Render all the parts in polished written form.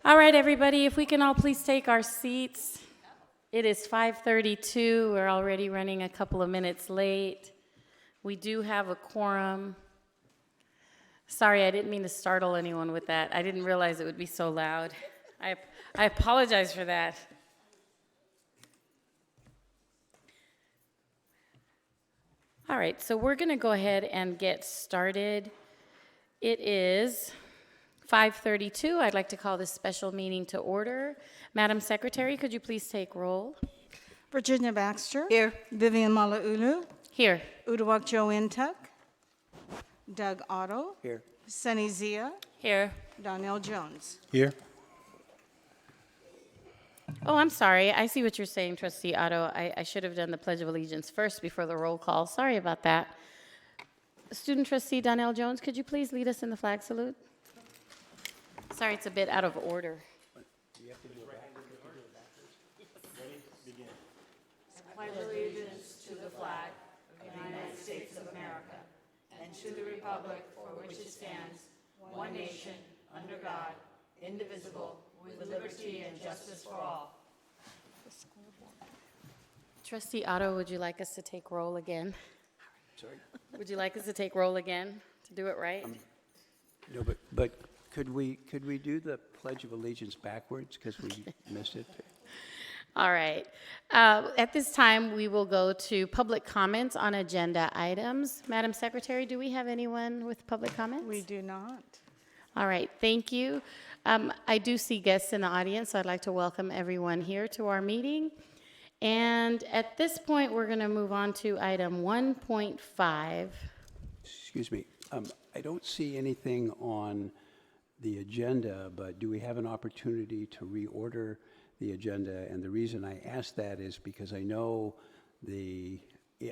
All right, everybody, if we can all please take our seats. It is 5:32. We're already running a couple of minutes late. We do have a quorum. Sorry, I didn't mean to startle anyone with that. I didn't realize it would be so loud. I apologize for that. All right, so we're going to go ahead and get started. It is 5:32. I'd like to call this special meeting to order. Madam Secretary, could you please take roll? Virginia Baxter. Here. Vivian Malauulu. Here. Uduak Joe Intuck. Doug Otto. Here. Sunny Zia. Here. Donnell Jones. Here. Oh, I'm sorry. I see what you're saying, Trustee Otto. I should have done the Pledge of Allegiance first before the roll call. Sorry about that. Student Trustee Donnell Jones, could you please lead us in the flag salute? Sorry, it's a bit out of order. I pledge allegiance to the flag of the United States of America and to the republic for which it stands, one nation, under God, indivisible, with liberty and justice for all. Trustee Otto, would you like us to take roll again? Sorry? Would you like us to take roll again to do it right? No, but could we do the Pledge of Allegiance backwards because we missed it? All right. At this time, we will go to public comments on agenda items. Madam Secretary, do we have anyone with public comments? We do not. All right, thank you. I do see guests in the audience, so I'd like to welcome everyone here to our meeting. And at this point, we're going to move on to item 1.5. Excuse me. I don't see anything on the agenda, but do we have an opportunity to reorder the agenda? And the reason I ask that is because I know the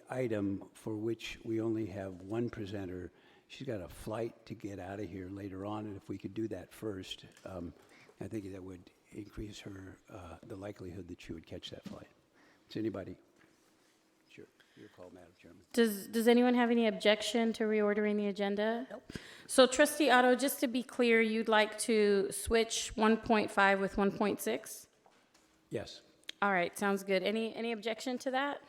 item for which we only have one presenter, she's got a flight to get out of here later on, and if we could do that first, I think that would increase her, the likelihood that she would catch that flight. Does anybody? Sure, your call, Madam Chairman. Does anyone have any objection to reordering the agenda? Nope. So Trustee Otto, just to be clear, you'd like to switch 1.5 with 1.6? Yes. All right, sounds good. Any objection to that?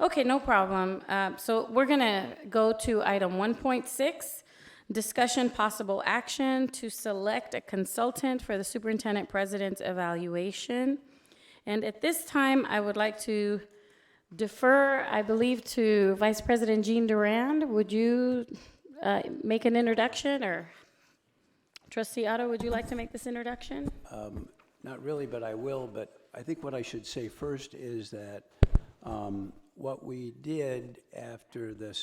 Okay, no problem. So we're going to go to item 1.6, discussion possible action to select a consultant for the superintendent president's evaluation. And at this time, I would like to defer, I believe, to Vice President Jean Durand. Would you make an introduction, or Trustee Otto, would you like to make this introduction? Not really, but I will. But I think what I should say first is that what we did after the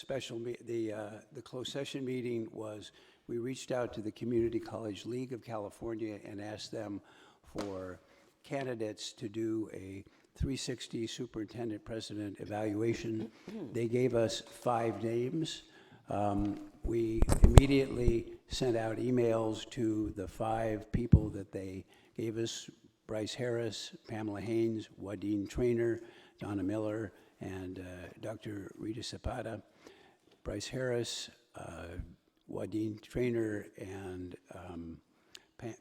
the closed session meeting was we reached out to the Community College League of California and asked them for candidates to do a 360 superintendent president evaluation. They gave us 5 names. We immediately sent out emails to the 5 people that they gave us: Bryce Harris, Pamela Haynes, Wadeen Traynor, Donna Miller, and Dr. Rita Zapata. Bryce Harris, Wadeen Traynor, and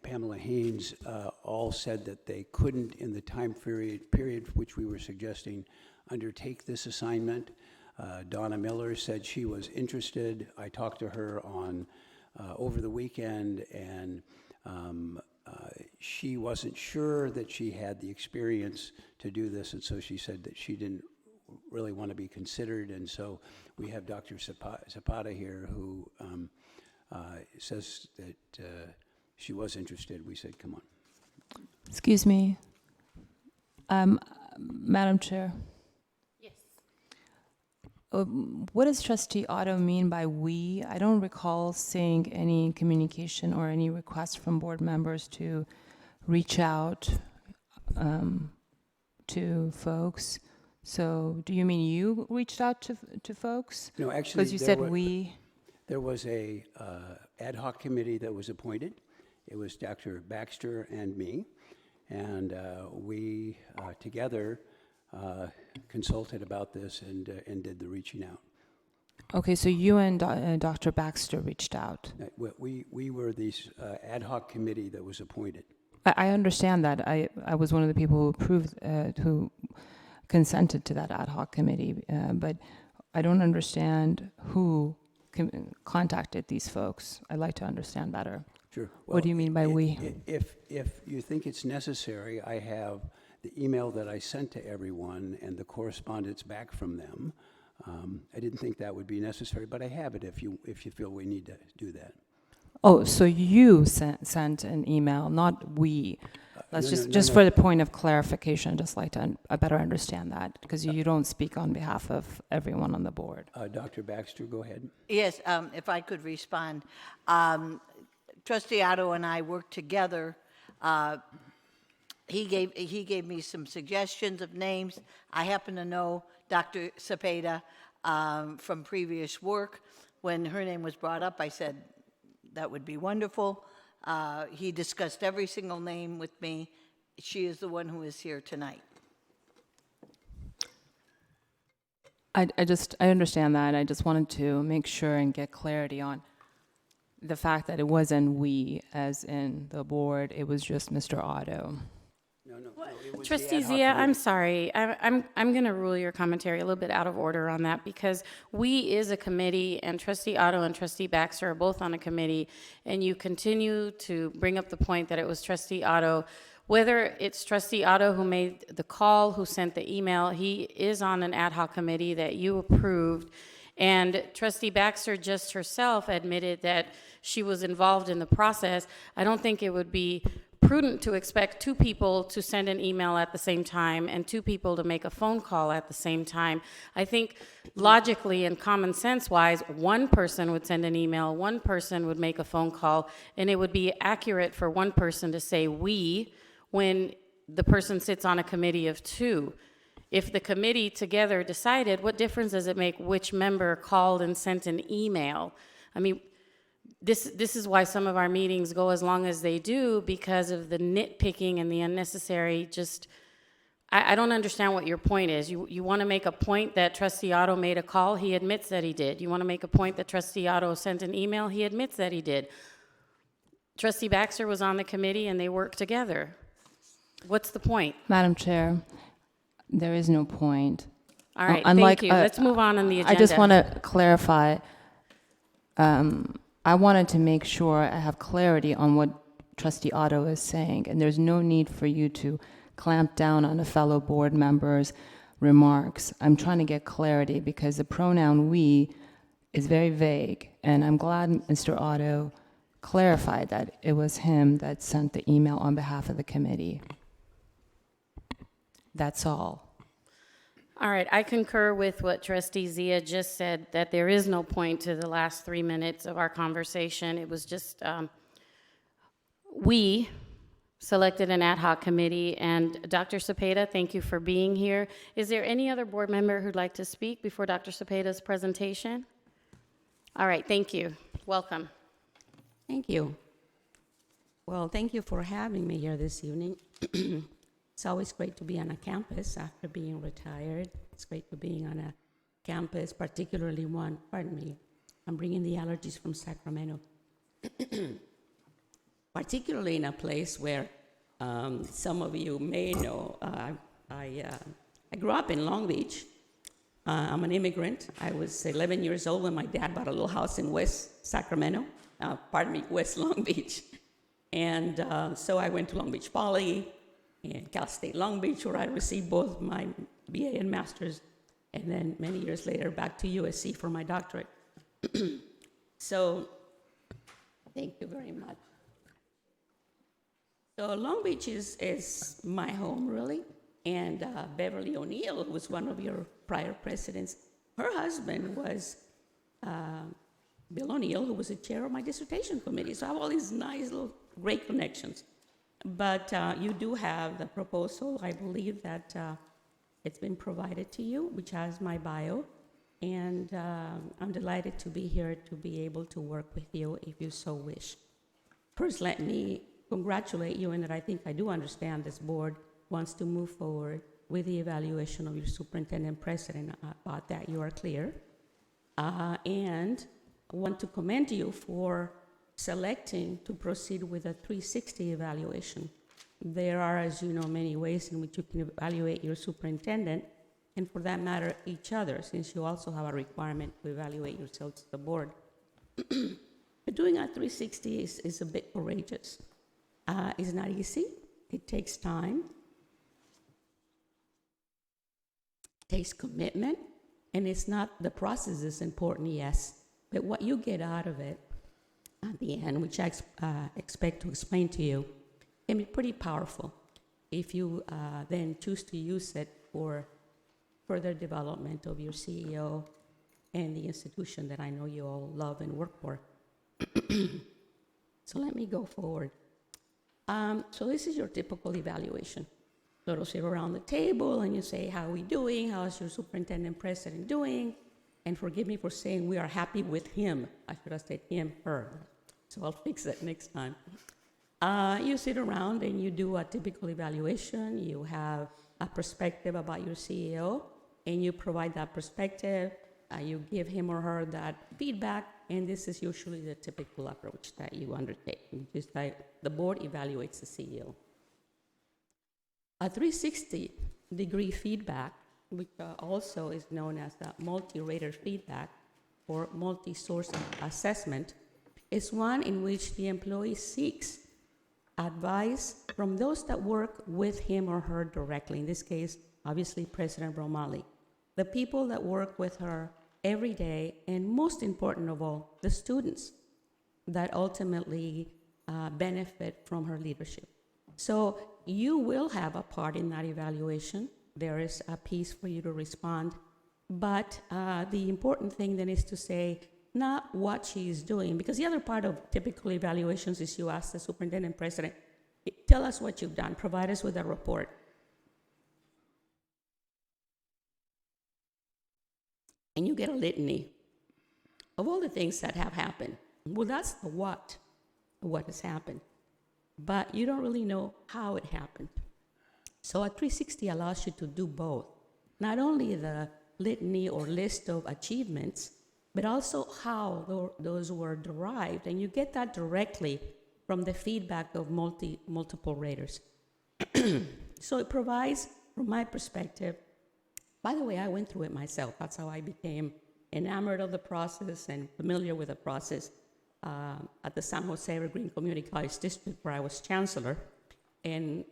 Pamela Haynes all said that they couldn't, in the time period which we were suggesting, undertake this assignment. Donna Miller said she was interested. I talked to her on over the weekend, and she wasn't sure that she had the experience to do this, and so she said that she didn't really want to be considered. And so we have Dr. Zapata here, who says that she was interested. We said, come on. Excuse me. Madam Chair, Yes. what does Trustee Otto mean by we? I don't recall seeing any communication or any request from board members to reach out to folks. So do you mean you reached out to folks? No, actually, Because you said we. There was a ad hoc committee that was appointed. It was Dr. Baxter and me, and we together consulted about this and did the reaching out. Okay, so you and Dr. Baxter reached out. We were the ad hoc committee that was appointed. I understand that. I was one of the people who approved, who consented to that ad hoc committee, but I don't understand who contacted these folks. I'd like to understand better. Sure. What do you mean by we? If you think it's necessary, I have the email that I sent to everyone and the correspondence back from them. I didn't think that would be necessary, but I have it if you feel we need to do that. Oh, so you sent an email, not we. Let's no, just no, just no. for the point of clarification, just like to better understand that, because you don't speak on behalf of everyone on the board. Dr. Baxter, go ahead. Yes, if I could respond. Trustee Otto and I worked together. He gave me some suggestions of names. I happen to know Dr. Cepeda from previous work. When her name was brought up, I said, that would be wonderful. He discussed every single name with me. She is the one who is here tonight. I understand that. I just wanted to make sure and get clarity on the fact that it wasn't we, as in the board. It was just Mr. Otto. No, it was the Trustee ad hoc Zia, committee. I'm sorry. I'm going to rule your commentary a little bit out of order on that because we is a committee and Trustee Otto and Trustee Baxter are both on a committee, and you continue to bring up the point that it was Trustee Otto. Whether it's Trustee Otto who made the call, who sent the email, he is on an ad hoc committee that you approved. And Trustee Baxter just herself admitted that she was involved in the process. I don't think it would be prudent to expect two people to send an email at the same time and two people to make a phone call at the same time. I think logically and common sense wise, one person would send an email, one person would make a phone call, and it would be accurate for one person to say we when the person sits on a committee of two. If the committee together decided, what difference does it make which member called and sent an email? I mean, this is why some of our meetings go as long as they do, because of the nitpicking and the unnecessary I don't understand what your point is. You want to make a point that Trustee Otto made a call? He admits that he did. You want to make a point that Trustee Otto sent an email? He admits that he did. Trustee Baxter was on the committee and they worked together. What's the point? Madam Chair, there is no point. All right, Unlike, thank you. Let's move on the agenda. I just want to clarify. I wanted to make sure I have clarity on what Trustee Otto is saying, and there's no need for you to clamp down on a fellow board member's remarks. I'm trying to get clarity because the pronoun we is very vague, and I'm glad Mr. Otto clarified that it was him that sent the email on behalf of the committee. That's all. All right, I concur with what Trustee Zia just said, that there is no point to the last 3 minutes of our conversation. It was just, we selected an ad hoc committee, and Dr. Cepeda, thank you for being here. Is there any other board member who'd like to speak before Dr. Cepeda's presentation? All right, thank you. Welcome. Thank you. Well, thank you for having me here this evening. It's always great to be on a campus after being retired. It's great to be on a campus, particularly one, pardon me, I'm bringing the allergies from Sacramento. Particularly in a place where some of you may know, I grew up in Long Beach. I'm an immigrant. I was 11 years old when my dad bought a little house in West Sacramento, West Long Beach. And so I went to Long Beach Poly and Cal State Long Beach, where I received both my BA and master's, and then many years later back to USC for my doctorate. So thank you very much. So Long Beach is my home, really, and Beverly O'Neill, who was one of your prior presidents, her husband was Bill O'Neill, who was the chair of my dissertation committee. So I have all these nice little great connections. But you do have the proposal. I believe that it's been provided to you, which has my bio. And I'm delighted to be here to be able to work with you if you so wish. First, let me congratulate you in that I think I do understand this board wants to move forward with the evaluation of your superintendent president. About that, you are clear. And I want to commend you for selecting to proceed with a 360 evaluation. There are, as you know, many ways in which you can evaluate your superintendent, and for that matter, each other, since you also have a requirement to evaluate yourselves as the board. But doing a 360 is a bit courageous. It's not easy. It takes time. It takes commitment. And it's not, the process is important, yes, but what you get out of it at the end, which I expect to explain to you, can be pretty powerful if you then choose to use it for further development of your CEO and the institution that I know you all love and work for. So let me go forward. So this is your typical evaluation. So to sit around the table and you say, how are we doing? How is your superintendent president doing? And forgive me for saying we are happy with him. I should have said him, her. So I'll fix that next time. You sit around and you do a typical evaluation. You have a perspective about your CEO, and you provide that perspective. You give him or her that feedback, and this is usually the typical approach that you undertake, which is that the board evaluates the CEO. A 360-degree feedback, which also is known as the multi-rater feedback or multi-source assessment, is one in which the employee seeks advice from those that work with him or her directly. In this case, obviously, President Romali. The people that work with her every day, and most important of all, the students that ultimately benefit from her leadership. So you will have a part in that evaluation. There is a piece for you to respond. But the important thing then is to say not what she is doing, because the other part of typical evaluations is you ask the superintendent president, tell us what you've done, provide us with a report. And you get a litany of all the things that have happened. Well, that's the what has happened. But you don't really know how it happened. So a 360 allows you to do both. Not only the litany or list of achievements, but also how those were derived. And you get that directly from the feedback of multiple raters. So it provides, from my perspective, by the way, I went through it myself. That's how I became enamored of the process and familiar with the process at the San Jose Evergreen Community College District, where I was chancellor, and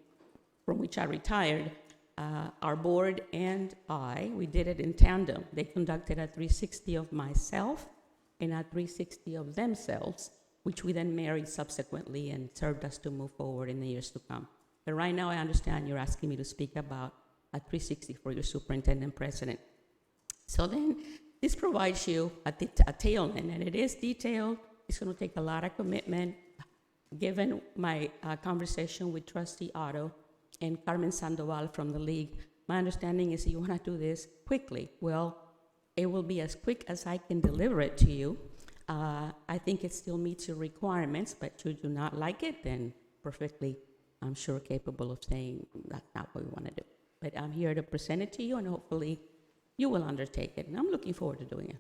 from which I retired. Our board and we did it in tandem. They conducted a 360 of myself and a 360 of themselves, which we then married subsequently and served us to move forward in the years to come. But right now, I understand you're asking me to speak about a 360 for your superintendent president. So then, this provides you a tail end, and it is detailed. It's going to take a lot of commitment. Given my conversation with Trustee Otto and Carmen Sandoval from the league, my understanding is that you want to do this quickly. Well, it will be as quick as I can deliver it to you. I think it still meets your requirements, but should you not like it, then perfectly, I'm sure, capable of saying that's not what we want to do. But I'm here to present it to you, and hopefully you will undertake it, and I'm looking forward to doing it.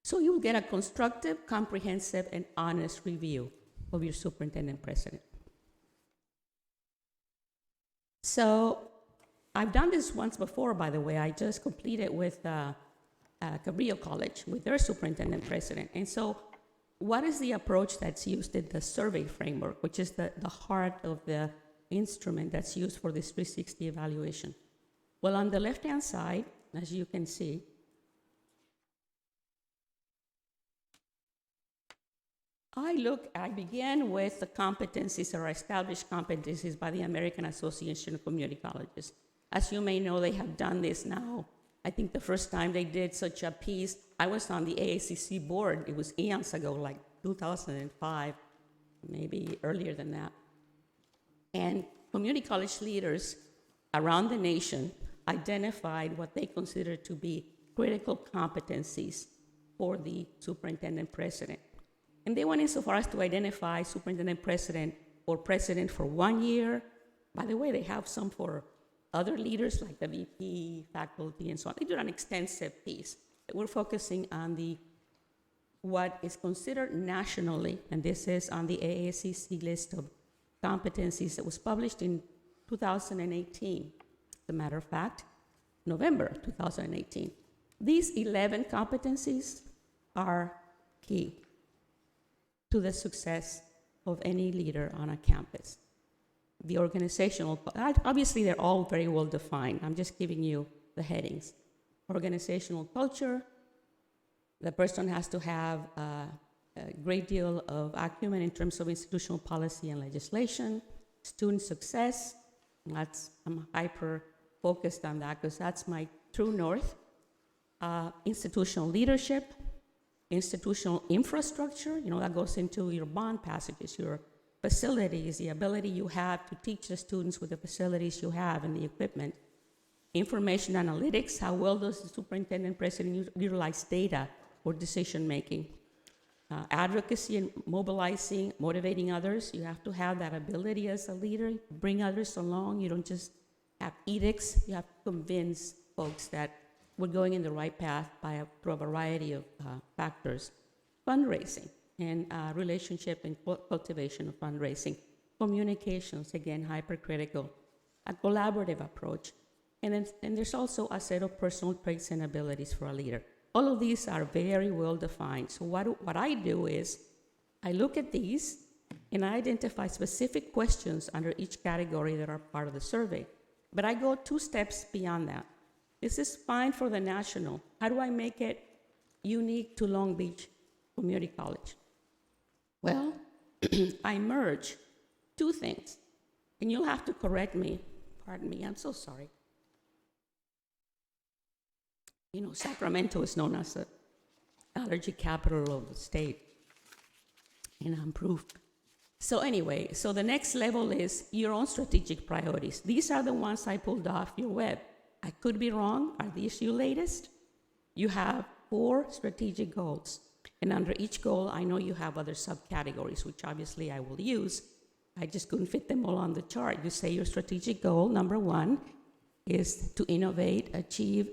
So you will get a constructive, comprehensive, and honest review of your superintendent president. So I've done this once before, by the way. I just completed with Cabrillo College with their superintendent president. And so what is the approach that's used in the survey framework, which is the heart of the instrument that's used for this 360 evaluation? Well, on the left-hand side, as you can see, I began with the competencies or established competencies by the American Association of Community Colleges. As you may know, they have done this now. I think the first time they did such a piece, I was on the AACC board. It was eons ago, like 2005, maybe earlier than that. And community college leaders around the nation identified what they considered to be critical competencies for the superintendent president. And they went insofar as to identify superintendent president or president for 1 year. By the way, they have some for other leaders like the VP, faculty, and so on. They did an extensive piece. But we're focusing on what is considered nationally, and this is on the AACC list of competencies that was published in 2018. As a matter of fact, November 2018. These 11 competencies are key to the success of any leader on a campus. The organizational, obviously they're all very well defined. I'm just giving you the headings. Organizational culture, the person has to have a great deal of acumen in terms of institutional policy and legislation. Student success, I'm hyper focused on that because that's my true north. Institutional leadership, institutional infrastructure, that goes into your bond passages, your facilities, the ability you have to teach the students with the facilities you have and the equipment. Information analytics, how well does the superintendent president utilize data for decision making? Advocacy and mobilizing, motivating others. You have to have that ability as a leader, bring others along. You don't just have edicts, you have to convince folks that we're going in the right path through a variety of factors. Fundraising and relationship and cultivation of fundraising. Communications, again, hypercritical. A collaborative approach. And then there's also a set of personal traits and abilities for a leader. All of these are very well defined. So what I do is I look at these and I identify specific questions under each category that are part of the survey. But I go 2 steps beyond that. This is fine for the national. How do I make it unique to Long Beach Community College? Well, I merge 2 things. And you'll have to correct me. Pardon me, I'm so sorry. Sacramento is known as the allergy capital of the state. And I'm proof. So anyway, so the next level is your own strategic priorities. These are the ones I pulled off your web. I could be wrong. Are these your latest? You have 4 strategic goals. And under each goal, I know you have other subcategories, which obviously I will use. I just couldn't fit them all on the chart. You say your strategic goal, number 1, is to innovate, achieve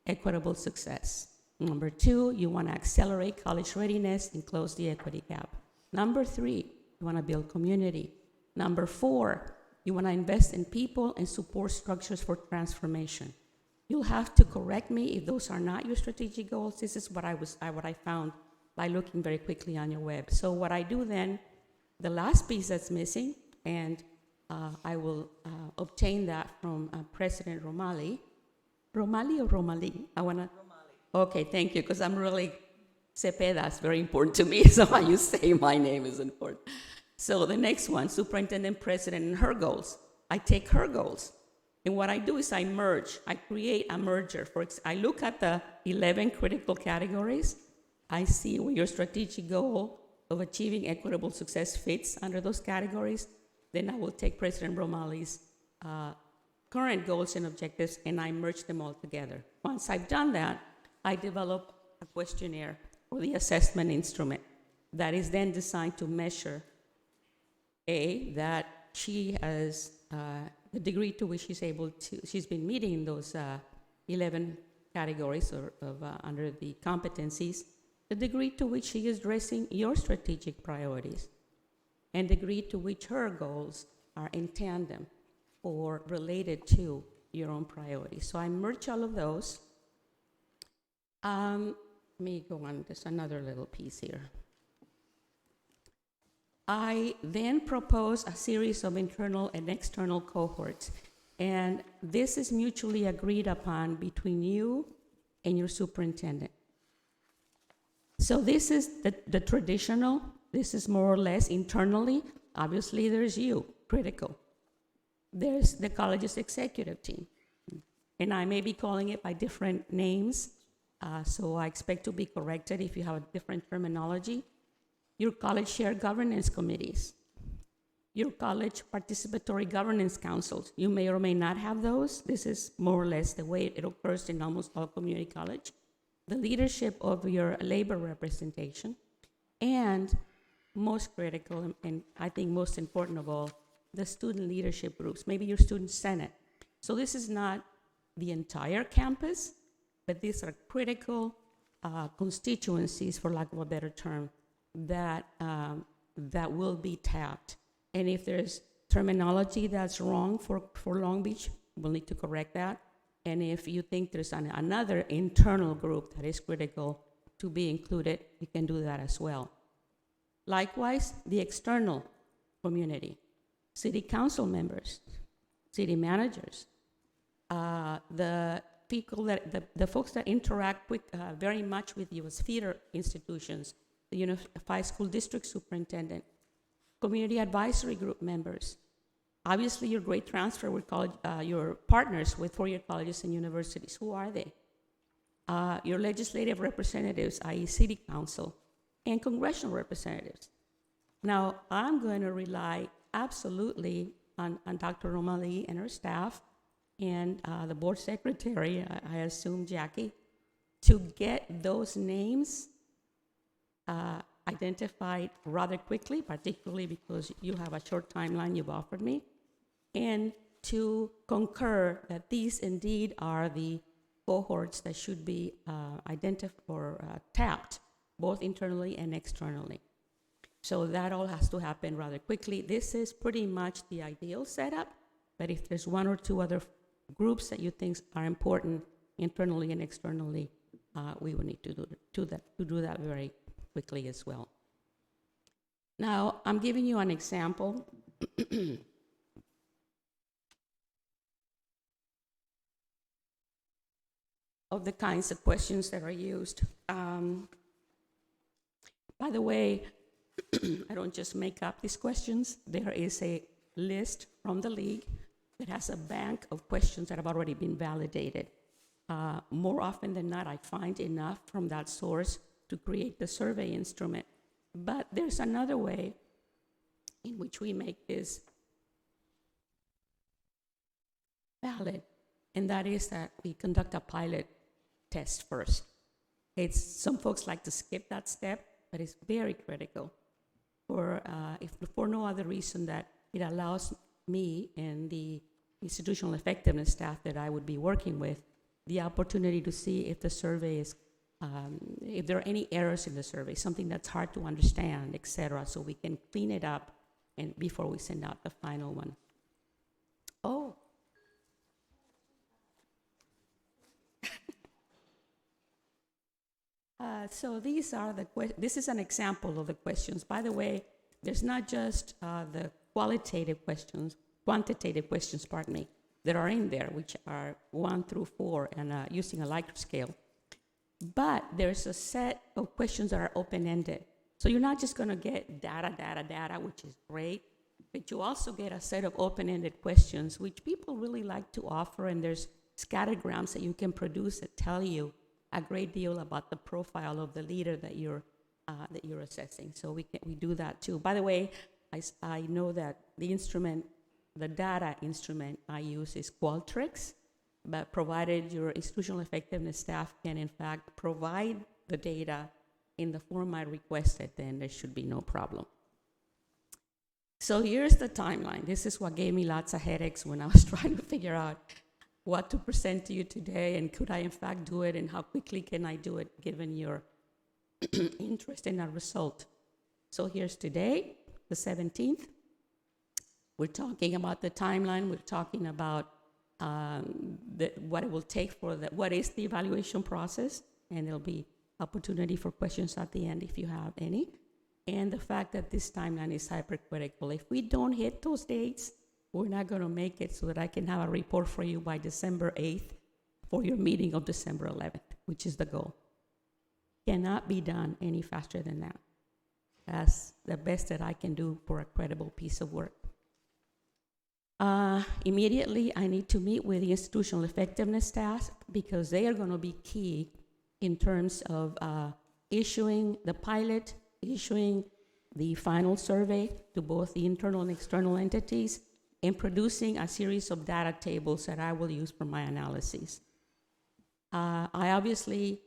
equitable success. Number 2, you want to accelerate college readiness and close the equity gap. Number 3, you want to build community. Number 4, you want to invest in people and support structures for transformation. You'll have to correct me if those are not your strategic goals. This is what I found by looking very quickly on your web. So what I do then, the last piece that's missing, and I will obtain that from President Romali. Romali or Romali? Romali. Okay, thank you, because I'm really, Cepeda is very important to me, so how you say my name is important. So the next one, Superintendent President and her goals. I take her goals, and what I do is I merge. I create a merger. I look at the 11 critical categories. I see where your strategic goal of achieving equitable success fits under those categories. Then I will take President Romali's current goals and objectives, and I merge them all together. Once I've done that, I develop a questionnaire or the assessment instrument that is then designed to measure, that she has the degree to which she's been meeting those 11 categories under the competencies, the degree to which she is addressing your strategic priorities, and the degree to which her goals are in tandem or related to your own priorities. So I merge all of those. Let me go on, there's another little piece here. I then propose a series of internal and external cohorts, and this is mutually agreed upon between you and your superintendent. So this is the traditional, this is more or less internally. Obviously, there's you, critical. There's the college's executive team, and I may be calling it by different names, so I expect to be corrected if you have a different terminology. Your college shared governance committees, your college participatory governance councils. You may or may not have those. This is more or less the way it occurs in almost all community college. The leadership of your labor representation, and most critical, and I think most important of all, the student leadership groups, maybe your student senate. So this is not the entire campus, but these are critical constituencies, for lack of a better term, that will be tapped And if there's terminology that's wrong for Long Beach, we'll need to correct that. And if you think there's another internal group that is critical to be included, you can do that as well. Likewise, the external community, city council members, city managers, the people the folks that interact with very much with you as feeder institutions, the Unified School District Superintendent, community advisory group members, obviously your grade transfer with college, your partners with four-year colleges and universities. Who are they? Your legislative representatives, i.e. city council, and congressional representatives. Now, I'm going to rely absolutely on Dr. Romali and her staff and the board secretary, I assume Jackie, to get those names identified rather quickly, particularly because you have a short timeline you've offered me, and to concur that these indeed are the cohorts that should be identified or tapped, both internally and externally. So that all has to happen rather quickly. This is pretty much the ideal setup, but if there's one or two other groups that you think are important internally and externally, we will need to do that very quickly as well. Now, I'm giving you an example. Of the kinds of questions that are used. By the way, I don't just make up these questions. There is a list from the league that has a bank of questions that have already been validated. More often than not, I find enough from that source to create the survey instrument. But there's another way in which we make this valid, and that is that we conduct a pilot test first. Some folks like to skip that step, but it's very critical if for no other reason that it allows me and the institutional effectiveness staff that I would be working with the opportunity to see if the survey is, if there are any errors in the survey, something that's hard to understand, et cetera, so we can clean it up and before we send out the final one. Oh. So these are this is an example of the questions. By the way, there's not just the quantitative questions, pardon me, that are in there, which are 1 through 4 and using a Likert scale. But there's a set of questions that are open-ended. So you're not just going to get data, which is great, but you also get a set of open-ended questions, which people really like to offer, and there's scattergrams that you can produce that tell you a great deal about the profile of the leader that you're assessing. So we do that too. By the way, I know that the data instrument I use is Qualtrics, but provided your institutional effectiveness staff can in fact provide the data in the form I requested, then there should be no problem. So here's the timeline. This is what gave me lots of headaches when I was trying to figure out what to present to you today, and could I in fact do it, and how quickly can I do it given your interest in our result. So here's today, the 17th. We're talking about the timeline. We're talking about what it will take what is the evaluation process, and there'll be opportunity for questions at the end if you have any, and the fact that this timeline is hypercritical. If we don't hit those dates, we're not going to make it so that I can have a report for you by December 8th for your meeting of December 11th, which is the goal. Cannot be done any faster than that. That's the best that I can do for a credible piece of work. Immediately, I need to meet with the institutional effectiveness staff because they are going to be key in terms of issuing the pilot, issuing the final survey to both the internal and external entities, and producing a series of data tables that I will use for my analyses. I obviously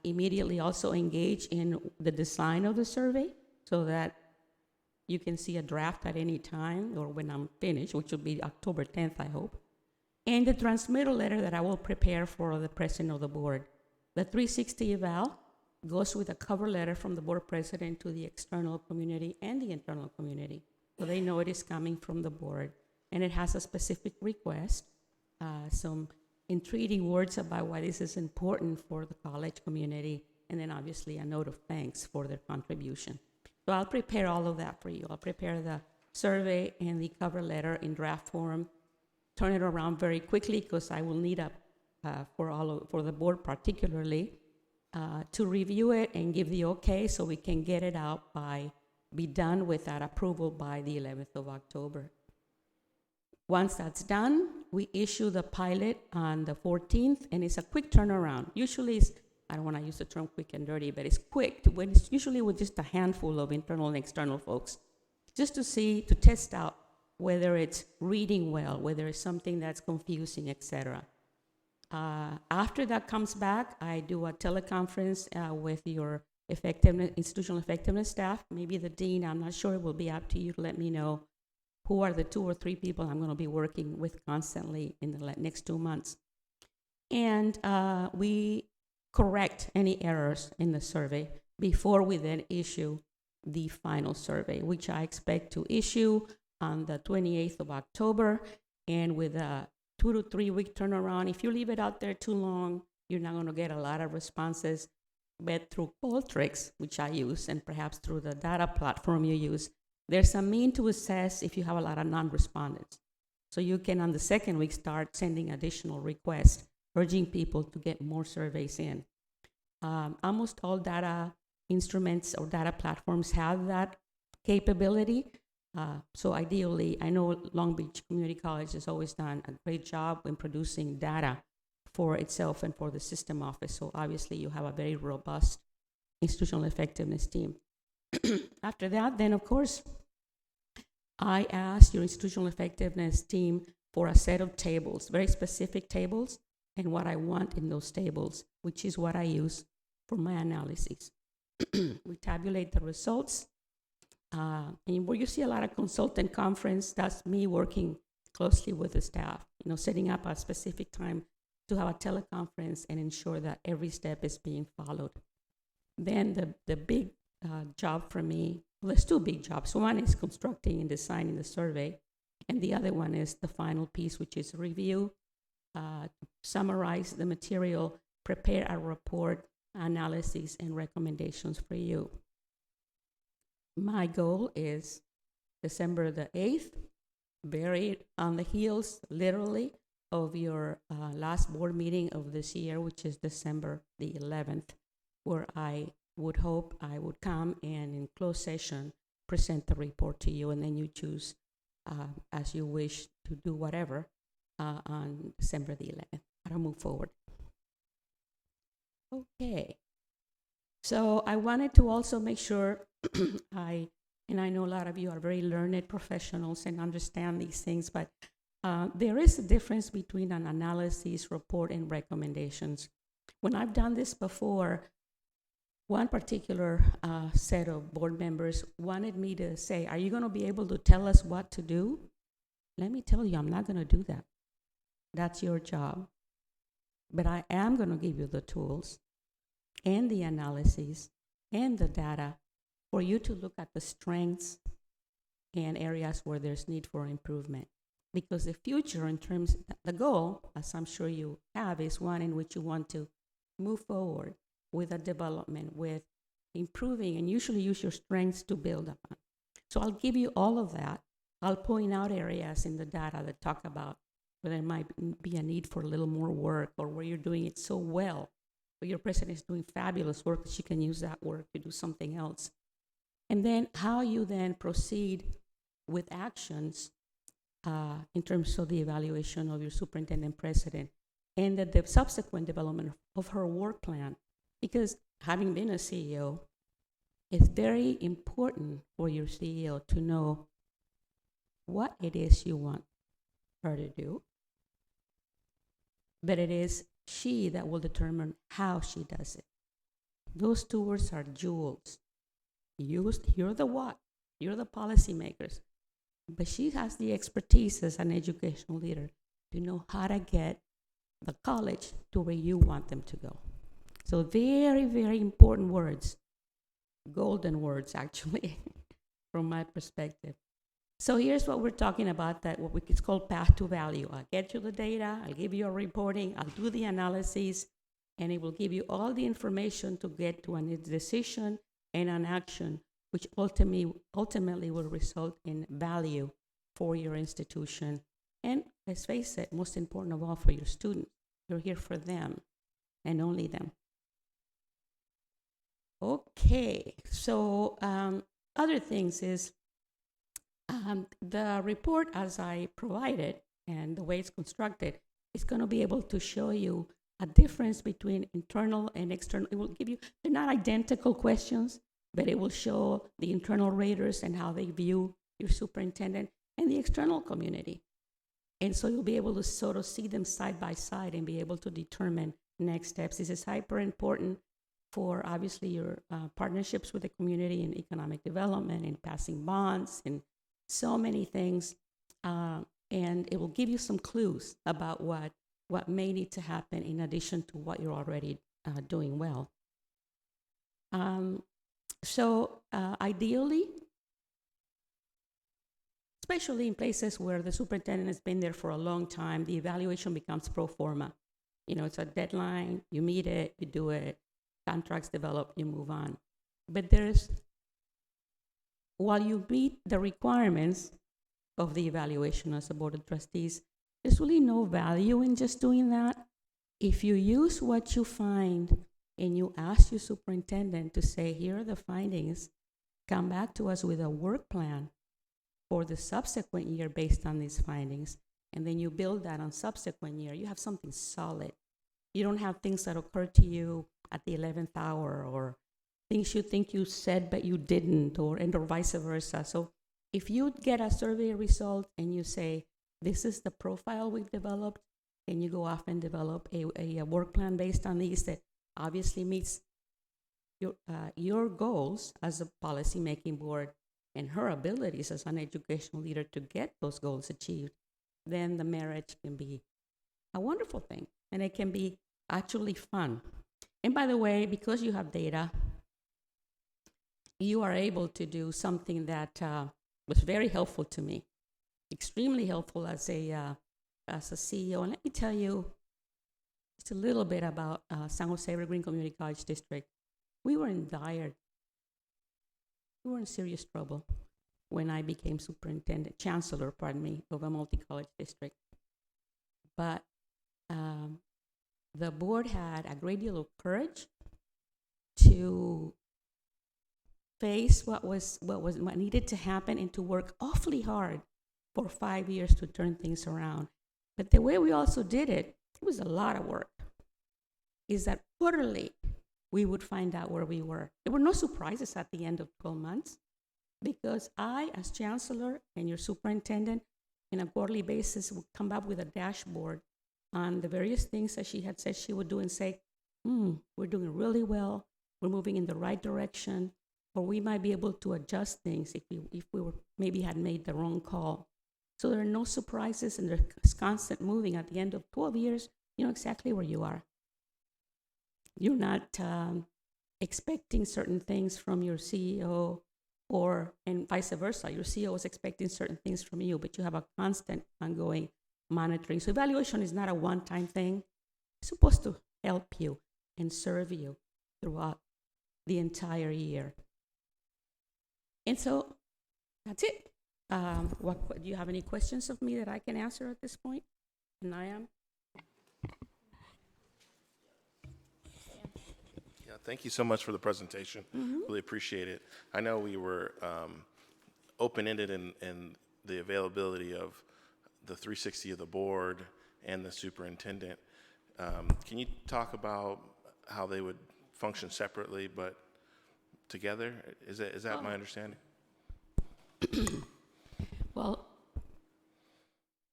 immediately also engage in the design of the survey so that you can see a draft at any time or when I'm finished, which will be October 10th, I hope. And the transmittal letter that I will prepare for the president of the board. The 360 eval goes with a cover letter from the board president to the external community and the internal community. so they know it is coming from the board. And it has a specific request, some entreating words about why this is important for the college community, and then obviously a note of thanks for their contribution. So I'll prepare all of that for you. I'll prepare the survey and the cover letter in draft form, turn it around very quickly because I will need for the board particularly to review it and give the okay so we can get it out be done with that approval by the 11th of October. Once that's done, we issue the pilot on the 14th, and it's a quick turnaround. Usually, I don't want to use the term quick and dirty, but it's quick. When it's usually with just a handful of internal and external folks, just to test out whether it's reading well, whether it's something that's confusing, etc. After that comes back, I do a teleconference with your institutional effectiveness staff, maybe the dean. I'm not sure. It will be up to you to let me know who are the 2 or 3 people I'm going to be working with constantly in the next 2 months. And we correct any errors in the survey before we then issue the final survey, which I expect to issue on the 28th of October, and with a 2 to 3 week turnaround. If you leave it out there too long, you're not going to get a lot of responses. But through Qualtrics, which I use, and perhaps through the data platform you use, there's a mean to assess if you have a lot of non-respondents. So you can, on the second week, start sending additional requests, urging people to get more surveys in. Almost all data instruments or data platforms have that capability. So ideally, I know Long Beach Community College has always done a great job in producing data for itself and for the system office. So obviously, you have a very robust institutional effectiveness team. After that, then of course, I asked your institutional effectiveness team for a set of tables, very specific tables, and what I want in those tables, which is what I use for my analyses. We tabulate the results, and where you see a lot of consultant conference, that's me working closely with the staff, setting up a specific time to have a teleconference and ensure that every step is being followed. Then the big job for me, well, there's 2 big jobs. One is constructing and designing the survey, and the other one is the final piece, which is review, summarize the material, prepare a report, analyses, and recommendations for you. My goal is December the 8th, very on the heels, literally, of your last board meeting of this year, which is December the 11th, where I would hope I would come and in closed session present the report to you, and then you choose as you wish to do whatever on December the 11th. I'll move forward. Okay. So I wanted to also make sure I know a lot of you are very learned professionals and understand these things, but there is a difference between an analysis, report, and recommendations. When I've done this before, one particular set of board members wanted me to say, are you going to be able to tell us what to do? Let me tell you, I'm not going to do that. That's your job. But I am going to give you the tools and the analyses and the data for you to look at the strengths and areas where there's need for improvement. Because the future, the goal, as I'm sure you have, is one in which you want to move forward with a development, with improving, and usually use your strengths to build upon. So I'll give you all of that. I'll point out areas in the data that talk about where there might be a need for a little more work, or where you're doing it so well, where your president is doing fabulous work that you can use that work to do something else. And then how you then proceed with actions in terms of the evaluation of your superintendent president and the subsequent development of her work plan. Because having been a CEO, it's very important for your CEO to know what it is you want her to do, but it is she that will determine how she does it. Those 2 words are jewels. You're the what, you're the policymakers, but she has the expertise as an educational leader to know how to get the college to where you want them to go. So very, very important words, golden words actually, from my perspective. So here's what we're talking about, that it's called path to value. I'll get you the data, I'll give you a reporting, I'll do the analysis, and it will give you all the information to get to a decision and an action, which ultimately will result in value for your institution. And let's face it, most important of all, for your students. You're here for them and only them. Okay, so other things is the report as I provided and the way it's constructed is going to be able to show you a difference between internal and external. It will give you, they're not identical questions, but it will show the internal raters and how they view your superintendent and the external community. And so you'll be able to sort of see them side by side and be able to determine next steps. This is hyper important for obviously your partnerships with the community in economic development and passing bonds and so many things. And it will give you some clues about what may need to happen in addition to what you're already doing well. So ideally, especially in places where the superintendent has been there for a long time, the evaluation becomes pro forma. You know, it's a deadline, you meet it, you do it, contracts develop, you move on. But while you meet the requirements of the evaluation as a board of trustees, there's really no value in just doing that. If you use what you find and you ask your superintendent to say, here are the findings, come back to us with a work plan for the subsequent year based on these findings, and then you build that on subsequent year, you have something solid. You don't have things that occur to you at the 11th hour or things you think you said but you didn't, or vice versa. So if you get a survey result and you say, this is the profile we've developed, and you go off and develop a work plan based on these that obviously meets your goals as a policy-making board and her abilities as an educational leader to get those goals achieved, then the marriage can be a wonderful thing, and it can be actually fun. And by the way, because you have data, you are able to do something that was very helpful to me, extremely helpful as a CEO. And let me tell you just a little bit about San Jose Evergreen Community College District. We were in serious trouble when I became chancellor of a multi-college district. But the board had a great deal of courage to face what needed to happen and to work awfully hard for 5 years to turn things around. But the way we also did it, it was a lot of work, is that quarterly we would find out where we were. There were no surprises at the end of 12 months because I, as chancellor and your superintendent, on a quarterly basis would come up with a dashboard on the various things that she had said she would do and say, we're doing really well, we're moving in the right direction, or we might be able to adjust things if we maybe had made the wrong call. So there are no surprises, and there's constant moving. At the end of 12 years, you know exactly where you are. You're not expecting certain things from your CEO, and vice versa. Your CEO is expecting certain things from you, but you have a constant ongoing monitoring. So evaluation is not a one-time thing. It's supposed to help you and serve you throughout the entire year. And so that's it. Do you have any questions of me that I can answer at this point? And I am. Yeah, thank you so much for the presentation. Really appreciate it. I know we were open-ended in the availability of the 360 of the board and the superintendent. Can you talk about how they would function separately but together? Is that my understanding? Well,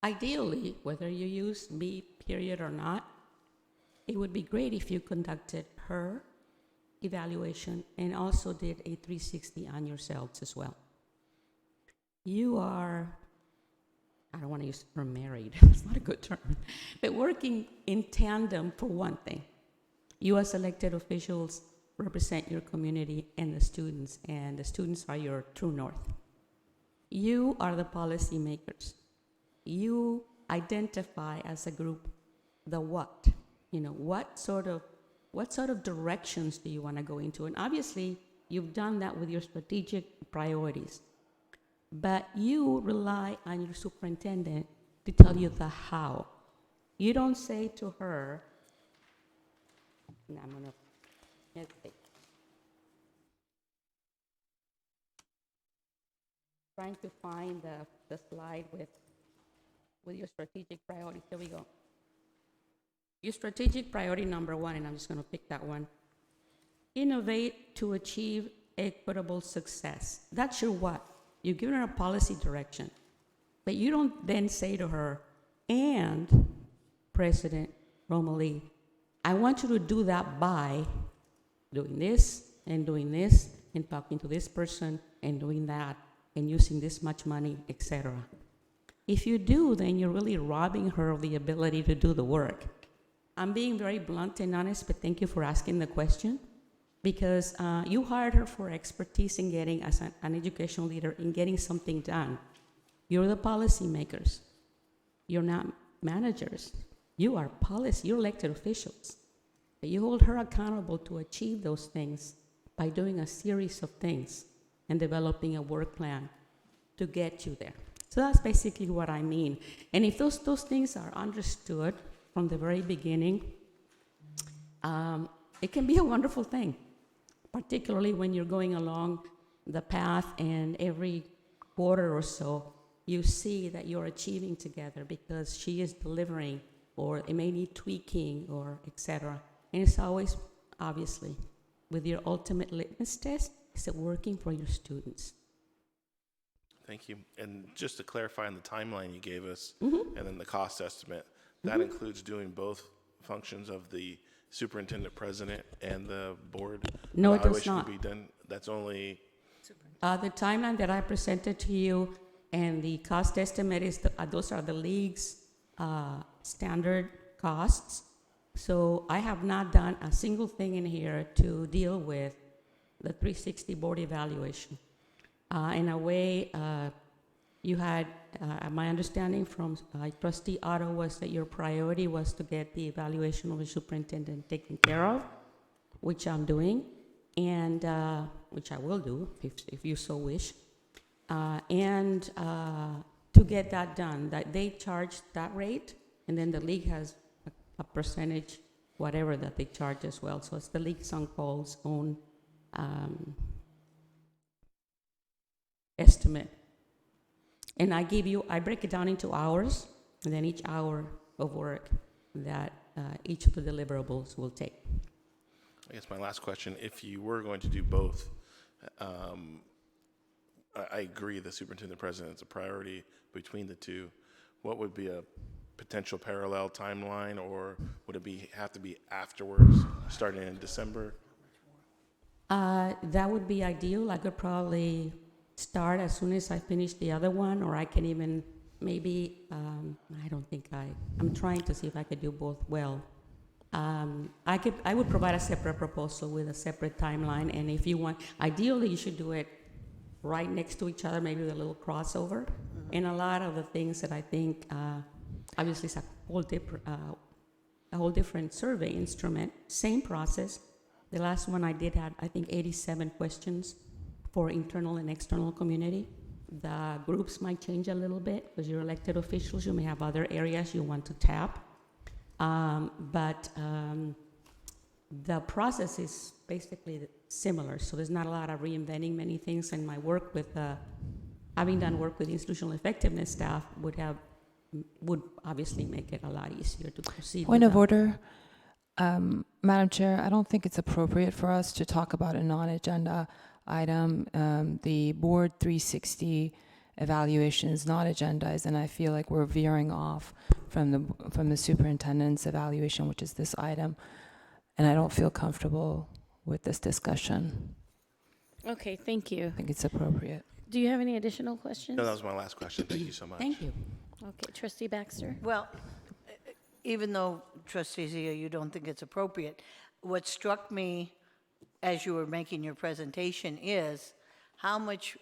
ideally, whether you use me, period, or not, it would be great if you conducted her evaluation and also did a 360 on yourselves as well. You are, I don't want to use the term married, it's not a good term, but working in tandem for one thing. You as elected officials represent your community and the students are your true north. You are the policymakers. You identify as a group the what. You know, what sort of directions do you want to go into? And obviously, you've done that with your strategic priorities. But you rely on your superintendent to tell you the how. You don't say to her, and I'm going to hesitate. Trying to find the slide with your strategic priorities. There we go. Your strategic priority number 1, and I'm just going to pick that one. Innovate to achieve equitable success. That's your what. You've given her a policy direction. But you don't then say to her, and President Romali, I want you to do that by doing this and talking to this person and doing that and using this much money, etc. If you do, then you're really robbing her of the ability to do the work. I'm being very blunt and honest, but thank you for asking the question, because you hired her for expertise in getting, as an educational leader, in getting something done. You're the policymakers. You're not managers. You are you're elected officials. But you hold her accountable to achieve those things by doing a series of things and developing a work plan to get you there. So that's basically what I mean. And if those things are understood from the very beginning, it can be a wonderful thing, particularly when you're going along the path and every quarter or so, you see that you're achieving together because she is delivering, or it may need tweaking, or etc. And it's always, obviously, with your ultimate litmus test, is it working for your students? Thank you. And just to clarify on the timeline you gave us, and then the cost estimate, that includes doing both functions of the superintendent president and the board? No, it does Evaluation not. will be done, that's only, The timeline that I presented to you and the cost estimate is, those are the league's standard costs. So I have not done a single thing in here to deal with the 360 board evaluation. In a way, you had, my understanding from Trustee Otto was that your priority was to get the evaluation of the superintendent taken care of, which I'm doing, and which I will do if you so wish. And to get that done, that they charge that rate, and then the league has a percentage, whatever that they charge as well. So it's the league on call's own estimate. And I break it down into hours, and then each hour of work that each of the deliverables will take. I guess my last question, if you were going to do both, I agree the superintendent president is a priority between the two. What would be a potential parallel timeline, or would it have to be afterwards, starting in December? That would be ideal. I could probably start as soon as I finish the other one, or I can even maybe, I'm trying to see if I could do both well. I would provide a separate proposal with a separate timeline, and if you want, ideally you should do it right next to each other, maybe with a little crossover. And a lot of the things that I think, obviously it's a whole different survey instrument, same process. The last one I did had, I think, 87 questions for internal and external community. The groups might change a little bit because you're elected officials. You may have other areas you want to tap. But the process is basically similar. So there's not a lot of reinventing many things. And my work with, having done work with institutional effectiveness staff would obviously make it a lot easier to proceed. Point with of order. Madam Chair, I don't think it's appropriate for us to talk about a non-agenda item. The Board 360 evaluation is not agendized, and I feel like we're veering off from the superintendent's evaluation, which is this item, and I don't feel comfortable with this discussion. Okay, thank you. I think it's appropriate. Do you have any additional questions? No, that was my last question. Thank you so much. Thank you. Okay, Trustee Baxter? Well, even though, Trustee Zia, you don't think it's appropriate, what struck me as you were making your presentation is how much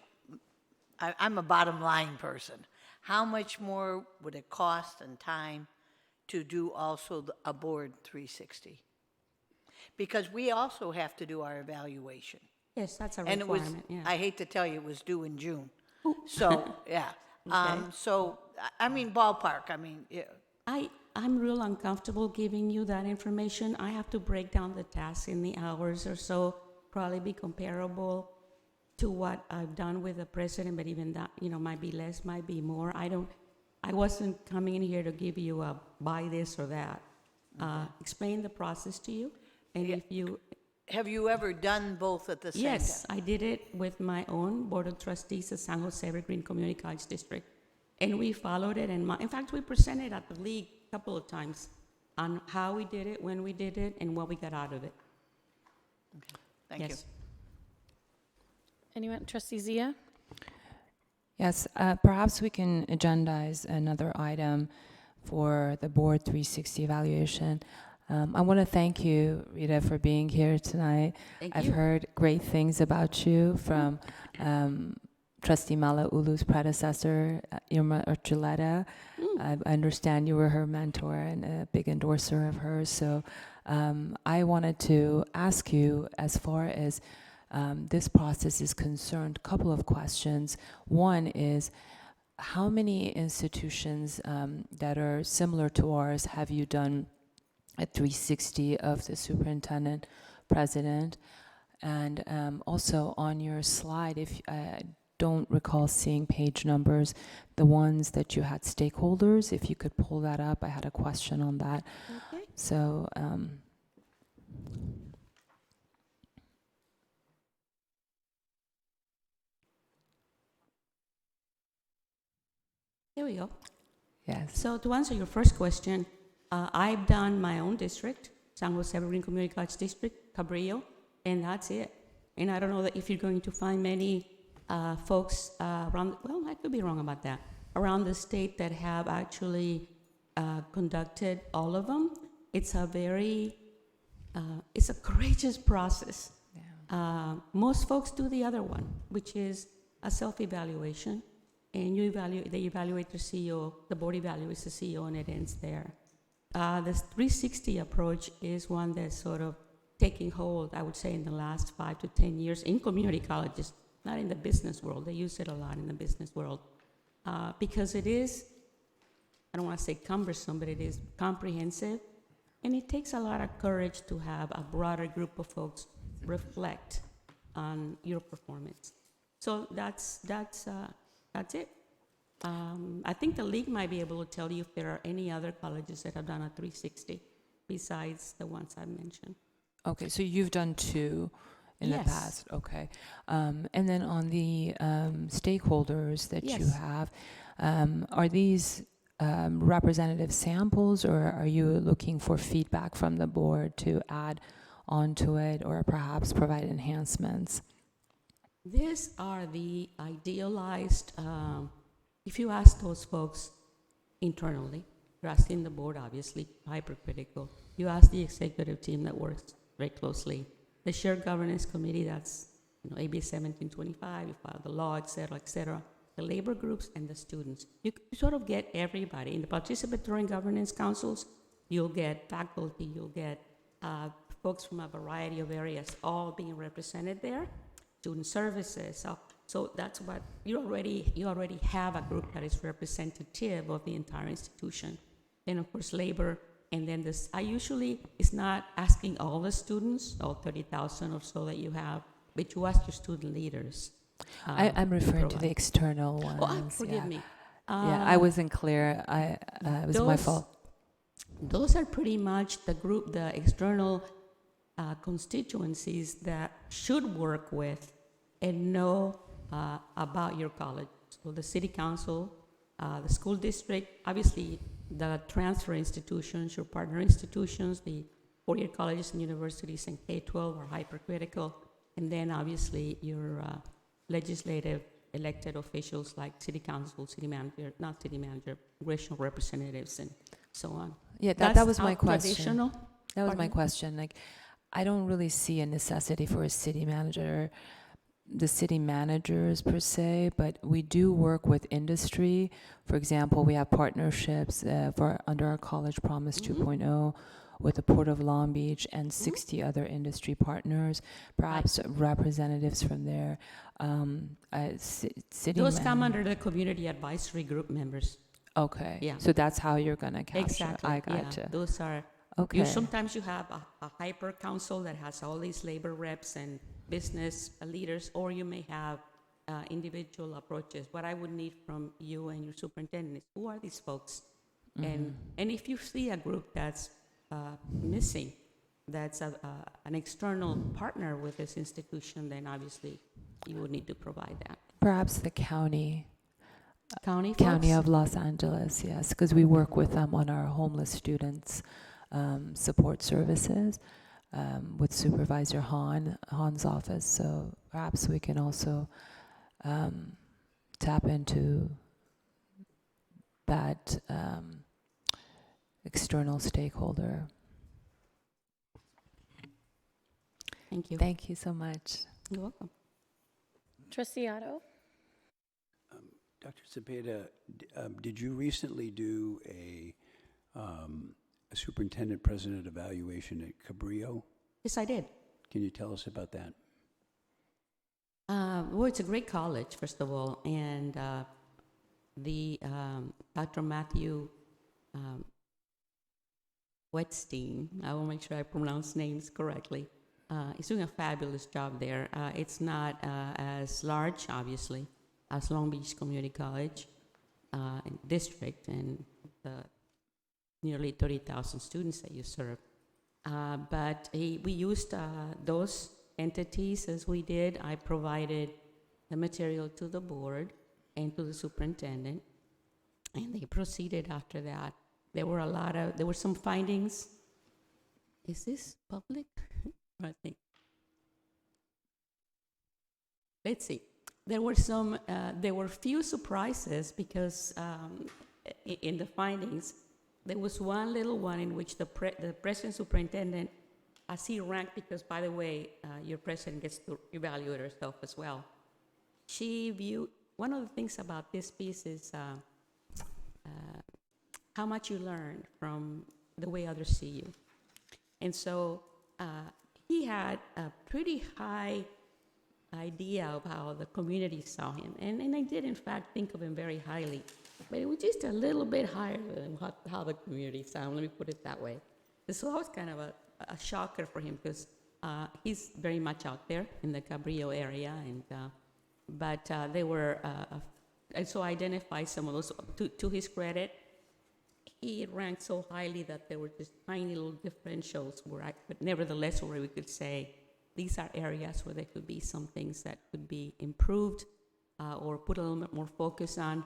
I'm a bottom line person. How much more would it cost and time to do also a board 360? Because we also have to do our evaluation. Yes, that's a And it was, requirement, yeah. I hate to tell you, it was due in June. So, yeah. So, I mean, ballpark, I mean, yeah. I'm real uncomfortable giving you that information. I have to break down the tasks in the hours or so, probably be comparable to what I've done with the president, but even that, might be less, might be more. I wasn't coming in here to give you a buy this or that. Explain the process to you, and if you... Have you ever done both at the same time? Yes, I did it with my own Board of Trustees of San Jose Evergreen Community College District. And we followed it, and in fact, we presented at the league a couple of times on how we did it, when we did it, and what we got out of it. Thank you. Yes. Anyone, Trustee Zia? Yes, perhaps we can agendize another item for the Board 360 evaluation. I want to thank you, Rita, for being here tonight. Thank I've you. heard great things about you from Trustee Malauulu's predecessor, Irma Urchuleta. I understand you were her mentor and a big endorser of hers. So I wanted to ask you, as far as this process is concerned, a couple of questions. One is, how many institutions that are similar to ours have you done a 360 of the superintendent president? And also on your slide, if I don't recall seeing page numbers, the ones that you had stakeholders, if you could pull that up, I had a question on that. Okay. So There we go. yes. So to answer your first question, I've done my own district, San Jose Evergreen Community College District, Cabrillo, and that's it. And I don't know that if you're going to find many folks around, well, I could be wrong about that, around the state that have actually conducted all of them. It's a very, it's a courageous process. Yeah. Most folks do the other one, which is a self-evaluation, and they evaluate the CEO, the board evaluates the CEO, and it ends there. The 360 approach is one that's sort of taking hold, I would say, in the last 5 to 10 years in community colleges, not in the business world. They use it a lot in the business world because it is, I don't want to say cumbersome, but it is comprehensive, and it takes a lot of courage to have a broader group of folks reflect on your performance. So that's it. I think the league might be able to tell you if there are any other colleges that have done a 360 besides the ones I mentioned. Okay, so you've done 2 in the Yes. past. Okay. And then on the stakeholders that you Yes. have, are these representative samples, or are you looking for feedback from the board to add onto it or perhaps provide enhancements? These are the idealized, if you ask those folks internally, you're asking the board, obviously, hypercritical. You ask the executive team that works very closely. The shared governance committee, that's AB 1725, you file the law, et cetera, the labor groups and the students. You sort of get everybody. In the participatory governance councils, you'll get faculty, you'll get folks from a variety of areas all being represented there. Student services. So that's what you already have a group that is representative of the entire institution. Then of course labor, and then this. I usually it's not asking all the students, all 30,000 or so that you have, but you ask your student leaders. I'm referring to provide. the external ones. Oh, forgive me. Yeah, I wasn't clear. It was my those- fault. Those are pretty much the group, the external constituencies that should work with and know about your college. So the city council, the school district, obviously the transfer institutions, your partner institutions, the four-year colleges and universities and K-12 are hypercritical, and then obviously your legislative elected officials like city council, city manager, not city manager, congressional representatives and so on. Yeah, That's that was my out question. traditional. That was my Pardon? question. Like, I don't really see a necessity for a city manager the city managers per se, but we do work with industry. For example, we have partnerships under our College Promise 2.0 with the Port of Long Beach and 60 other industry partners, perhaps representatives from there. City Those come man- under the community advisory group members. Okay. Yeah. So that's how you're going to capture. Exactly. I gotcha. Yeah, those are. Okay. Sometimes you have a hyper council that has all these labor reps and business leaders, or you may have individual approaches. What I would need from you and your superintendent is who are these folks, and if you see a group that's missing, that's an external partner with this institution, then obviously you would need to provide that. Perhaps the county County County folks? of Los Angeles, yes, because we work with them on our homeless students support services with Supervisor Han's office. So perhaps we can also tap into that external stakeholder. Thank you. Thank you so much. You're welcome. Trustee Otto? Dr. Cepeda, did you recently do a superintendent president evaluation at Cabrillo? Yes, I did. Can you tell us about that? Well, it's a great college, first of all, and the Dr. Matthew Wetstein, I will make sure I pronounce names correctly, he's doing a fabulous job there. It's not as large, obviously, as Long Beach Community College district and the nearly 30,000 students that you serve. But we used those entities as we did. I provided the material to the board and to the superintendent, and they proceeded after that. There were some findings. Is this public? I think. Let's see. There were few surprises because in the findings, there was one little one in which the president superintendent, as he ranked, because by the way, your president gets to evaluate herself as well. She viewed, one of the things about this piece is how much you learn from the way others see you. And so he had a pretty high idea of how the community saw him. And I did, in fact, think of him very highly. But it was just a little bit higher than how the community saw him, let me put it that way. So that was kind of a shocker for him because he's very much out there in the Cabrillo area. But they were, and so I identified some of those. To his credit, he ranked so highly that there were just tiny little differentials but nevertheless where we could say, these are areas where there could be some things that could be improved or put a little bit more focus on.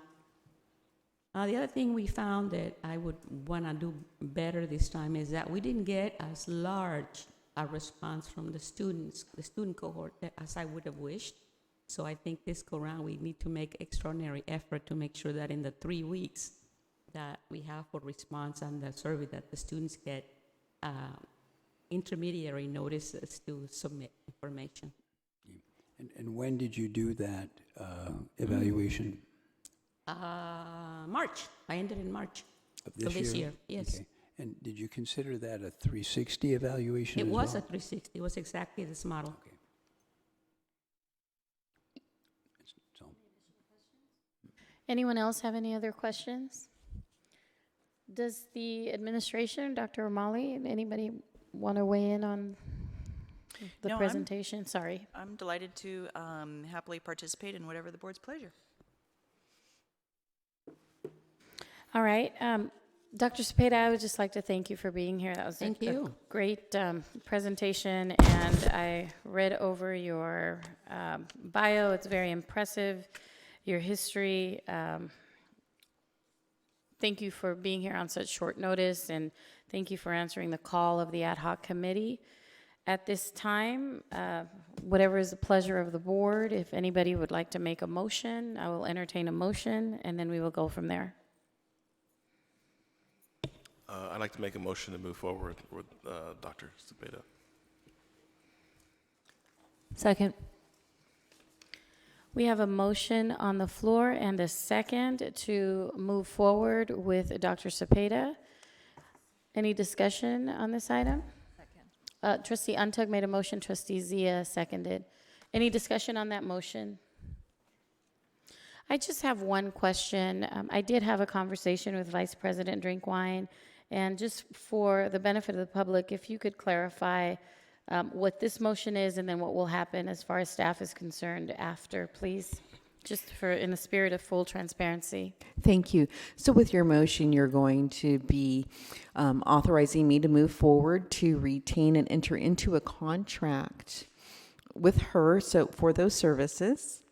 The other thing we found that I would want to do better this time is that we didn't get as large a response from the students, the student cohort, as I would have wished. So I think this go round we need to make extraordinary effort to make sure that in the 3 weeks that we have for response on the survey that the students get intermediary notices to submit information. And when did you do that evaluation? March. I ended in March Of of this year. Yes. Okay. And did you consider that a 360 evaluation It as was well? a 360. It was exactly this model. Okay. So, Anyone else have any other questions? Does the administration, Dr. O'Malley, anybody want to weigh in on the No, I'm- presentation? Sorry. I'm delighted to happily participate in whatever the board's pleasure. All right. Dr. Cepeda, I would just like to thank you for being here. That was Thank a you. great presentation, and I read over your bio. It's very impressive, your history. Thank you for being here on such short notice, and thank you for answering the call of the ad hoc committee. At this time, whatever is the pleasure of the board, if anybody would like to make a motion, I will entertain a motion, and then we will go from there. I'd like to make a motion to move forward with Dr. Cepeda. Second. We have a motion on the floor and a second to move forward with Dr. Cepeda. Any discussion on this item? Trustee Untug made a motion, trustee Zia seconded. Any discussion on that motion? I just have one question. I did have a conversation with Vice President Drinkwine, and just for the benefit of the public, if you could clarify what this motion is and then what will happen as far as staff is concerned after, please, just for in the spirit of full transparency. Thank you. So with your motion, you're going to be authorizing me to move forward to retain and enter into a contract with her, so for those services.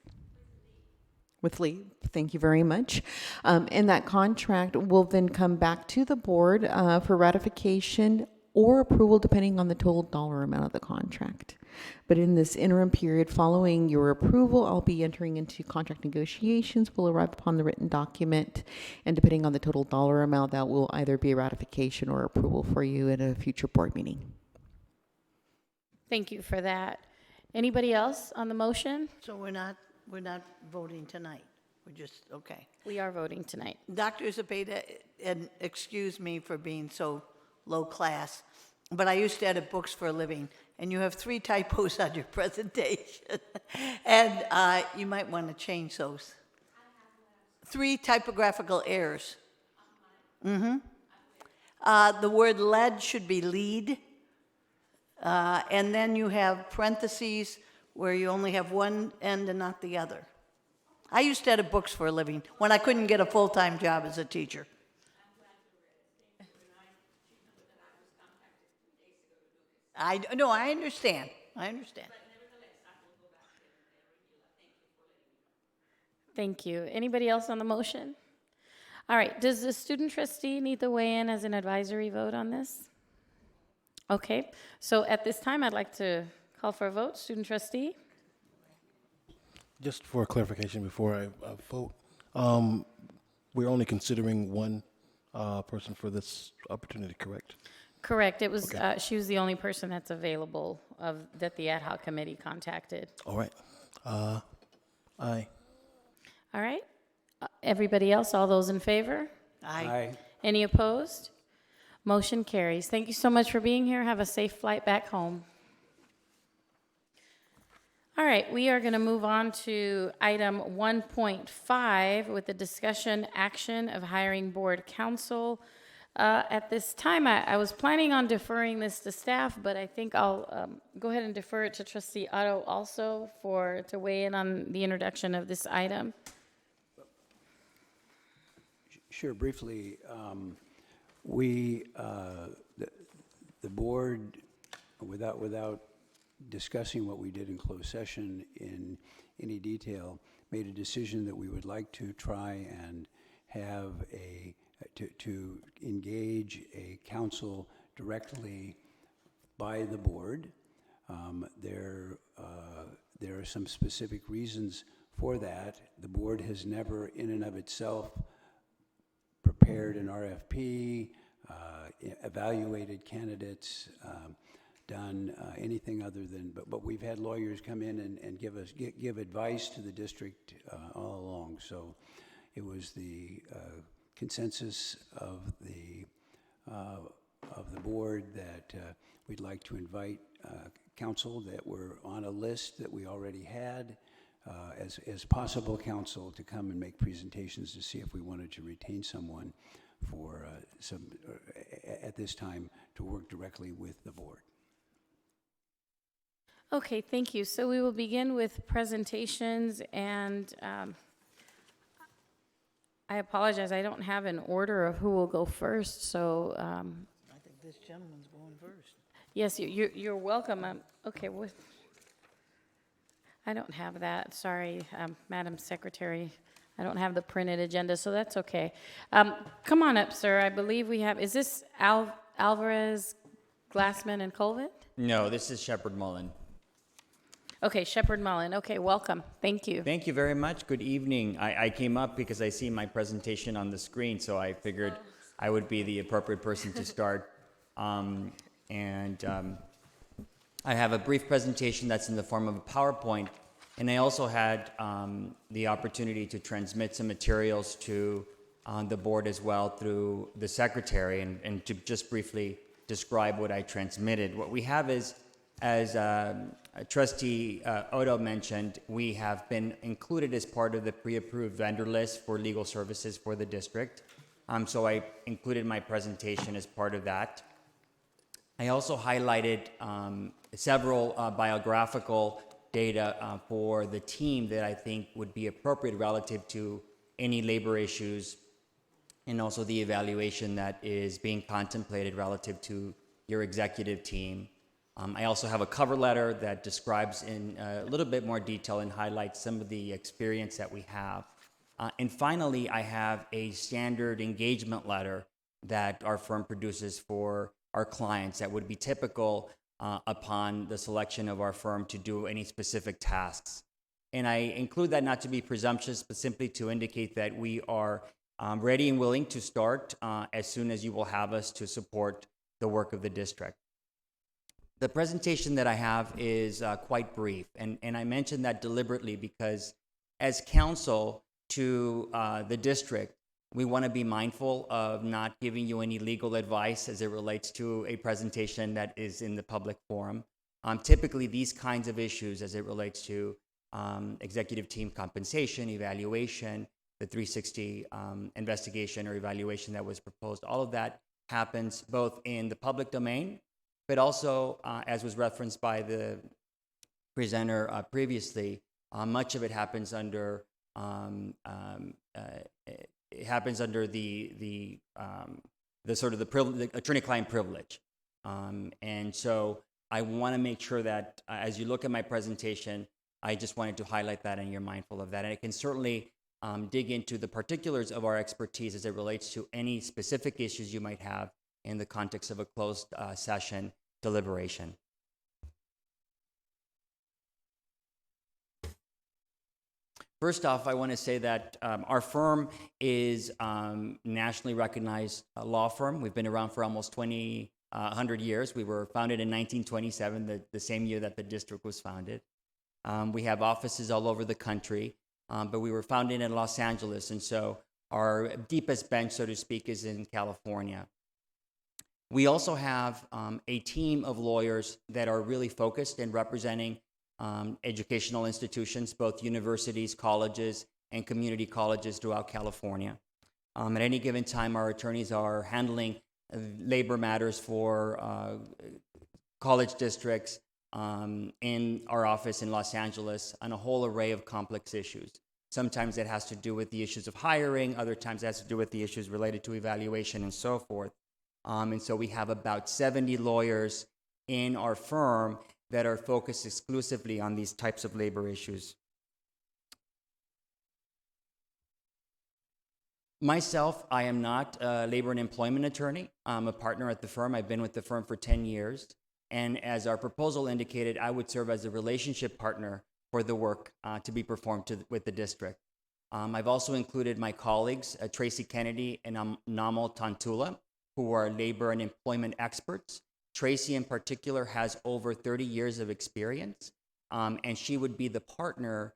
With Lee, thank you very much. And that contract will then come back to the board for ratification or approval depending on the total dollar amount of the contract. But in this interim period following your approval, I'll be entering into contract negotiations. We'll arrive upon the written document, and depending on the total dollar amount, that will either be a ratification or approval for you at a future board meeting. Thank you for that. Anybody else on the motion? So we're not voting tonight. We're just, okay. We are voting tonight. Dr. Cepeda, and excuse me for being so low class, but I used to edit books for a living, and you have 3 typos on your presentation, and you might want to change those. 3 typographical errors. The word lead should be lead, and then you have parentheses where you only have one end and not the other. I used to edit books for a living when I couldn't get a full-time job as a teacher. I understand. Thank you. Anybody else on the motion? All right, does the student trustee need to weigh in as an advisory vote on this? Okay, so at this time, I'd like to call for a vote. Student trustee? Just for clarification before I vote, we're only considering one person for this opportunity, correct? Correct. It was, she was the only person that's available that the ad hoc committee contacted. All right. Aye. All right. Everybody else, all those in favor? Aye. Any opposed? Motion carries. Thank you so much for being here. Have a safe flight back home. All right, we are going to move on to item 1.5 with the discussion action of hiring board counsel. At this time, I was planning on deferring this to staff, but I think I'll go ahead and defer it to Trustee Otto also to weigh in on the introduction of this item. Sure, briefly, the board, without discussing what we did in closed session in any detail, made a decision that we would like to try and have to engage a counsel directly by the board. There are some specific reasons for that. The board has never, in and of itself, prepared an RFP, evaluated candidates, done anything other than, but we've had lawyers come in and give advice to the district all along. So it was the consensus of the board that we'd like to invite counsel that were on a list that we already had as possible counsel to come and make presentations to see if we wanted to retain someone for at this time to work directly with the board. Okay, thank you. So we will begin with presentations, and I apologize, I don't have an order of who will go first, so. I think this gentleman's going first. Yes, you're welcome. Okay, I don't have that, sorry, Madam Secretary. I don't have the printed agenda, so that's okay. Come on up, sir. I believe we have, is this Alvarez, Glassman, and Colvin? No, this is Shepard Mullen. Okay, Shepard Mullen. Okay, welcome. Thank you. Thank you very much. Good evening. I came up because I see my presentation on the screen, so I figured I would be the appropriate person to start. I have a brief presentation that's in the form of a PowerPoint And I also had the opportunity to transmit some materials to the board as well through the secretary, and to just briefly describe what I transmitted. What we have is, as Trustee Odo mentioned, we have been included as part of the pre-approved vendor list for legal services for the district. So I included my presentation as part of that. I also highlighted several biographical data for the team that I think would be appropriate relative to any labor issues, and also the evaluation that is being contemplated relative to your executive team. I also have a cover letter that describes in a little bit more detail and highlights some of the experience that we have. And finally, I have a standard engagement letter that our firm produces for our clients that would be typical upon the selection of our firm to do any specific tasks. And I include that not to be presumptuous, but simply to indicate that we are ready and willing to start as soon as you will have us to support the work of the district. The presentation that I have is quite brief, and I mention that deliberately because as counsel to the district, we want to be mindful of not giving you any legal advice as it relates to a presentation that is in the public forum. Typically, these kinds of issues as it relates to executive team compensation, evaluation, the 360 investigation or evaluation that was proposed, all of that happens both in the public domain, but also, as was referenced by the presenter previously, much of it happens under the sort of the attorney-client privilege, and so I want to make sure that as you look at my presentation, I just wanted to highlight that, and you're mindful of that, and I can certainly dig into the particulars of our expertise as it relates to any specific issues you might have in the context of a closed session deliberation. First off, I want to say that our firm is nationally recognized law firm. We've been around for almost 100 years. We were founded in 1927, the same year that the district was founded. We have offices all over the country, but we were founded in Los Angeles, and so our deepest bench, so to speak, is in California. We also have a team of lawyers that are really focused in representing educational institutions, both universities, colleges, and community colleges throughout California. At any given time, our attorneys are handling labor matters for college districts in our office in Los Angeles on a whole array of complex issues. Sometimes it has to do with the issues of hiring, other times it has to do with the issues related to evaluation and so forth. And so we have about 70 lawyers in our firm that are focused exclusively on these types of labor issues. Myself, I am not a labor and employment attorney. I'm a partner at the firm. I've been with the firm for 10 years. And as our proposal indicated, I would serve as a relationship partner for the work to be performed with the district. I've also included my colleagues, Tracy Kennedy and Namal Tantula, who are labor and employment experts. Tracy in particular has over 30 years of experience, and she would be the partner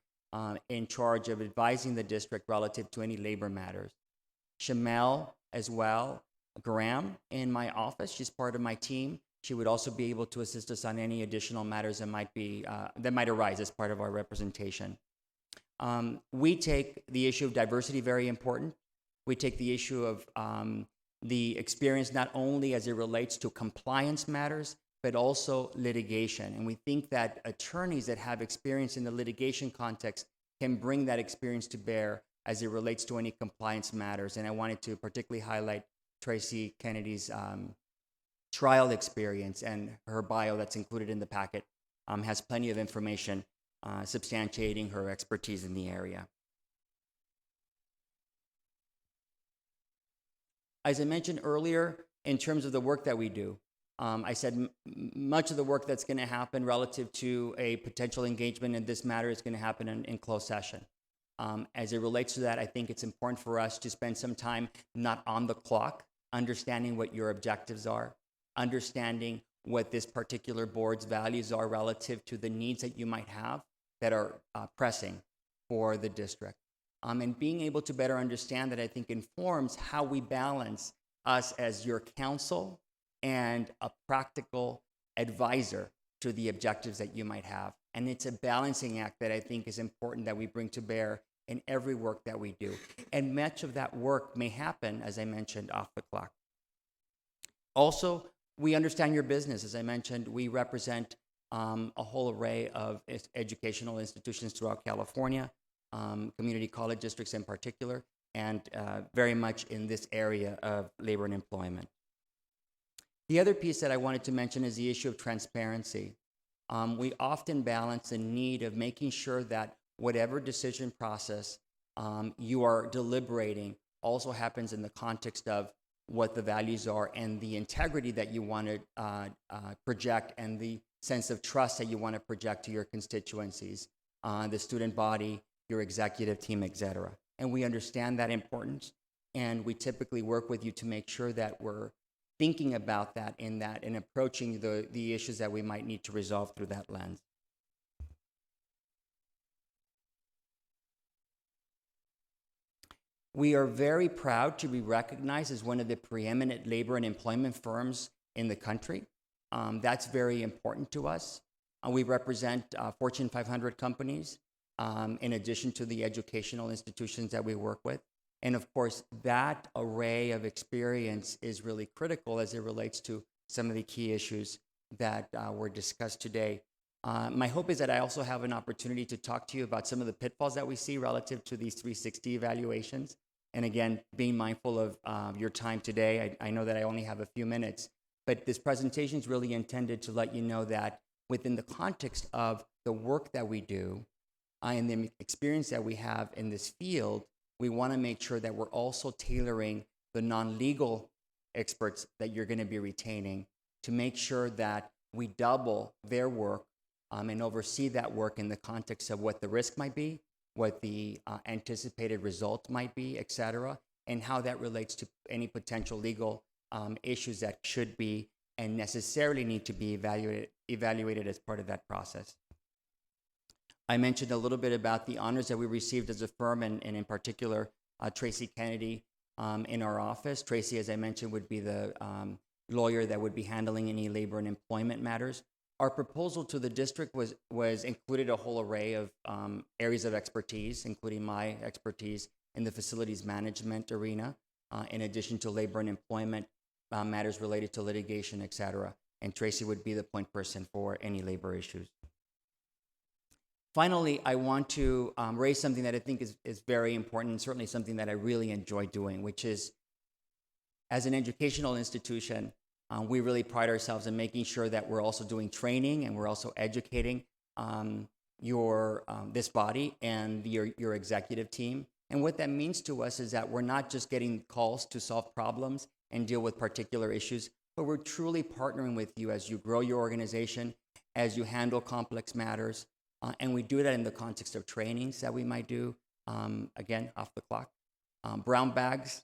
in charge of advising the district relative to any labor matters. Shamel as well, Graham in my office, she's part of my team. She would also be able to assist us on any additional matters that might arise as part of our representation. We take the issue of diversity very important. We take the issue of the experience not only as it relates to compliance matters, but also litigation. And we think that attorneys that have experience in the litigation context can bring that experience to bear as it relates to any compliance matters. And I wanted to particularly highlight Tracy Kennedy's trial experience, and her bio that's included in the packet has plenty of information substantiating her expertise in the area. As I mentioned earlier, in terms of the work that we do, I said much of the work that's going to happen relative to a potential engagement in this matter is going to happen in closed session. As it relates to that, I think it's important for us to spend some time not on the clock, understanding what your objectives are, understanding what this particular board's values are relative to the needs that you might have, that are pressing for the district. And being able to better understand that, I think, informs how we balance us as your counsel and a practical advisor to the objectives that you might have. And it's a balancing act that I think is important that we bring to bear in every work that we do. And much of that work may happen, as I mentioned, off the clock. Also, we understand your business. As I mentioned, we represent a whole array of educational institutions throughout California, community college districts in particular, and very much in this area of labor and employment. The other piece that I wanted to mention is the issue of transparency. We often balance the need of making sure that whatever decision process you are deliberating also happens in the context of what the values are and the integrity that you want to project and the sense of trust that you want to project to your constituencies, the student body, your executive team, et cetera. And we understand that importance, and we typically work with you to make sure that we're thinking about that and approaching the issues that we might need to resolve through that lens. We are very proud to be recognized as one of the preeminent labor and employment firms in the country. That's very important to us. We represent Fortune 500 companies, in addition to the educational institutions that we work with. And of course, that array of experience is really critical as it relates to some of the key issues that were discussed today. My hope is that I also have an opportunity to talk to you about some of the pitfalls that we see relative to these 360 evaluations. And again, being mindful of your time today, I know that I only have a few minutes, but this presentation is really intended to let you know that within the context of the work that we do and the experience that we have in this field, we want to make sure that we're also tailoring the non-legal experts that you're going to be retaining to make sure that we double their work and oversee that work in the context of what the risk might be, what the anticipated result might be, et cetera, and how that relates to any potential legal issues that should be and necessarily need to be evaluated as part of that process. I mentioned a little bit about the honors that we received as a firm, and in particular, Tracy Kennedy in our office. Tracy, as I mentioned, would be the lawyer that would be handling any labor and employment matters. Our proposal to the district was included a whole array of areas of expertise, including my expertise in the facilities management arena, in addition to labor and employment matters related to litigation, et cetera. And Tracy would be the point person for any labor issues. Finally, I want to raise something that I think is very important, and certainly something that I really enjoy doing, which is, as an educational institution, we really pride ourselves in making sure that we're also doing training and we're also educating this body and your executive team. And what that means to us is that we're not just getting calls to solve problems and deal with particular issues, but we're truly partnering with you as you grow your organization, as you handle complex matters. And we do that in the context of trainings that we might do, again, off the clock. Brown bags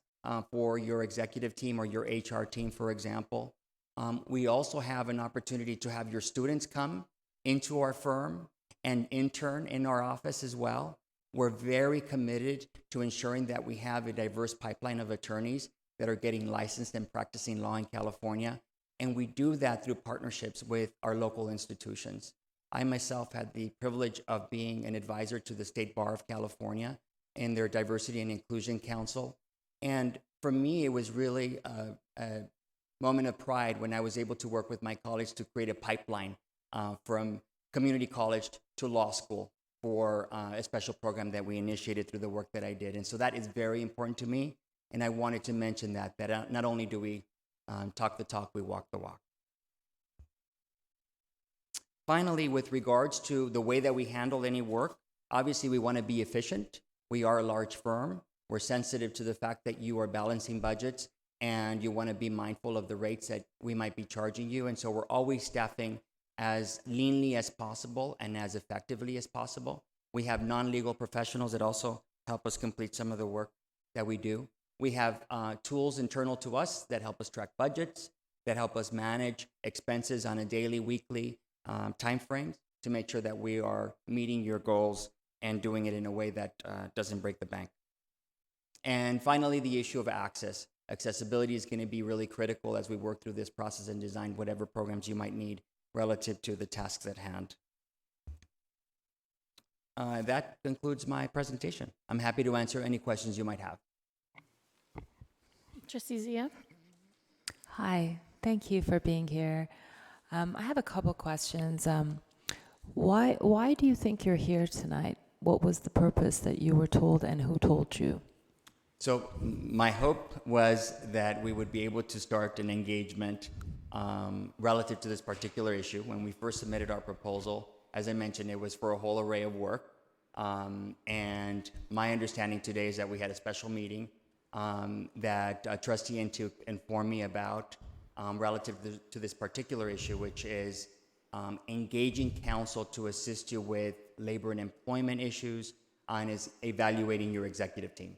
for your executive team or your HR team, for example. We also have an opportunity to have your students come into our firm and intern in our office as well. We're very committed to ensuring that we have a diverse pipeline of attorneys that are getting licensed and practicing law in California. And we do that through partnerships with our local institutions. I myself had the privilege of being an advisor to the State Bar of California in their Diversity and Inclusion Council. And for me, it was really a moment of pride when I was able to work with my colleagues to create a pipeline from community college to law school for a special program that we initiated through the work that I did. And so that is very important to me. And I wanted to mention that not only do we talk the talk, we walk the walk. Finally, with regards to the way that we handle any work, obviously we want to be efficient. We are a large firm. We're sensitive to the fact that you are balancing budgets and you want to be mindful of the rates that we might be charging you. And so we're always staffing as leanly as possible and as effectively as possible. We have non-legal professionals that also help us complete some of the work that we do. We have tools internal to us that help us track budgets, that help us manage expenses on a daily, weekly time frames. to make sure that we are meeting your goals and doing it in a way that doesn't break the bank. And finally, the issue of access. Accessibility is going to be really critical as we work through this process and design whatever programs you might need relative to the tasks at hand. That concludes my presentation. I'm happy to answer any questions you might have. Trustee Zia? Hi, thank you for being here. I have a couple questions. Why do you think you're here tonight? What was the purpose that you were told, and who told you? So my hope was that we would be able to start an engagement relative to this particular issue. When we first submitted our proposal, as I mentioned, it was for a whole array of work. And my understanding today is that we had a special meeting that Trustee Ntuk informed me about relative to this particular issue, which is engaging counsel to assist you with labor and employment issues and is evaluating your executive team.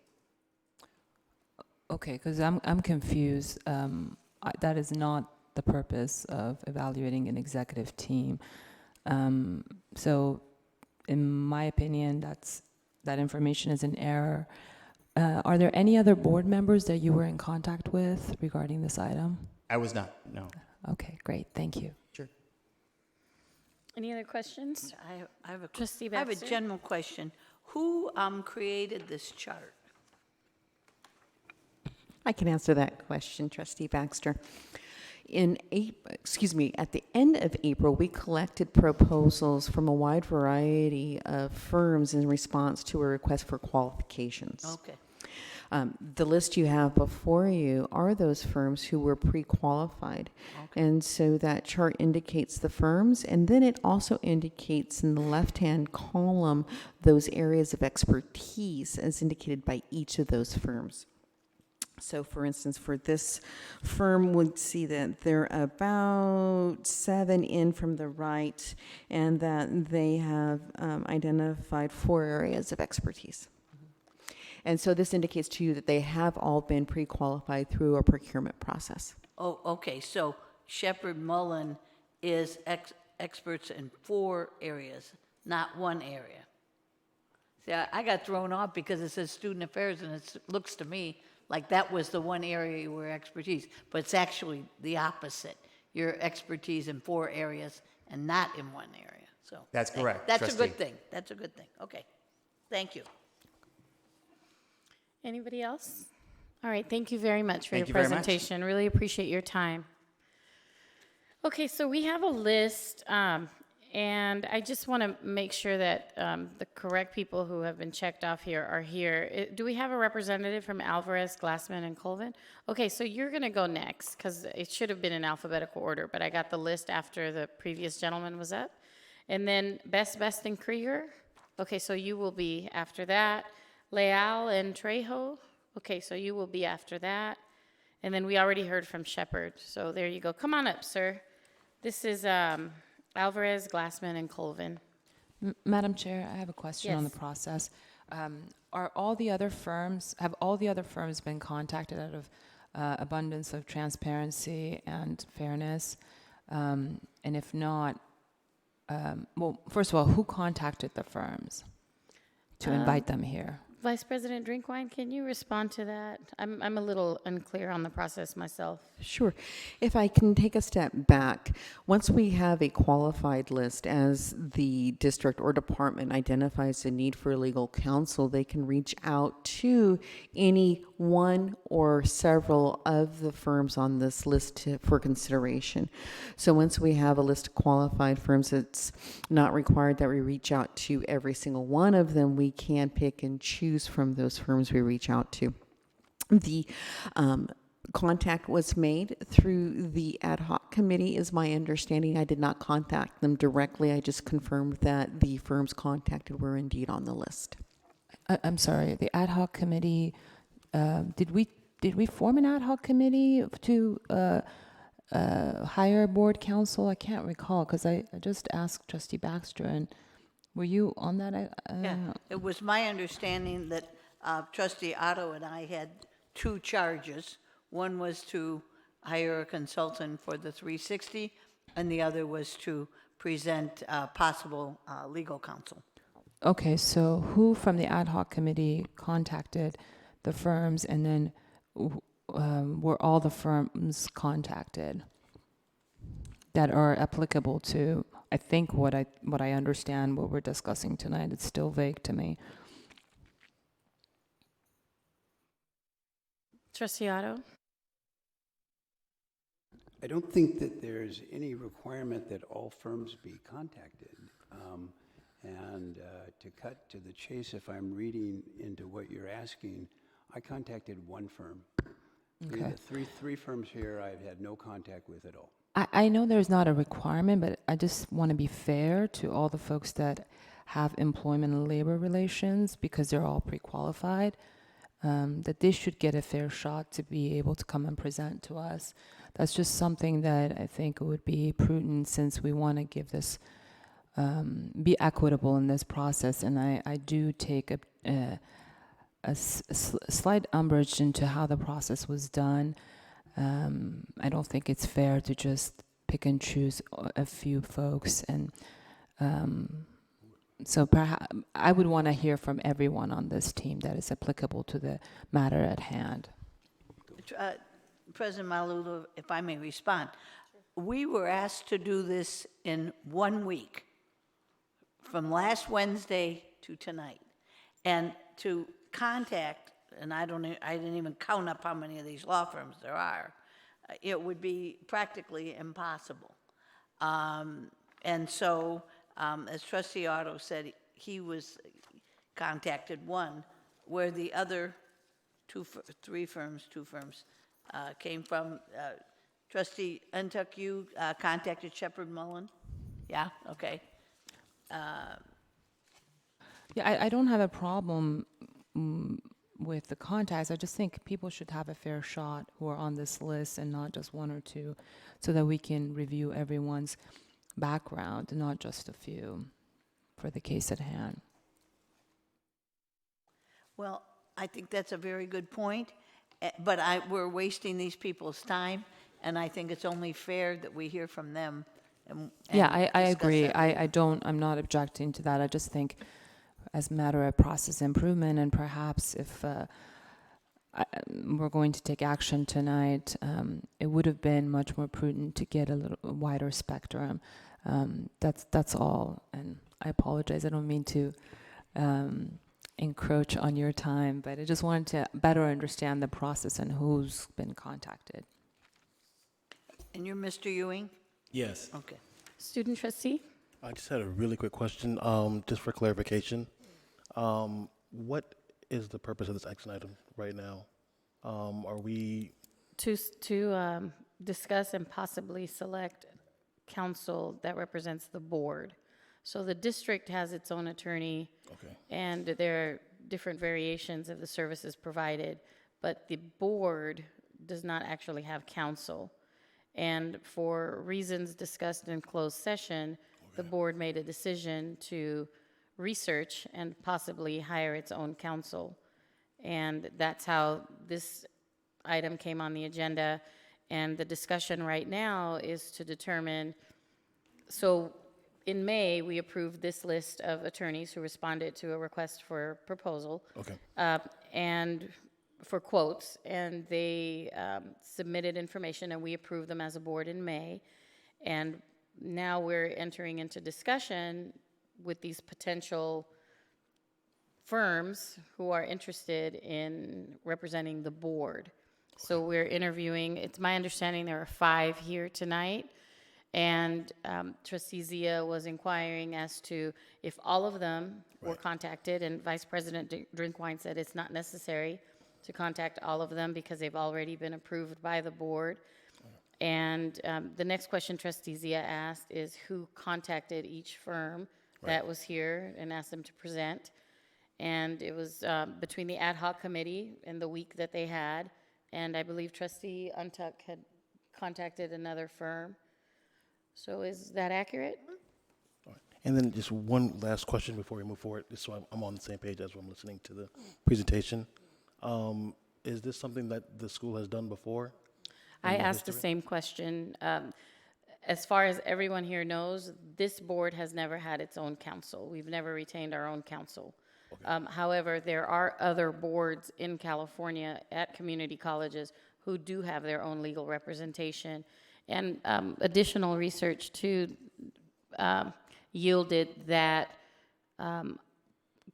Okay, because I'm confused. That is not the purpose of evaluating an executive team. So, in my opinion, that information is in error. Are there any other board members that you were in contact with regarding this item? I was not, no. Okay, great. Thank you. Sure. Any other questions? I have a Trustee I have a Baxter? general question. Who created this chart? I can answer that question, Trustee Baxter. At the end of April, we collected proposals from a wide variety of firms in response to a request for qualifications. Okay. The list you have before you are those firms who were pre-qualified. And so that chart indicates the firms, and then it also indicates in the left-hand column those areas of expertise as indicated by each of those firms. So, for instance, for this firm, we'd see that they're about 7 in from the right, and that they have identified 4 areas of expertise. And so this indicates to you that they have all been pre-qualified through a procurement process. Oh, okay, so Shepherd Mullen is experts in 4 areas, not 1 area. See, I got thrown off because it says student affairs, and it looks to me like that was the 1 area you were expertise, but it's actually the opposite. Your expertise in 4 areas and not in 1 area, so. That's correct, That's trustee. a good thing, that's a good thing, okay. Thank you. Anybody else? All right, thank you very much for Thank your you very much. presentation. Really appreciate your time. Okay, so we have a list, and I just want to make sure that the correct people who have been checked off here are here. Do we have a representative from Alvarez, Glassman, and Colvin? Okay, so you're going to go next, because it should have been in alphabetical order, but I got the list after the previous gentleman was up. And then Best, and Krieger. Okay, so you will be after that. Leal and Trejo. Okay, so you will be after that. And then we already heard from Shepherd, so there you go. Come on up, sir. This is Alvarez, Glassman, and Colvin. Madam Chair, I have a question on the Yes. process. Have all the other firms been contacted out of abundance of transparency and fairness? And if not, well, first of all, who contacted the firms to invite them here? Vice President Drinkwine, can you respond to that? I'm a little unclear on the process myself. Sure. If I can take a step back, once we have a qualified list, as the district or department identifies the need for legal counsel, they can reach out to any one or several of the firms on this list for consideration. So once we have a list of qualified firms, it's not required that we reach out to every single one of them. We can pick and choose from those firms we reach out to. The contact was made through the ad hoc committee, is my understanding. I did not contact them directly. I just confirmed that the firms contacted were indeed on the list. I'm sorry, the ad hoc committee, did we form an ad hoc committee to hire board counsel? I can't recall, because I just asked Trustee Baxter, and were you on that? Yeah, it was my understanding that Trustee Otto and I had 2 charges. One was to hire a consultant for the 360, and the other was to present possible legal counsel. Okay, so who from the ad hoc committee contacted the firms, and then were all the firms contacted that are applicable to, I think what I understand what we're discussing tonight, it's still vague to me. Trustee Otto? I don't think that there's any requirement that all firms be contacted. And to cut to the chase, if I'm reading into what you're asking, I contacted one firm. Okay. The three firms here I've had no contact with at all. I know there's not a requirement, but I just want to be fair to all the folks that have employment and labor relations, because they're all pre-qualified, that they should get a fair shot to be able to come and present to us. That's just something that I think would be prudent, since we want to give this, be equitable in this process. And I do take a slight umbrage into how the process was done. I don't think it's fair to just pick and choose a few folks, and so perhaps I would want to hear from everyone on this team that is applicable to the matter at hand. President Malauulu, if I may respond, we were asked to do this in 1 week, from last Wednesday to tonight, and to contact, and I didn't even count up how many of these law firms there are. It would be practically impossible. And so, as Trustee Otto said, he was contacted one, where the other two firms came from. Trustee Ntuk, you contacted Shepherd Mullen? Yeah, okay. Yeah, I don't have a problem with the contacts. I just think people should have a fair shot who are on this list, and not just one or two, so that we can review everyone's background, not just a few, for the case at hand. Well, I think that's a very good point, but we're wasting these people's time, and I think it's only fair that we hear from them. And Yeah, I discuss agree. it. I'm not objecting to that. I just think, as a matter of process improvement, and perhaps if we're going to take action tonight, it would have been much more prudent to get a little wider spectrum. That's all, and I apologize. I don't mean to encroach on your time, but I just wanted to better understand the process and who's been contacted. And you're Mr. Ewing? Yes. Okay. Student trustee? I just had a really quick question, just for clarification. What is the purpose of this action item right now? Are we... To discuss and possibly select counsel that represents the board. So the district has its own attorney, Okay. and there are different variations of the services provided, but the board does not actually have counsel. And for reasons discussed in closed session, the board made a decision to research and possibly hire its own counsel. And that's how this item came on the agenda. And the discussion right now is to determine, so in May, we approved this list of attorneys who responded to a request for proposal. Okay. And for quotes, and they submitted information, and we approved them as a board in May. And now we're entering into discussion with these potential firms who are interested in representing the board. So we're interviewing, it's my understanding there are 5 here tonight, and Trustee Zia was inquiring as to if all of them were contacted, and Vice President Drinkwine said it's not necessary to contact all of them because they've already been approved by the board. And the next question Trustee Zia asked is who contacted each firm that was here and asked them to present. And it was between the ad hoc committee and the week that they had, and I believe Trustee Ntuk had contacted another firm. So is that accurate? All right. And then just one last question before we move forward, just so I'm on the same page as I'm listening to the presentation. Is this something that the school has done before? I asked the same question. as far as everyone here knows, this board has never had its own council. We've never retained our own council. However, there are other boards in California at community colleges who do have their own legal representation. And additional research too yielded that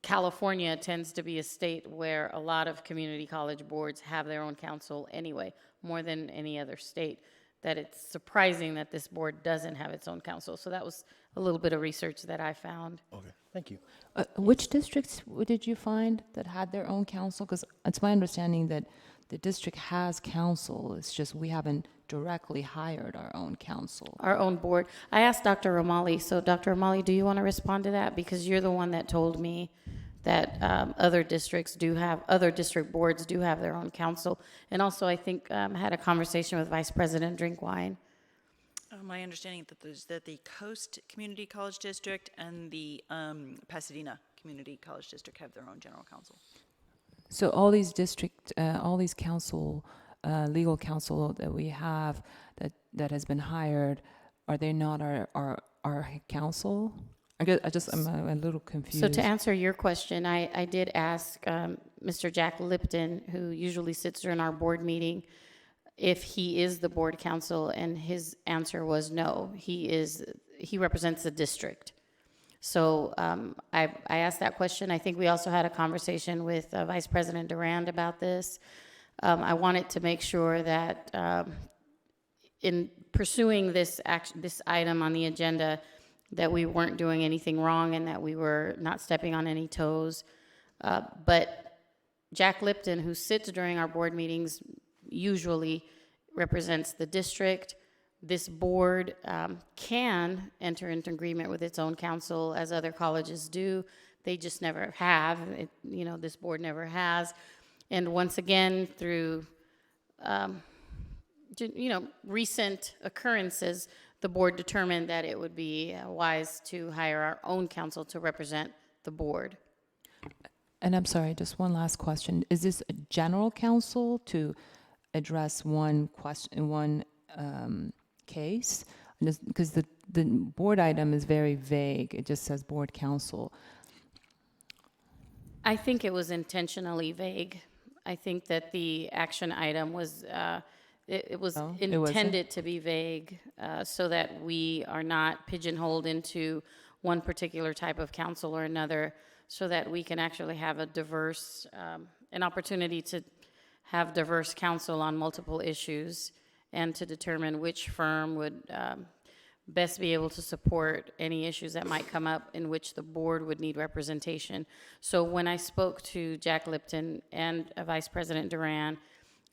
California tends to be a state where a lot of community college boards have their own council anyway, more than any other state, that it's surprising that this board doesn't have its own council. So that was a little bit of research that I found. Okay, thank you. Which districts did you find that had their own council? Because it's my understanding that the district has council. It's just we haven't directly hired our own council. Our own board. I asked Dr. Romali, so Dr. Romali, do you want to respond to that? Because you're the one that told me that other district boards do have their own council. And also, I think, had a conversation with Vice President Drinkwine. My understanding that the Coast Community College District and the Pasadena Community College District have their own general counsel. So all these council, legal counsel that we have that has been hired, are they not our council? I'm a little confused. So to answer your question, I did ask Mr. Jack Lipton, who usually sits during our board meeting, if he is the board counsel, and his answer was no. He represents the district. So I asked that question. I think we also had a conversation with Vice President Durand about this. I wanted to make sure that in pursuing this item on the agenda, that we weren't doing anything wrong and that we were not stepping on any toes. But Jack Lipton, who sits during our board meetings, usually represents the district. This board can enter into agreement with its own council, as other colleges do. They just never have. This board never has. And once again, through recent occurrences, the board determined that it would be wise to hire our own counsel to represent the board. And I'm sorry, just one last question. Is this a general counsel to address one question, one case? Because the board item is very vague. It just says board counsel. I think it was intentionally vague. I think that the action item was it was intended to be vague so that we are not pigeonholed into one particular type of counsel or another, so that we can actually have a diverse, an opportunity to have diverse counsel on multiple issues and to determine which firm would best be able to support any issues that might come up in which the board would need representation. So when I spoke to Jack Lipton and Vice President Duran,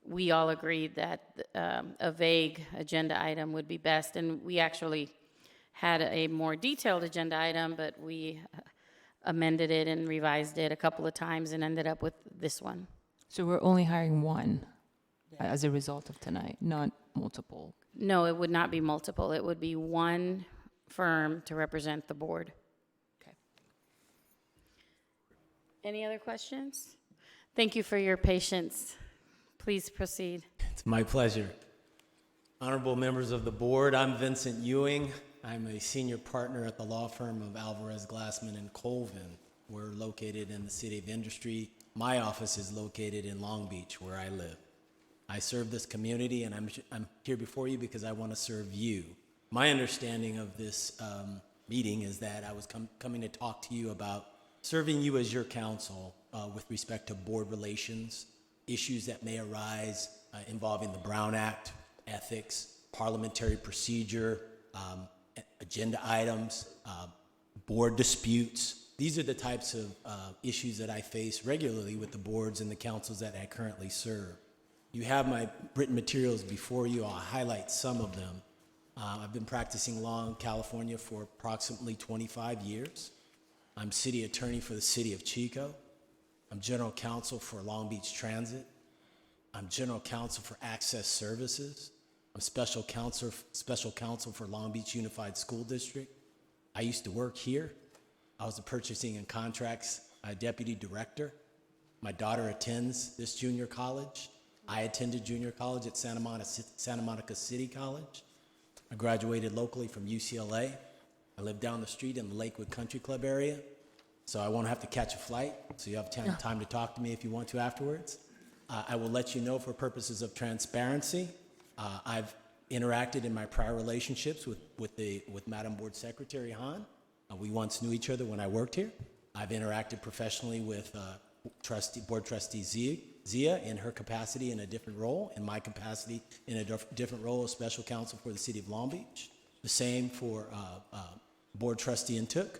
we all agreed that a vague agenda item would be best. And we actually had a more detailed agenda item, but we amended it and revised it a couple of times and ended up with this one. So we're only hiring one as a result of tonight, not multiple. No, it would not be multiple. It would be one firm to represent the board. Okay. Any other questions? Thank you for your patience. Please proceed. It's my pleasure. Honorable members of the board, I'm Vincent Ewing. I'm a senior partner at the law firm of Alvarez, Glassman, and Colvin. We're located in the City of Industry. My office is located in Long Beach, where I live. I serve this community, and I'm here before you because I want to serve you. My understanding of this meeting is that I was coming to talk to you about serving you as your counsel with respect to board relations, issues that may arise involving the Brown Act, ethics, parliamentary procedure, agenda items, board disputes. These are the types of issues that I face regularly with the boards and the councils that I currently serve. You have my written materials before you. I'll highlight some of them. I've been practicing law in California for approximately 25 years. I'm city attorney for the city of Chico. I'm general counsel for Long Beach Transit. I'm general counsel for Access Services. I'm special counsel for Long Beach Unified School District. I used to work here. I was the purchasing and contracts deputy director. My daughter attends this junior college. I attended junior college at Santa Monica City College. I graduated locally from UCLA. I live down the street in the Lakewood Country Club area, so I won't have to catch a flight, so you have time to talk to me if you want to afterwards. I will let you know for purposes of transparency, I've interacted in my prior relationships with Madam Board Secretary Hahn. We once knew each other when I worked here. I've interacted professionally with Board Trustee Zia in her capacity in a different role, in my capacity in a different role as Special Counsel for the City of Long Beach. The same for Board Trustee Intuk.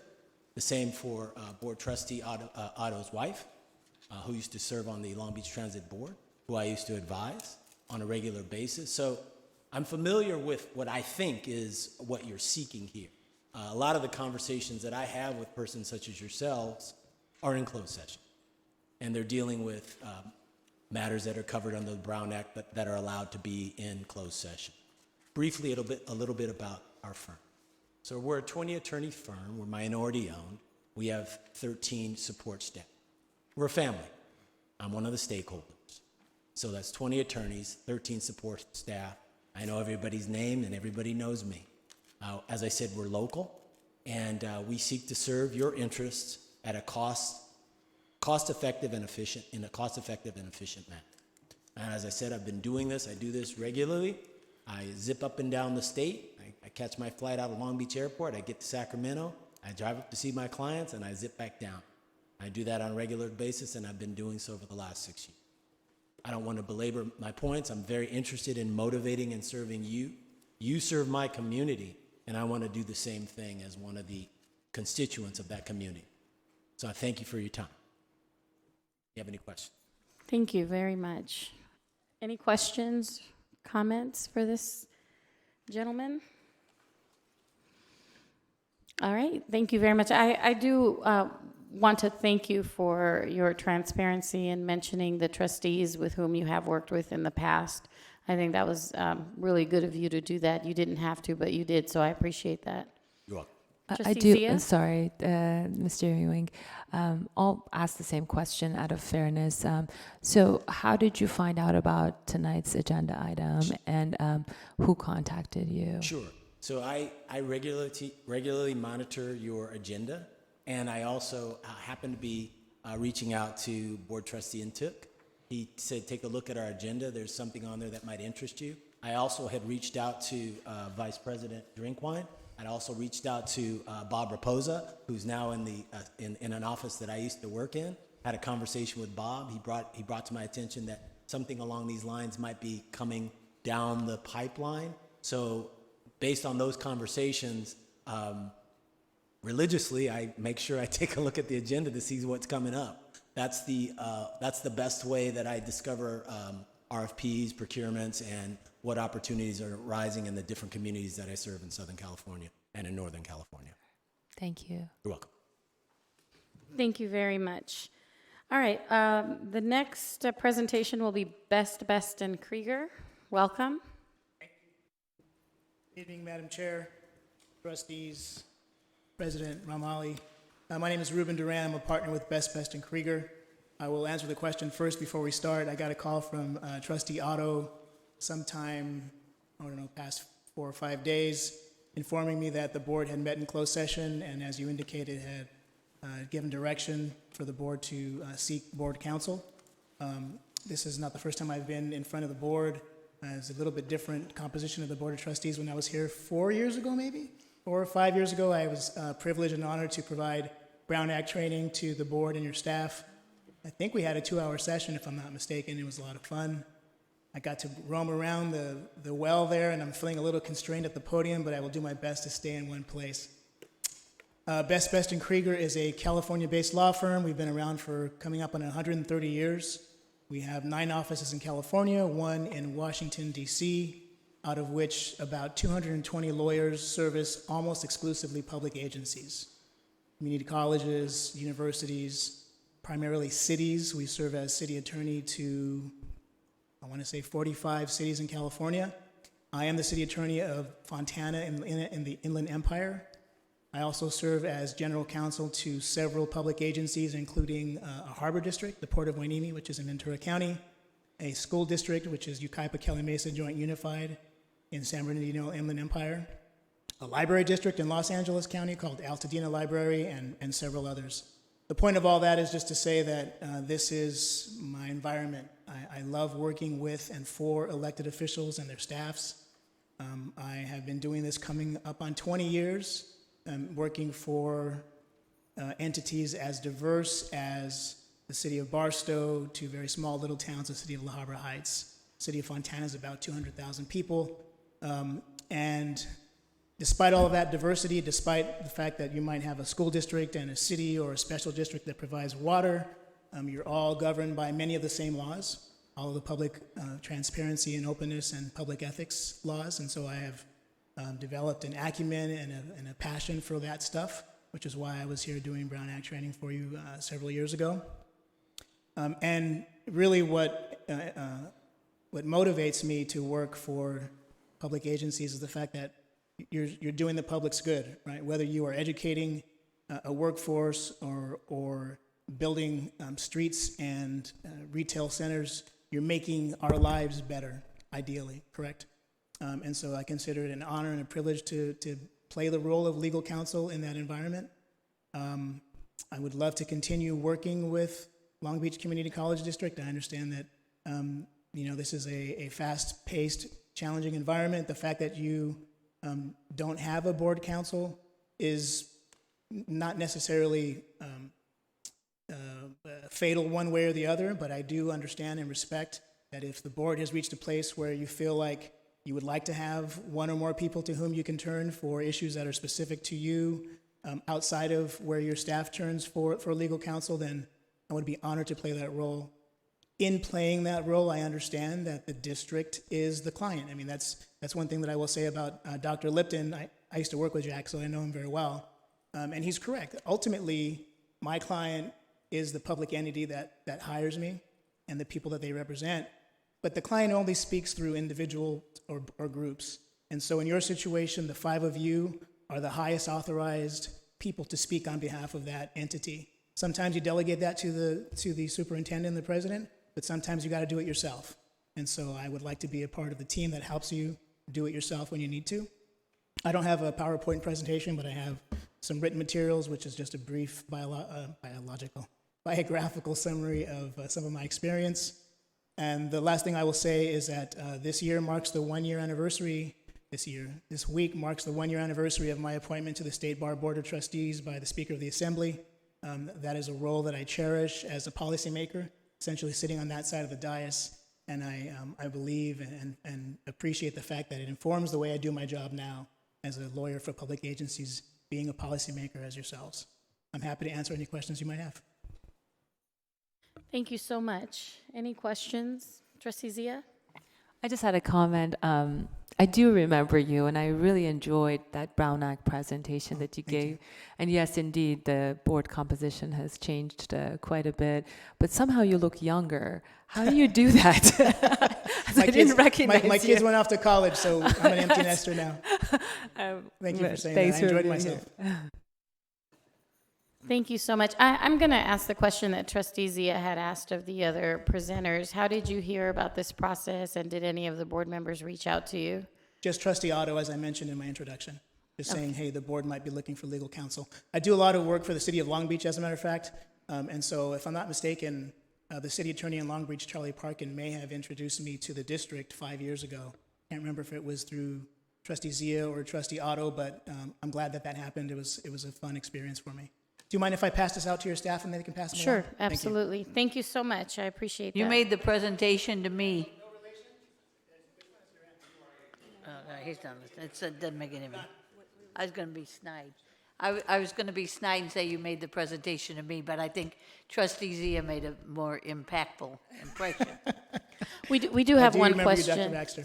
The same for Board Trustee Otto's wife, who used to serve on the Long Beach Transit Board, who I used to advise on a regular basis. So I'm familiar with what I think is what you're seeking here. A lot of the conversations that I have with persons such as yourselves are in closed session, and they're dealing with matters that are covered under the Brown Act but that are allowed to be in closed session. Briefly, a little bit about our firm. So we're a 20-attorney firm. We're minority-owned. We have 13 support staff. We're a family. I'm one of the stakeholders. So that's 20 attorneys, 13 support staff. I know everybody's name and everybody knows me. As I said, we're local, and we seek to serve your interests at a cost-effective and efficient manner. And as I said, I've been doing this. I do this regularly. I zip up and down the state. I catch my flight out of Long Beach Airport. I get to Sacramento. I drive up to see my clients, and I zip back down. I do that on a regular basis, and I've been doing so for the last 6 years. I don't want to belabor my points. I'm very interested in motivating and serving you. You serve my community, and I want to do the same thing as one of the constituents of that community. So I thank you for your time. Do you have any questions? Thank you very much. Any questions, comments for this gentleman? All right, thank you very much. I do want to thank you for your transparency in mentioning the trustees with whom you have worked with in the past. I think that was really good of you to do that. You didn't have to, but you did, so I appreciate that. You're welcome. I Trustee do. Zia? Sorry, Mr. Ewing. I'll ask the same question out of fairness. So, how did you find out about tonight's agenda item, and who contacted you? Sure. So I regularly monitor your agenda, and I also happen to be reaching out to Board Trustee Intuk. He said, take a look at our agenda. There's something on there that might interest you. I also had reached out to Vice President Drinkwine. I'd also reached out to Bob Raposa, who's now in an office that I used to work in. Had a conversation with Bob. He brought to my attention that something along these lines might be coming down the pipeline. So based on those conversations, religiously, I make sure I take a look at the agenda to see what's coming up. That's the best way that I discover RFPs, procurements, and what opportunities are rising in the different communities that I serve in Southern California and in Northern California. Thank you. You're welcome. Thank you very much. All right, the next presentation will be Best and Krieger. Welcome. Good evening, Madam Chair, trustees, President Ramali. My name is Ruben Duran. I'm a partner with Best and Krieger. I will answer the question first before we start. I got a call from Trustee Otto sometime, past 4 or 5 days, informing me that the board had met in closed session and, as you indicated, had given direction for the board to seek board counsel. This is not the first time I've been in front of the board. It's a little bit different composition of the Board of Trustees. When I was here 4 years ago, maybe 4 or 5 years ago, I was privileged and honored to provide Brown Act training to the board and your staff. I think we had a 2-hour session, if I'm not mistaken. It was a lot of fun. I got to roam around the well there, and I'm feeling a little constrained at the podium, but I will do my best to stay in one place. Best and Krieger is a California-based law firm. We've been around for coming up on 130 years. We have 9 offices in California, 1 in Washington, D.C., out of which about 220 lawyers service almost exclusively public agencies, community colleges, universities, primarily cities. We serve as city attorney to, 45 cities in California. I am the city attorney of Fontana in the Inland Empire. I also serve as general counsel to several public agencies, including a harbor district, the Port of Hueneme, which is in Ventura County, a school district, which is Yucaipa Kelly Mesa Joint Unified, in San Bernardino Inland Empire, a library district in Los Angeles County called Altadena Library, and several others. The point of all that is just to say that this is my environment. I love working with and for elected officials and their staffs. I have been doing this coming up on 20 years, working for entities as diverse as the city of Barstow to very small little towns, the city of La Habra Heights. City of Fontana is about 200,000 people. And despite all of that diversity, despite the fact that you might have a school district and a city or a special district that provides water, you're all governed by many of the same laws, all of the public transparency and openness and public ethics laws. And so I have developed an acumen and a passion for that stuff, which is why I was here doing Brown Act training for you several years ago. And really what motivates me to work for public agencies is the fact that you're doing the public's good, right? Whether you are educating a workforce or building streets and retail centers, you're making our lives better, ideally, correct? And so I consider it an honor and a privilege to play the role of legal counsel in that environment. I would love to continue working with Long Beach Community College District. I understand that this is a fast-paced, challenging environment. The fact that you don't have a board council is not necessarily fatal one way or the other, but I do understand and respect that if the board has reached a place where you feel like you would like to have one or more people to whom you can turn for issues that are specific to you outside of where your staff turns for legal counsel, then I would be honored to play that role. In playing that role, I understand that the district is the client. I mean, that's one thing that I will say about Dr. Lipton. I used to work with Jack, so I know him very well. And he's correct. Ultimately, my client is the public entity that hires me and the people that they represent. But the client only speaks through individual or groups. And so in your situation, the 5 of you are the highest authorized people to speak on behalf of that entity. Sometimes you delegate that to the superintendent and the president, but sometimes you got to do it yourself. And so I would like to be a part of the team that helps you do it yourself when you need to. I don't have a PowerPoint presentation, but I have some written materials, which is just a brief biographical summary of some of my experience. And the last thing I will say is that this week marks the 1-year anniversary of my appointment to the State Bar Board of Trustees by the Speaker of the Assembly. That is a role that I cherish as a policymaker, essentially sitting on that side of the dais. And I believe and appreciate the fact that it informs the way I do my job now as a lawyer for public agencies, being a policymaker as yourselves. I'm happy to answer any questions you might have. Thank you so much. Any questions? Trustee Zia? I just had a comment. I do remember you, and I really enjoyed that Brown Act presentation that you gave. And yes, indeed, the board composition has changed quite a bit, but somehow you look younger. How do you do that? I didn't recognize my kids you. went off to college, so I'm an empty nester now. Thank you for saying that. I enjoyed myself. Thank you so much. I'm going to ask the question that Trustee Zia had asked of the other presenters. How did you hear about this process, and did any of the board members reach out to you? Just Trustee Otto, as I mentioned in my introduction, just saying, hey, the board might be looking for legal counsel. I do a lot of work for the city of Long Beach, as a matter of fact, and so if I'm not mistaken, the city attorney in Long Beach, Charlie Parkin, may have introduced me to the district 5 years ago. Can't remember if it was through Trustee Zia or Trustee Otto, but I'm glad that happened. It was a fun experience for me. Do you mind if I pass this out to your staff and they can pass it Sure, along? absolutely. Thank you so much. I appreciate that. You made the presentation to me. Oh, no, he's done this. It doesn't make any difference. I was going to be snide. I was going to be snide and say you made the presentation to me, but I think Trustee Zia made a more impactful impression. We do have one remember you, Dr. question. Baxter.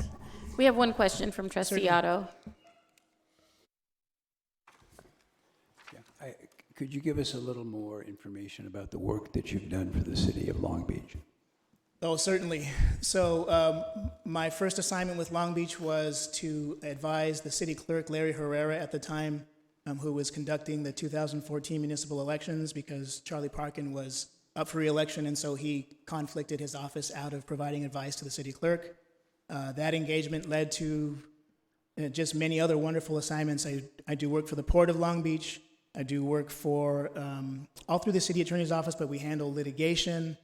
We have one question from Trustee Otto. Could you give us a little more information about the work that you've done for the city of Long Beach? Oh, certainly. So my first assignment with Long Beach was to advise the city clerk, Larry Herrera, at the time, who was conducting the 2014 municipal elections, because Charlie Parkin was up for re-election, and so he conflicted his office out of providing advice to the city clerk. That engagement led to just many other wonderful assignments. I do work for the Port of Long Beach. I do work for all through the city attorney's office, but we handle litigation.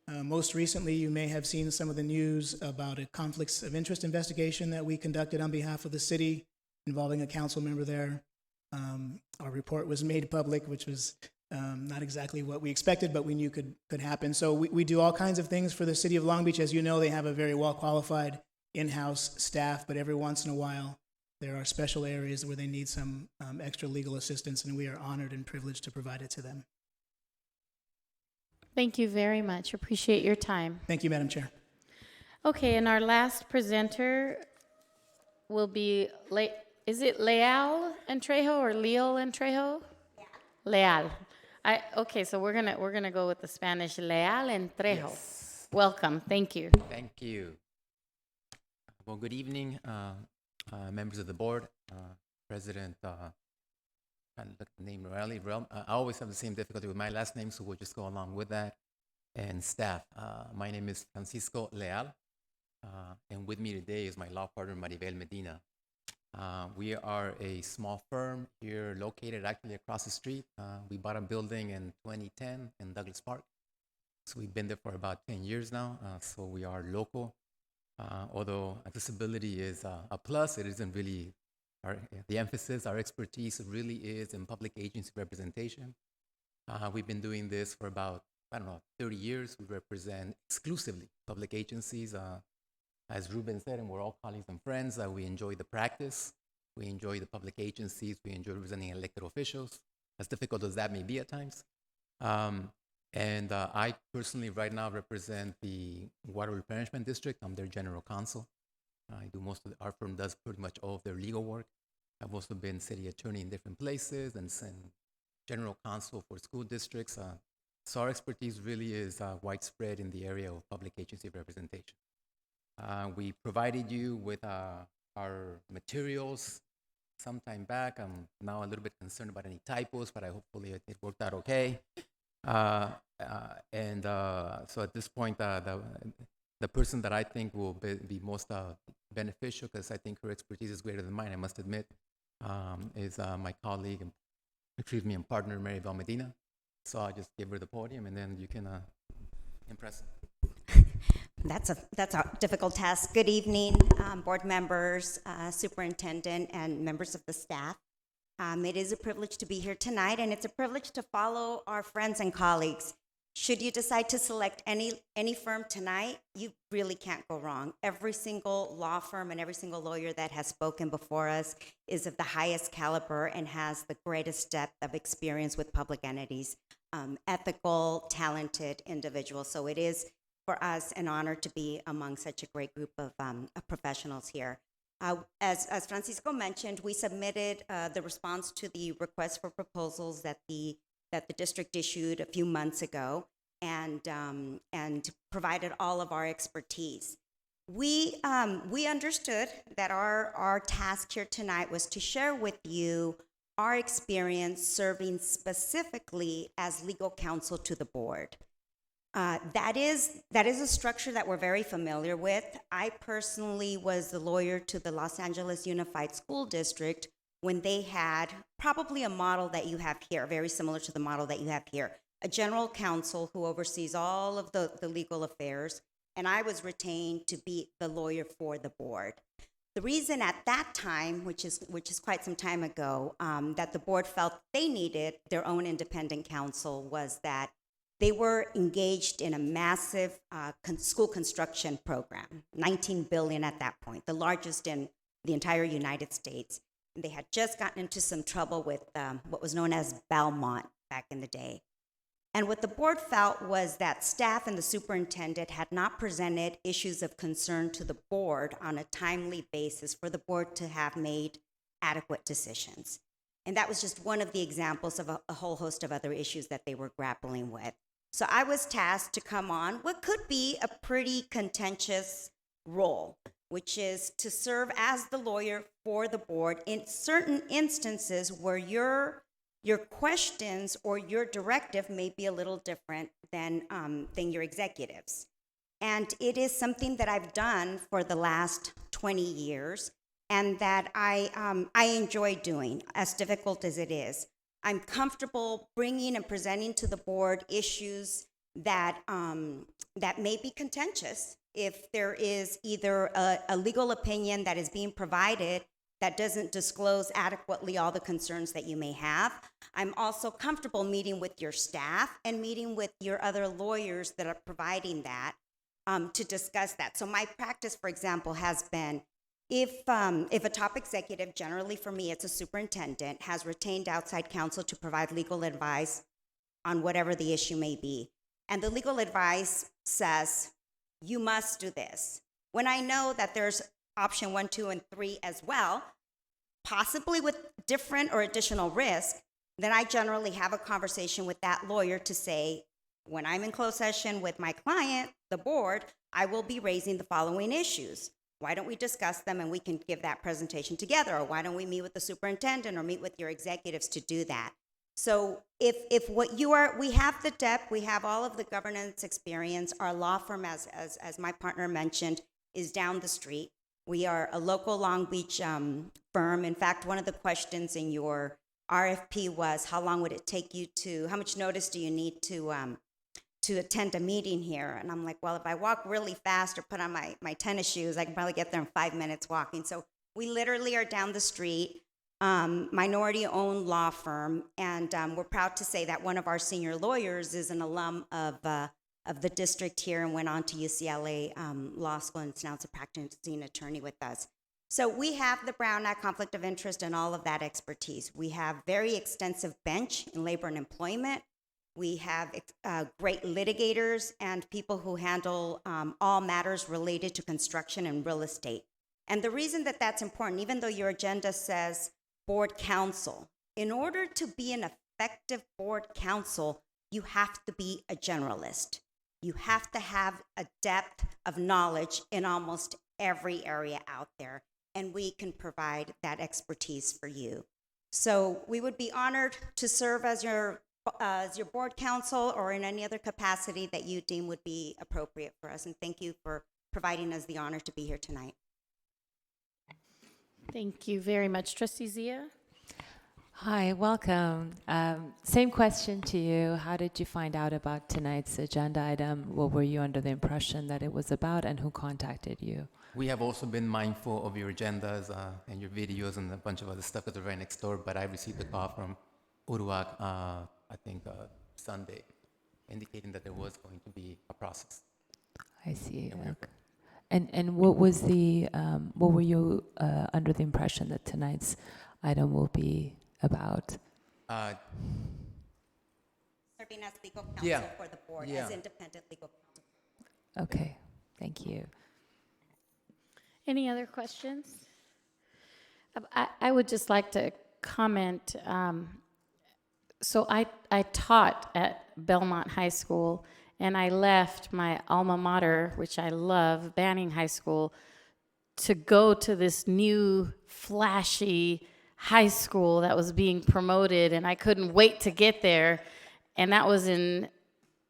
Most recently, you may have seen some of the news about a conflicts of interest investigation that we conducted on behalf of the city involving a council member there. Our report was made public, which was not exactly what we expected, but we knew could happen. So we do all kinds of things for the city of Long Beach. As you know, they have a very well-qualified in-house staff, but every once in a while, there are special areas where they need some extra legal assistance, and we are honored and privileged to provide it to them. Thank you very much. Appreciate your time. Thank you, Madam Chair. Okay, and our last presenter will be, is it Leal and Trejo or Leal and Trejo? Leal. Okay, so we're gonna go with the Spanish, Leal and Trejo. Yes. Welcome. Thank you. Thank you. Well, good evening, members of the board, President. Trying to look at the name really. I always have the same difficulty with my last name, so we'll just go along with that. And staff, my name is Francisco Leal, and with me today is my law partner Maribel Medina. We are a small firm here located actually across the street. We bought a building in 2010 in Douglas Park. So we've been there for about 10 years now, so we are local. Although accessibility is a plus, it isn't really the emphasis. Our expertise really is in public agency representation. We've been doing this for about, 30 years. We represent exclusively public agencies. As Ruben said, and we're all colleagues and friends, we enjoy the practice. We enjoy the public agencies. We enjoy representing elected officials, as difficult as that may be at times. And I personally right now represent the Water Replenishment District. I'm their general counsel. I do our firm does pretty much all of their legal work. I've also been city attorney in different places and general counsel for school districts. So our expertise really is widespread in the area of public agency representation. We provided you with our materials some time back. I'm now a little bit concerned about any typos, but hopefully it worked out okay. So at this point, the person that I think will be most beneficial, because I think her expertise is greater than mine, I must admit, is my colleague and partner, Maribel Medina. So I'll just give her the podium, and then you can impress. That's a difficult task. Good evening, board members, superintendent, and members of the staff. It is a privilege to be here tonight, and it's a privilege to follow our friends and colleagues. Should you decide to select any firm tonight, you really can't go wrong. Every single law firm and every single lawyer that has spoken before us is of the highest caliber and has the greatest depth of experience with public entities, ethical, talented individuals. So it is, for us, an honor to be among such a great group of professionals here. As Francisco mentioned, we submitted the response to the request for proposals that the district issued a few months ago, and provided all of our expertise. We understood that our task here tonight was to share with you our experience serving specifically as legal counsel to the board. That is a structure that we're very familiar with. I personally was the lawyer to the Los Angeles Unified School District when they had probably a model that you have here, very similar to the model that you have here, a general counsel who oversees all of the legal affairs, and I was retained to be the lawyer for the board. The reason at that time, which is quite some time ago, that the board felt they needed their own independent counsel was that they were engaged in a massive school construction program, $19 billion at that point, the largest in the entire United States. And they had just gotten into some trouble with what was known as Belmont back in the day. And what the board felt was that staff and the superintendent had not presented issues of concern to the board on a timely basis for the board to have made adequate decisions. And that was just one of the examples of a whole host of other issues that they were grappling with. So I was tasked to come on what could be a pretty contentious role, which is to serve as the lawyer for the board in certain instances where your questions or your directive may be a little different than your executives. And it is something that I've done for the last 20 years. and that I enjoy doing, as difficult as it is. I'm comfortable bringing and presenting to the board issues that that may be contentious if there is either a legal opinion that is being provided that doesn't disclose adequately all the concerns that you may have. I'm also comfortable meeting with your staff and meeting with your other lawyers that are providing that to discuss that. So my practice, for example, has been if a top executive, generally for me it's a superintendent, has retained outside counsel to provide legal advice on whatever the issue may be, and the legal advice says, you must do this. When I know that there's option 1, 2, and 3 as well, possibly with different or additional risk, then I generally have a conversation with that lawyer to say, when I'm in closed session with my client, the board, I will be raising the following issues. Why don't we discuss them and we can give that presentation together? Or why don't we meet with the superintendent or meet with your executives to do that? So if what you are, we have the depth, we have all of the governance experience. Our law firm, as my partner mentioned, is down the street. We are a local Long Beach firm. In fact, one of the questions in your RFP was, how long would it take you to, how much notice do you need to attend a meeting here? And I'm like, well, if I walk really fast or put on my tennis shoes, I can probably get there in 5 minutes walking. So we literally are down the street, minority-owned law firm, and we're proud to say that one of our senior lawyers is an alum of the district here and went on to UCLA Law School and is now a practicing attorney with us. So we have the Brown Act conflict of interest and all of that expertise. We have very extensive bench in labor and employment. We have great litigators and people who handle all matters related to construction and real estate. And the reason that that's important, even though your agenda says board counsel, in order to be an effective board counsel, you have to be a generalist. You have to have a depth of knowledge in almost every area out there, and we can provide that expertise for you. So we would be honored to serve as your board counsel or in any other capacity that you deem would be appropriate for us. And thank you for providing us the honor to be here tonight. Thank you very much. Trustee Zia? Hi, welcome. Same question to you. How did you find out about tonight's agenda item? What were you under the impression that it was about, and who contacted you? We have also been mindful of your agendas and your videos and a bunch of other stuff that's right next door, but I received a call from Uruak, I think Sunday, indicating that there was going to be a process. I see. Okay. And what was the what were you under the impression that tonight's item will be about? Serving as legal counsel for the board, as independent legal counsel. Okay, thank you. Any other questions? I would just like to comment. So I taught at Belmont High School, and I left my alma mater, which I love, Banning High School, to go to this new flashy high school that was being promoted, and I couldn't wait to get there. And that was in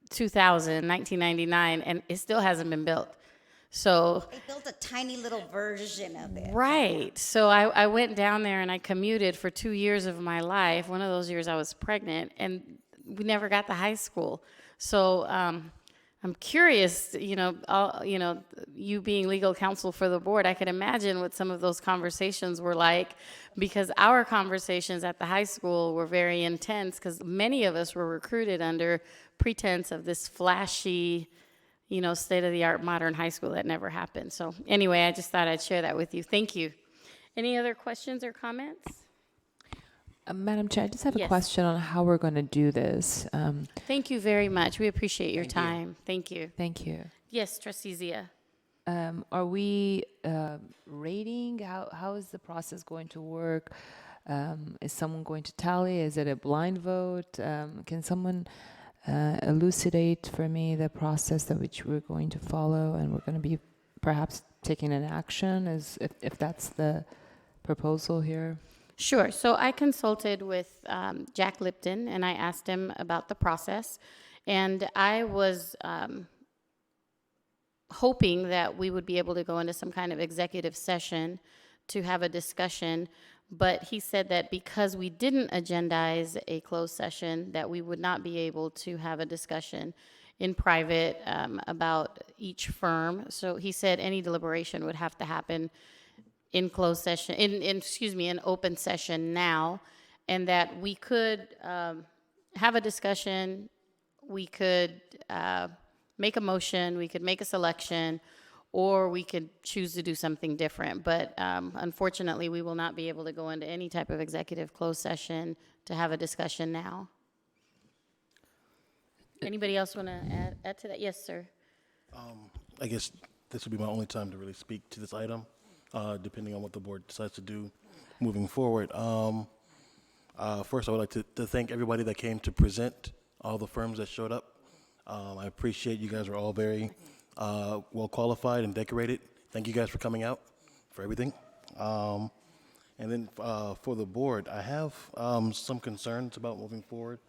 1999, and it still hasn't been built. So they built a tiny little version of it. Right. So I went down there and I commuted for 2 years of my life. One of those years I was pregnant, and we never got to high school. So I'm curious, you being legal counsel for the board, I could imagine what some of those conversations were like, because our conversations at the high school were very intense, because many of us were recruited under pretense of this flashy, state-of-the-art modern high school that never happened. So anyway, I just thought I'd share that with you. Thank you. Any other questions or comments? Madam Chair, I just have a Yes. question on how we're going to do this. Thank you very much. We appreciate your time. Thank you. Thank you. Yes, Trustee Zia. Are we rating? How is the process going to work? Is someone going to tally? Is it a blind vote? Can someone elucidate for me the process that which we're going to follow, and we're going to be perhaps taking an action, if that's the proposal here? Sure. So I consulted with Jack Lipton, and I asked him about the process. And I was hoping that we would be able to go into some kind of executive session to have a discussion, but he said that because we didn't agendize a closed session, that we would not be able to have a discussion in private about each firm. So he said any deliberation would have to happen in closed session, in open session now, and that we could have a discussion, we could make a motion, we could make a selection, or we could choose to do something different. But unfortunately, we will not be able to go into any type of executive closed session to have a discussion now. Anybody else want to add to that? Yes, sir. I guess this would be my only time to really speak to this item, depending on what the board decides to do moving forward. First, I would like to thank everybody that came to present, all the firms that showed up. I appreciate you guys are all very well qualified and decorated. Thank you guys for coming out, for everything. And then for the board, I have some concerns about moving forward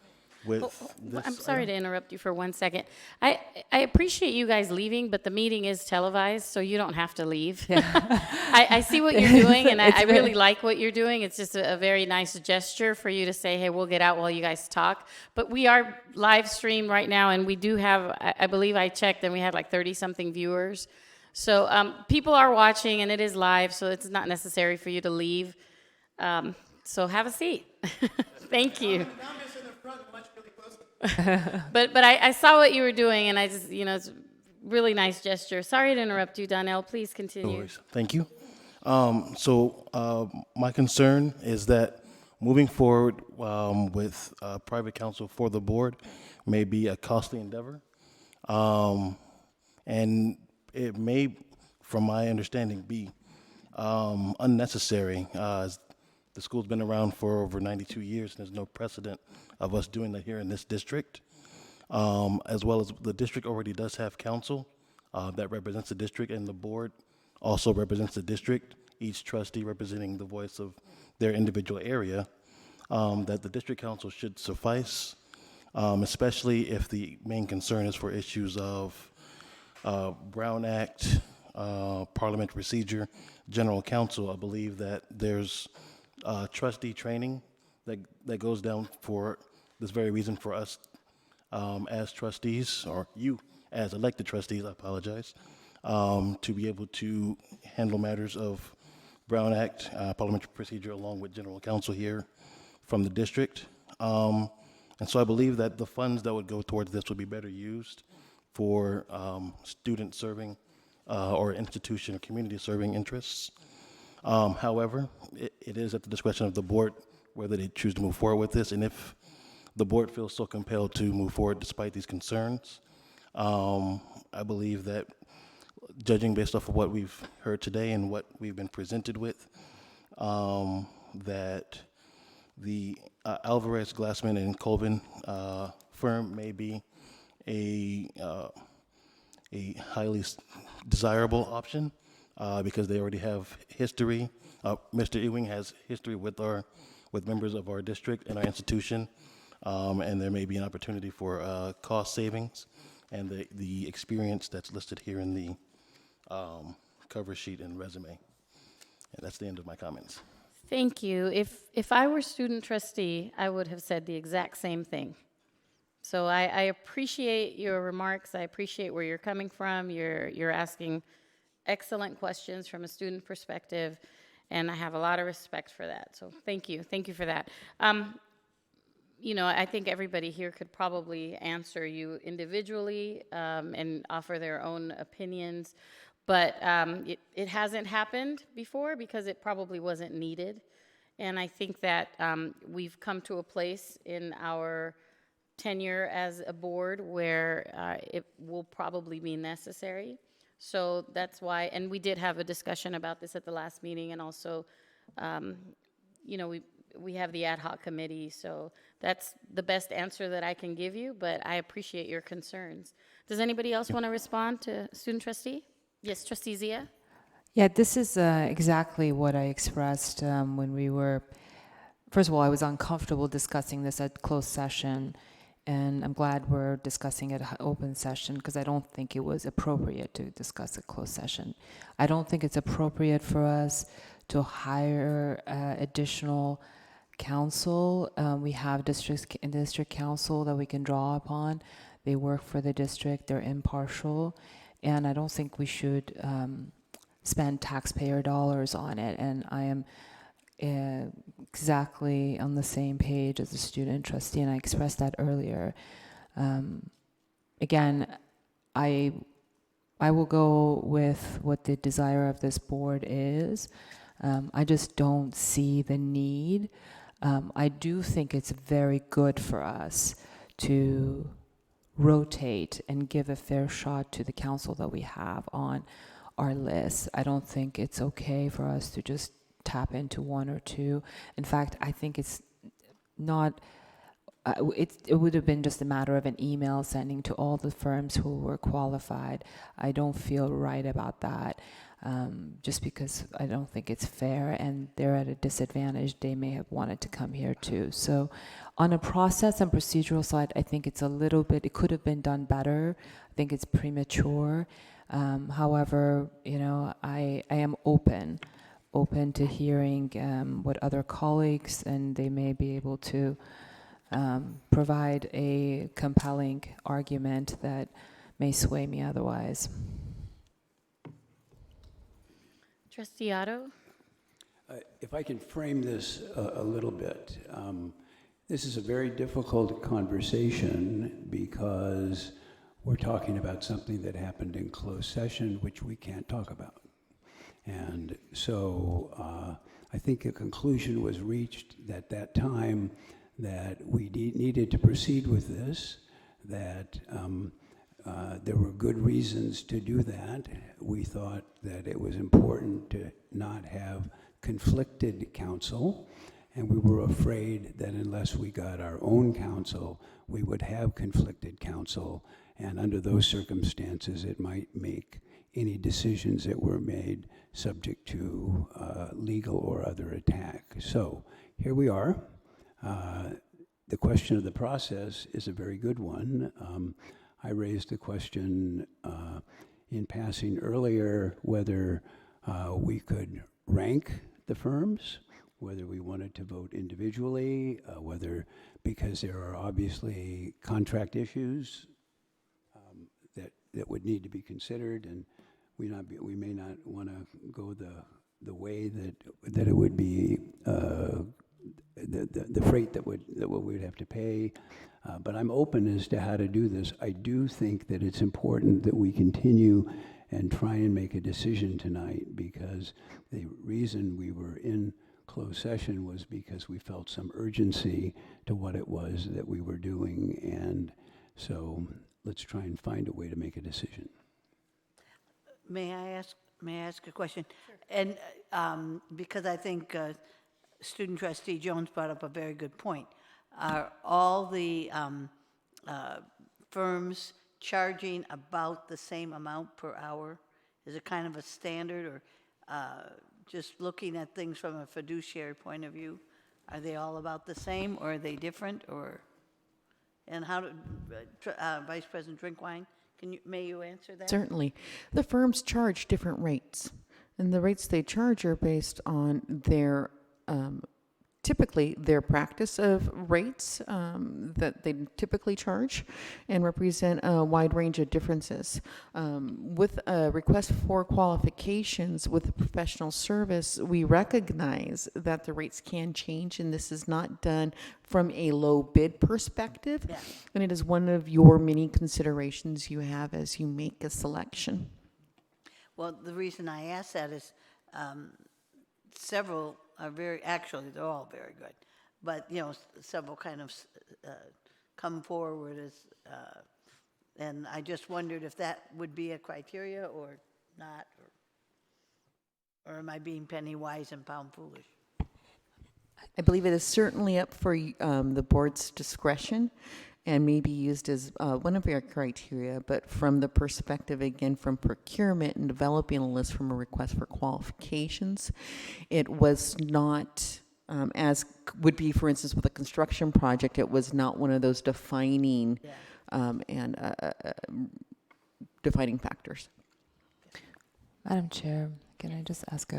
with this. I'm sorry to interrupt you for 1 second. I appreciate you guys leaving, but the meeting is televised, so you don't have to leave. I see what you're doing, and I really like what you're doing. It's just a very nice gesture for you to say, hey, we'll get out while you guys talk. But we are live streamed right now, and we do have, I believe I checked, and we had like 30-something viewers. So people are watching, and it is live, so it's not necessary for you to leave. So have a seat. Thank you. But I saw what you were doing, and I just, it's a really nice gesture. Sorry to interrupt you, Donnell. Please continue. No worries. Thank you. So my concern is that moving forward with private counsel for the board may be a costly endeavor. And it may, from my understanding, be unnecessary. The school's been around for over 92 years, and there's no precedent of us doing that here in this district. As well as the district already does have counsel that represents the district, and the board also represents the district, each trustee representing the voice of their individual area, that the district counsel should suffice, especially if the main concern is for issues of Brown Act, parliamentary procedure, general counsel. I believe that there's trustee training that goes down for this very reason for us as trustees, or you as elected trustees, I apologize, to be able to handle matters of Brown Act, parliamentary procedure, along with general counsel here from the district. And so I believe that the funds that would go towards this would be better used for student serving or institution or community serving interests. However, it is at the discretion of the board whether they choose to move forward with this, and if the board feels so compelled to move forward despite these concerns, I believe that, judging based off of what we've heard today and what we've been presented with, that the Alvarez, Glassman, and Colvin firm may be a highly desirable option because they already have history. Mr. Ewing has history with members of our district and our institution, and there may be an opportunity for cost savings and the experience that's listed here in the cover sheet and resume. And that's the end of my comments. Thank you. If I were student trustee, I would have said the exact same thing. So I appreciate your remarks. I appreciate where you're coming from. You're asking excellent questions from a student perspective, and I have a lot of respect for that. So thank you. Thank you for that. I think everybody here could probably answer you individually and offer their own opinions, but it hasn't happened before because it probably wasn't needed. And I think that we've come to a place in our tenure as a board where it will probably be necessary. So that's why, and we did have a discussion about this at the last meeting, and also, we have the ad hoc committee, so that's the best answer that I can give you, but I appreciate your concerns. Does anybody else want to respond to student trustee? Yes, Trustee Zia? Yeah, this is exactly what I expressed when we were, first of all, I was uncomfortable discussing this at closed session, and I'm glad we're discussing it at open session because I don't think it was appropriate to discuss a closed session. I don't think it's appropriate for us to hire additional counsel. We have district counsel that we can draw upon. They work for the district. They're impartial, and I don't think we should spend taxpayer dollars on it. And I am exactly on the same page as the student trustee, and I expressed that earlier. Again, I will go with what the desire of this board is. I just don't see the need. I do think it's very good for us to rotate and give a fair shot to the council that we have on our list. I don't think it's okay for us to just tap into one or two. In fact, I think it's not, it would have been just a matter of an email sending to all the firms who were qualified. I don't feel right about that, just because I don't think it's fair, and they're at a disadvantage. They may have wanted to come here too. So on a process and procedural side, I think it's a little bit, it could have been done better. I think it's premature. However, you know, I am open to hearing what other colleagues, and they may be able to provide a compelling argument that may sway me otherwise. Trustee Otto? If I can frame this a little bit, this is a very difficult conversation because we're talking about something that happened in closed session, which we can't talk about. And so I think a conclusion was reached at that time that we needed to proceed with this, that there were good reasons to do that. We thought that it was important to not have conflicted counsel, and we were afraid that unless we got our own counsel, we would have conflicted counsel, and under those circumstances, it might make any decisions that were made subject to legal or other attack. So here we are. The question of the process is a very good one. I raised the question in passing earlier whether we could rank the firms, whether we wanted to vote individually, whether, because there are obviously contract issues that would need to be considered, and we may not want to go the way that it would be the freight that we'd have to pay. But I'm open as to how to do this. I do think that it's important that we continue and try and make a decision tonight, because the reason we were in closed session was because we felt some urgency to what it was that we were doing. And so let's try and find a way to make a decision. May I ask a question? Sure. And because I think Student Trustee Jones brought up a very good point. Are all the firms charging about the same amount per hour? Is it kind of a standard, or just looking at things from a fiduciary point of view, are they all about the same, or are they different, or? And how do Vice President Drinkwine, may you answer that? Certainly. The firms charge different rates, and the rates they charge are based on their typically their practice of rates that they typically charge, and represent a wide range of differences. With a request for qualifications with a professional service, we recognize that the rates can change, and this is not done from a low bid perspective. Yeah. And it is one of your many considerations you have as you make a selection. Well, the reason I ask that is several are actually they're all very good, but you know, several kind of come forward as, and I just wondered if that would be a criteria or not, or am I being penny wise and pound foolish? I believe it is certainly up for the board's discretion, and may be used as one of your criteria, but from the perspective, again, from procurement and developing a list from a request for qualifications, it was not, as would be, for instance, with a construction project, it was not one of those defining defining factors. Madam Chair, Can I just ask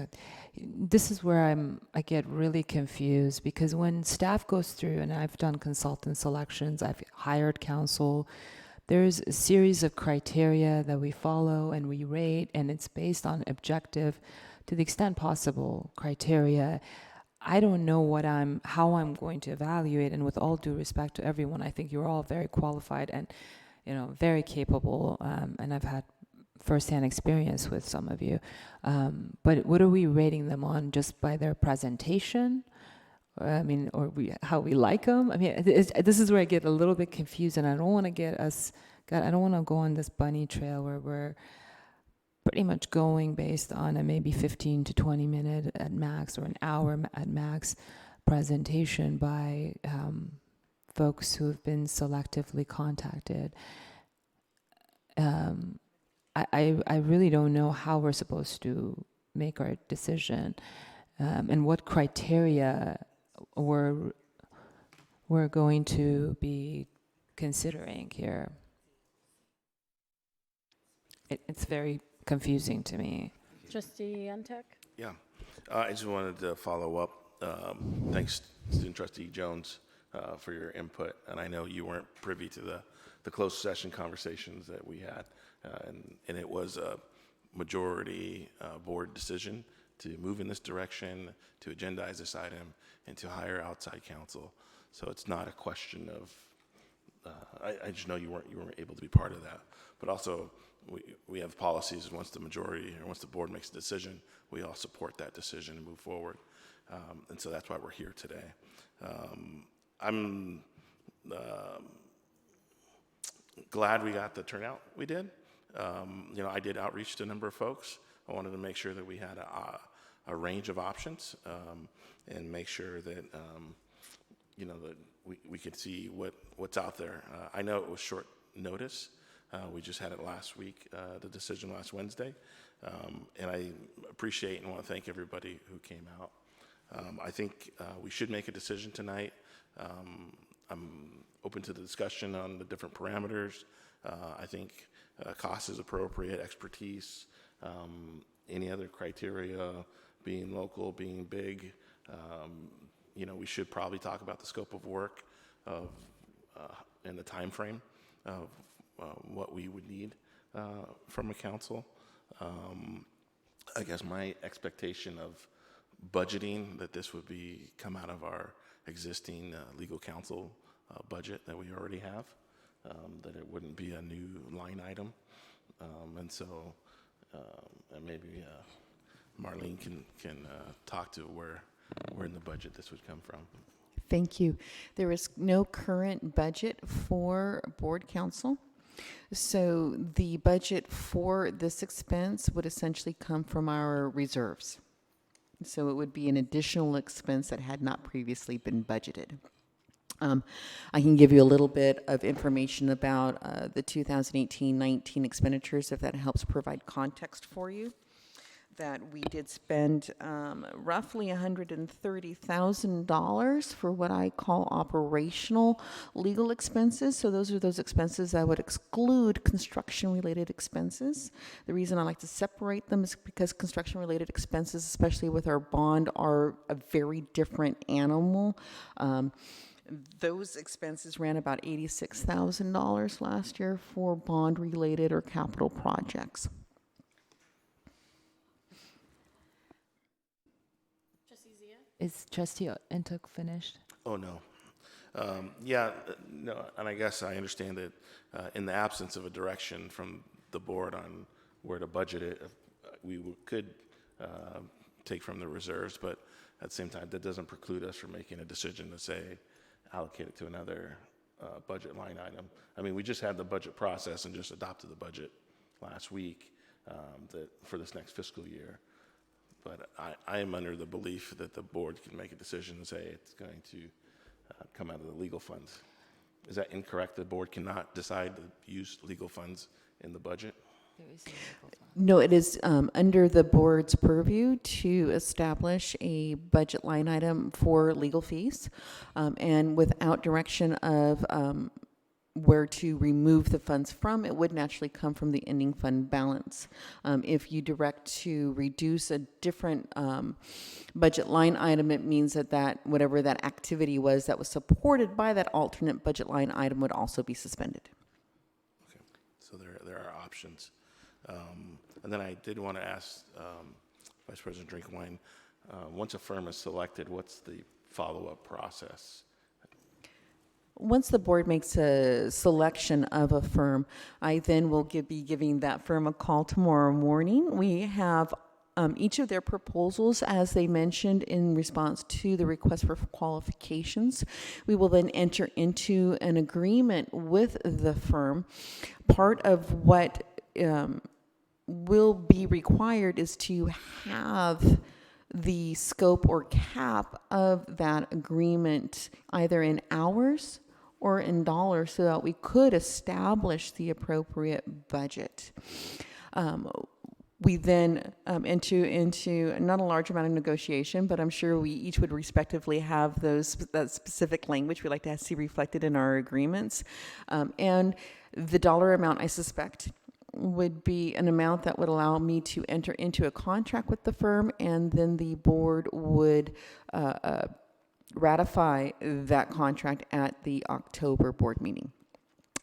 this is where I get really confused, because when staff goes through, and I've done consultant selections, I've hired counsel, there's a series of criteria that we follow and we rate, and it's based on objective, to the extent possible, criteria. I don't know how I'm going to evaluate, and with all due respect to everyone, I think you're all very qualified and, very capable, and I've had firsthand experience with some of you. But what are we rating them on? Just by their presentation? How we like them? This is where I get a little bit confused, and I don't want to I don't want to go on this bunny trail where we're pretty much going based on a maybe 15 to 20 minute at max, or an hour at max presentation by folks who have been selectively contacted. I really don't know how we're supposed to make our decision, and what criteria we're going to be considering here. It's very confusing to me. Trustee Ntuk? Yeah, I just wanted to follow up. Thanks, Student Trustee Jones, for your input. And I know you weren't privy to the closed session conversations that we had. And it was a majority board decision to move in this direction, to agendize this item, and to hire outside counsel. So it's not a question of, I just know you weren't able to be part of that. But also, we have policies, and once the majority, or once the board makes a decision, we all support that decision and move forward. And so that's why we're here today. I'm glad we got the turnout we did. I did outreach to a number of folks. I wanted to make sure that we had a range of options, and make sure that that we could see what's out there. I know it was short notice. We just had it last week, the decision last Wednesday, and I appreciate and want to thank everybody who came out. I think we should make a decision tonight. I'm open to the discussion on the different parameters. I think cost is appropriate, expertise, any other criteria, being local, being big. We should probably talk about the scope of work and the time frame of what we would need from a council. I guess my expectation of budgeting, that this would come out of our existing legal counsel budget that we already have, that it wouldn't be a new line item. And so maybe Marlene can talk to where in the budget this would come from. Thank you. There is no current budget for board council. So the budget for this expense would essentially come from our reserves. So it would be an additional expense that had not previously been budgeted. I can give you a little bit of information about the 2018-19 expenditures, if that helps provide context for you. That we did spend roughly $130,000 for what I call operational legal expenses. So those are those expenses that would exclude construction-related expenses. The reason I like to separate them is because construction-related expenses, especially with our bond, are a very different animal. Those expenses ran about $86,000 last year for bond-related or capital projects. Is Trustee Ntuk finished? Oh, no. No, and I guess I understand that in the absence of a direction from the board on where to budget it, we could take from the reserves, but at the same time, that doesn't preclude us from making a decision to say, allocate it to another budget line item. I mean, we just had the budget process and just adopted the budget last week for this next fiscal year. But I am under the belief that the board can make a decision and say it's going to come out of the legal funds. Is that incorrect? The board cannot decide to use legal funds in the budget? No, it is under the board's purview to establish a budget line item for legal fees, and without direction of where to remove the funds from, it would naturally come from the ending fund balance. If you direct to reduce a different budget line item, it means that whatever that activity was that was supported by that alternate budget line item would also be suspended. Okay, so there are options. And then I did want to ask Vice President Drinkwine, once a firm is selected, what's the follow-up process? Once the board makes a selection of a firm, I then will be giving that firm a call tomorrow morning. We have each of their proposals, as they mentioned, in response to the request for qualifications. We will then enter into an agreement with the firm. Part of what will be required is to have the scope or cap of that agreement either in hours or in dollars so that we could establish the appropriate budget. We then enter into not a large amount of negotiation, but I'm sure we each would respectively have that specific language we like to see reflected in our agreements. And the dollar amount, I suspect, would be an amount that would allow me to enter into a contract with the firm, and then the board would ratify that contract at the October board meeting.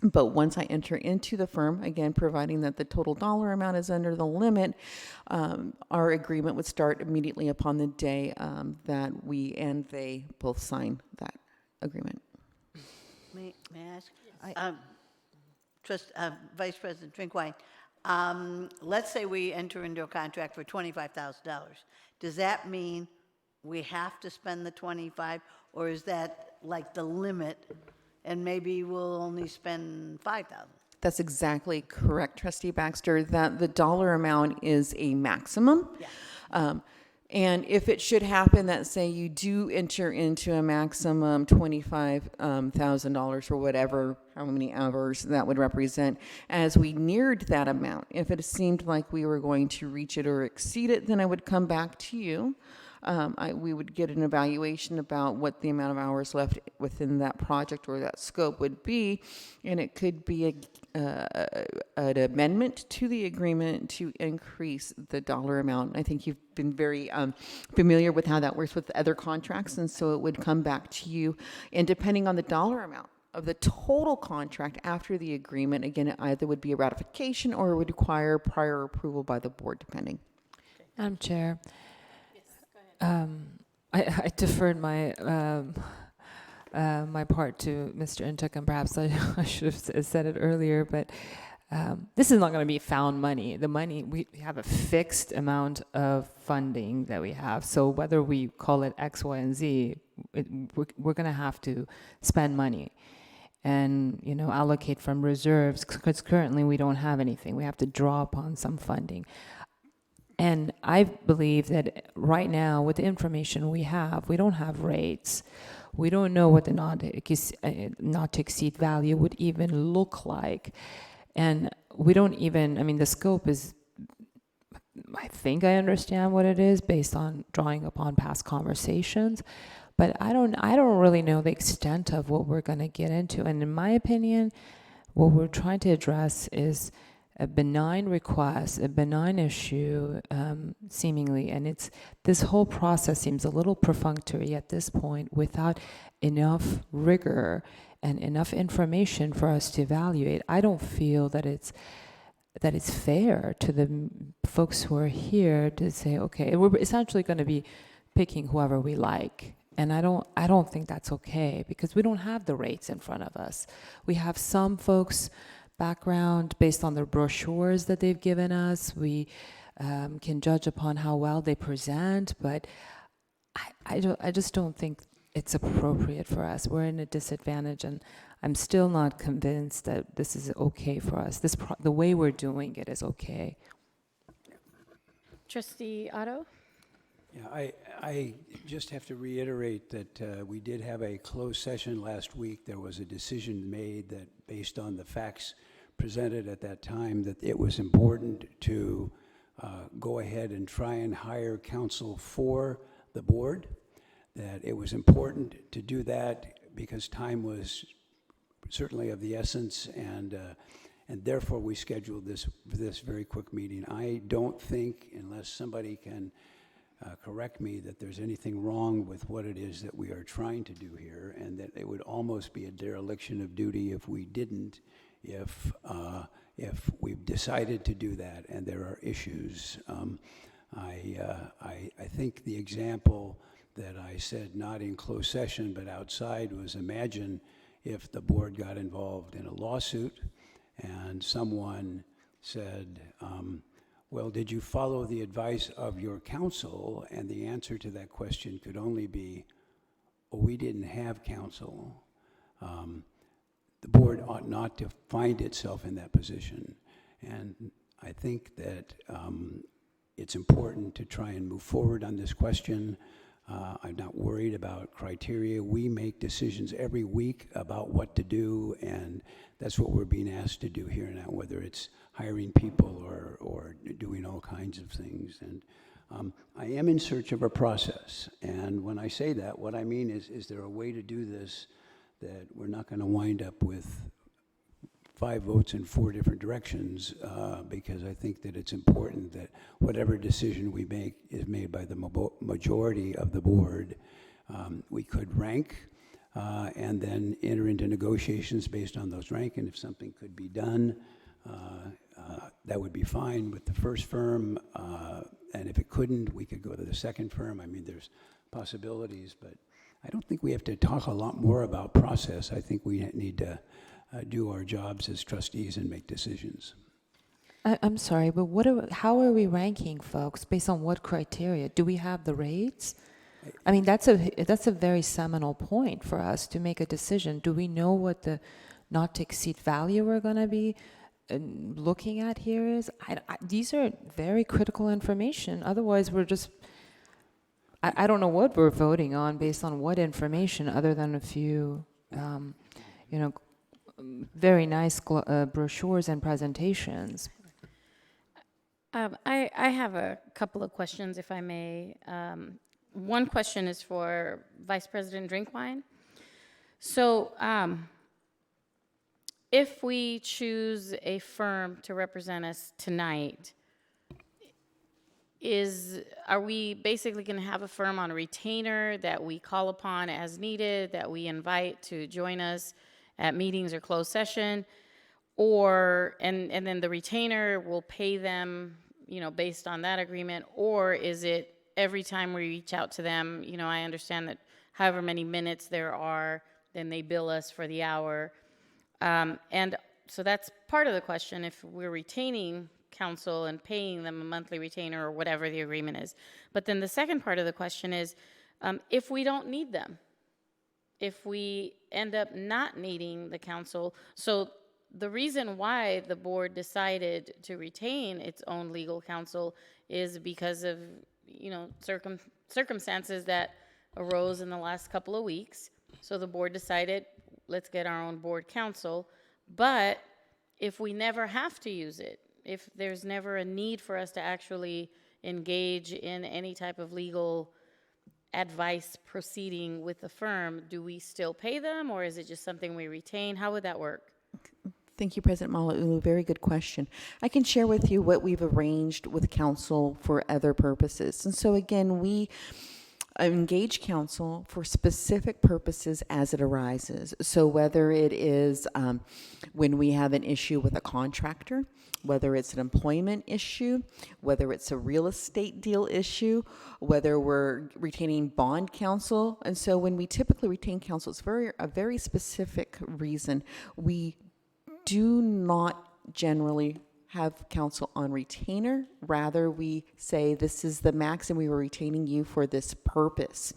But once I enter into the firm, again, providing that the total dollar amount is under the limit, our agreement would start immediately upon the day that we and they both sign that agreement. May I ask? Vice President Drinkwine, let's say we enter into a contract for $25,000. Does that mean we have to spend the 25, or is that like the limit, and maybe we'll only spend 5,000? That's exactly correct, Trustee Baxter, that the dollar amount is a maximum. Yeah. And if it should happen that, say, you do enter into a maximum $25,000 for whatever, how many hours that would represent, as we neared that amount, if it seemed like we were going to reach it or exceed it, then I would come back to you. We would get an evaluation about what the amount of hours left within that project or that scope would be, and it could be an amendment to the agreement to increase the dollar amount. I think you've been very familiar with how that works with other contracts, and so it would come back to you, and depending on the dollar amount of the total contract after the agreement, again, it either would be a ratification or it would require prior approval by the board, depending. Madam Chair, I deferred my my part to Mr. Intuk, and perhaps I should have said it earlier, but this is not going to be found money. The money, we have a fixed amount of funding that we have. So whether we call it X, Y, and Z, we're going to have to spend money and, you know, allocate from reserves, because currently we don't have anything. We have to draw upon some funding. And I believe that right now, with the information we have, we don't have rates. We don't know what the not to exceed value would even look like. And we don't even, I mean, the scope is, I think I understand what it is based on drawing upon past conversations, but I don't really know the extent of what we're going to get into. And in my opinion, what we're trying to address is a benign request, a benign issue, seemingly, and this whole process seems a little perfunctory at this point without enough rigor and enough information for us to evaluate. I don't feel that it's fair to the folks who are here to say, okay, we're essentially going to be picking whoever we like. And I don't think that's okay, because we don't have the rates in front of us. We have some folks' background based on the brochures that they've given us. We can judge upon how well they present, but I just don't think it's appropriate for us. We're in a disadvantage, and I'm still not convinced that this is okay for us. The way we're doing it is okay. Trustee Otto? Yeah, I just have to reiterate that we did have a closed session last week. There was a decision made that, based on the facts presented at that time, that it was important to go ahead and try and hire counsel for the board, that it was important to do that because time was certainly of the essence, and therefore we scheduled this very quick meeting. I don't think, unless somebody can correct me, that there's anything wrong with what it is that we are trying to do here, and that it would almost be a dereliction of duty if we didn't, if we've decided to do that and there are issues. I think the example that I said, not in closed session but outside, was imagine if the board got involved in a lawsuit and someone said, well, did you follow the advice of your counsel? And the answer to that question could only be, oh, we didn't have counsel. The board ought not to find itself in that position. And I think that it's important to try and move forward on this question. I'm not worried about criteria. We make decisions every week about what to do, and that's what we're being asked to do here now, whether it's hiring people or doing all kinds of things. And I am in search of a process. And when I say that, what I mean is there a way to do this that we're not going to wind up with 5 votes in 4 different directions, because I think that it's important that whatever decision we make is made by the majority of the board. We could rank and then enter into negotiations based on those rank, and if something could be done, that would be fine with the first firm, and if it couldn't, we could go to the second firm. I mean, there's possibilities, but I don't think we have to talk a lot more about process. I think we need to do our jobs as trustees and make decisions. I'm sorry, but how are we ranking folks? Based on what criteria? Do we have the rates? I mean, that's a very seminal point for us to make a decision. Do we know what the not to exceed value we're going to be looking at here is? These are very critical information. Otherwise, we're just, I don't know what we're voting on based on what information, other than a few, very nice brochures and presentations. I have a couple of questions, if I may. One question is for Vice President Drinkwine. So if we choose a firm to represent us tonight, are we basically going to have a firm on a retainer that we call upon as needed, that we invite to join us at meetings or closed session, and then the retainer will pay them, based on that agreement? Or is it every time we reach out to them, I understand that however many minutes there are, then they bill us for the hour. And so that's part of the question, if we're retaining counsel and paying them a monthly retainer or whatever the agreement is. But then the second part of the question is, if we don't need them, if we end up not needing the counsel. So the reason why the board decided to retain its own legal counsel is because of, circumstances that arose in the last couple of weeks. So the board decided, let's get our own board counsel. But if we never have to use it, if there's never a need for us to actually engage in any type of legal advice proceeding with the firm, do we still pay them, or is it just something we retain? How would that work? Thank you, President Malauulu. Very good question. I can share with you what we've arranged with counsel for other purposes. And so again, we engage counsel for specific purposes as it arises. So whether it is when we have an issue with a contractor, whether it's an employment issue, whether it's a real estate deal issue, whether we're retaining bond counsel. And so when we typically retain counsel, it's a very specific reason. We do not generally have counsel on retainer. Rather, we say this is the max and we were retaining you for this purpose.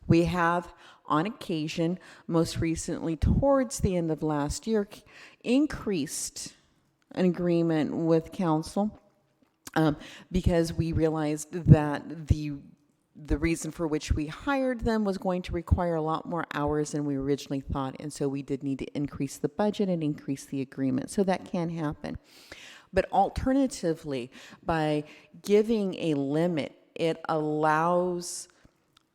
We have, on occasion, most recently towards the end of last year, increased an agreement with counsel because we realized that the reason for which we hired them was going to require a lot more hours than we originally thought, and so we did need to increase the budget and increase the agreement. So that can happen. But alternatively, by giving a limit, it allows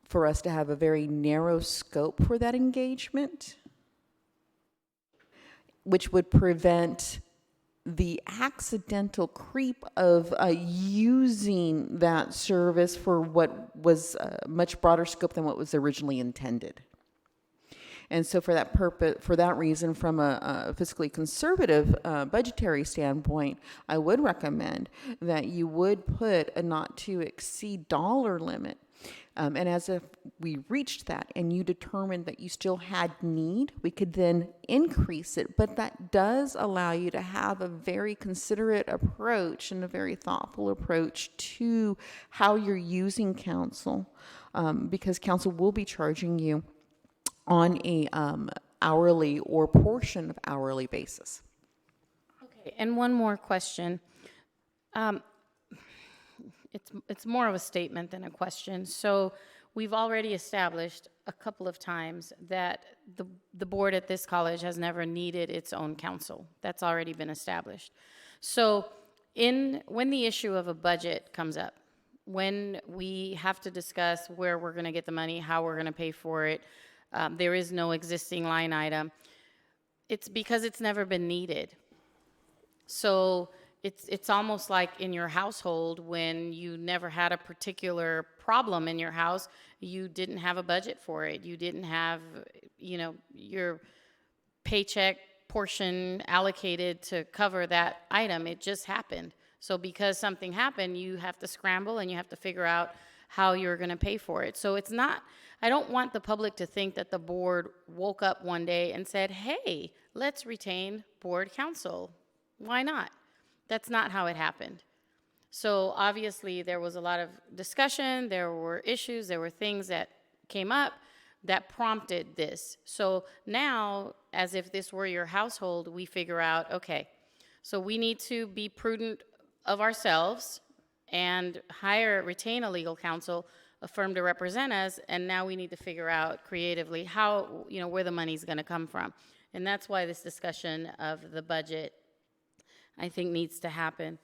for us to have a very narrow scope for that engagement. which would prevent the accidental creep of using that service for what was a much broader scope than what was originally intended. And so for that purpose, for that reason, from a fiscally conservative budgetary standpoint, I would recommend that you would put a not to exceed dollar limit. And as if we reached that and you determined that you still had need, we could then increase it. But that does allow you to have a very considerate approach and a very thoughtful approach to how you're using council, because council will be charging you on a hourly or portion of hourly basis. Okay, and one more question. It's more of a statement than a question. So we've already established a couple of times that the board at this college has never needed its own council. That's already been established. So when the issue of a budget comes up, when we have to discuss where we're going to get the money, how we're going to pay for it, there is no existing line item, it's because it's never been needed. So it's almost like in your household when you never had a particular problem in your house, you didn't have a budget for it. You didn't have, your paycheck portion allocated to cover that item. It just happened. So because something happened, you have to scramble and you have to figure out how you're going to pay for it. So it's not, I don't want the public to think that the board woke up one day and said, hey, let's retain board counsel. Why not? That's not how it happened. So obviously there was a lot of discussion, there were issues, there were things that came up that prompted this. So now, as if this were your household, we figure out, okay, so we need to be prudent of ourselves and retain a legal counsel, a firm to represent us, and now we need to figure out creatively how, where the money's gonna come from. And that's why this discussion of the budget, I think, needs to happen.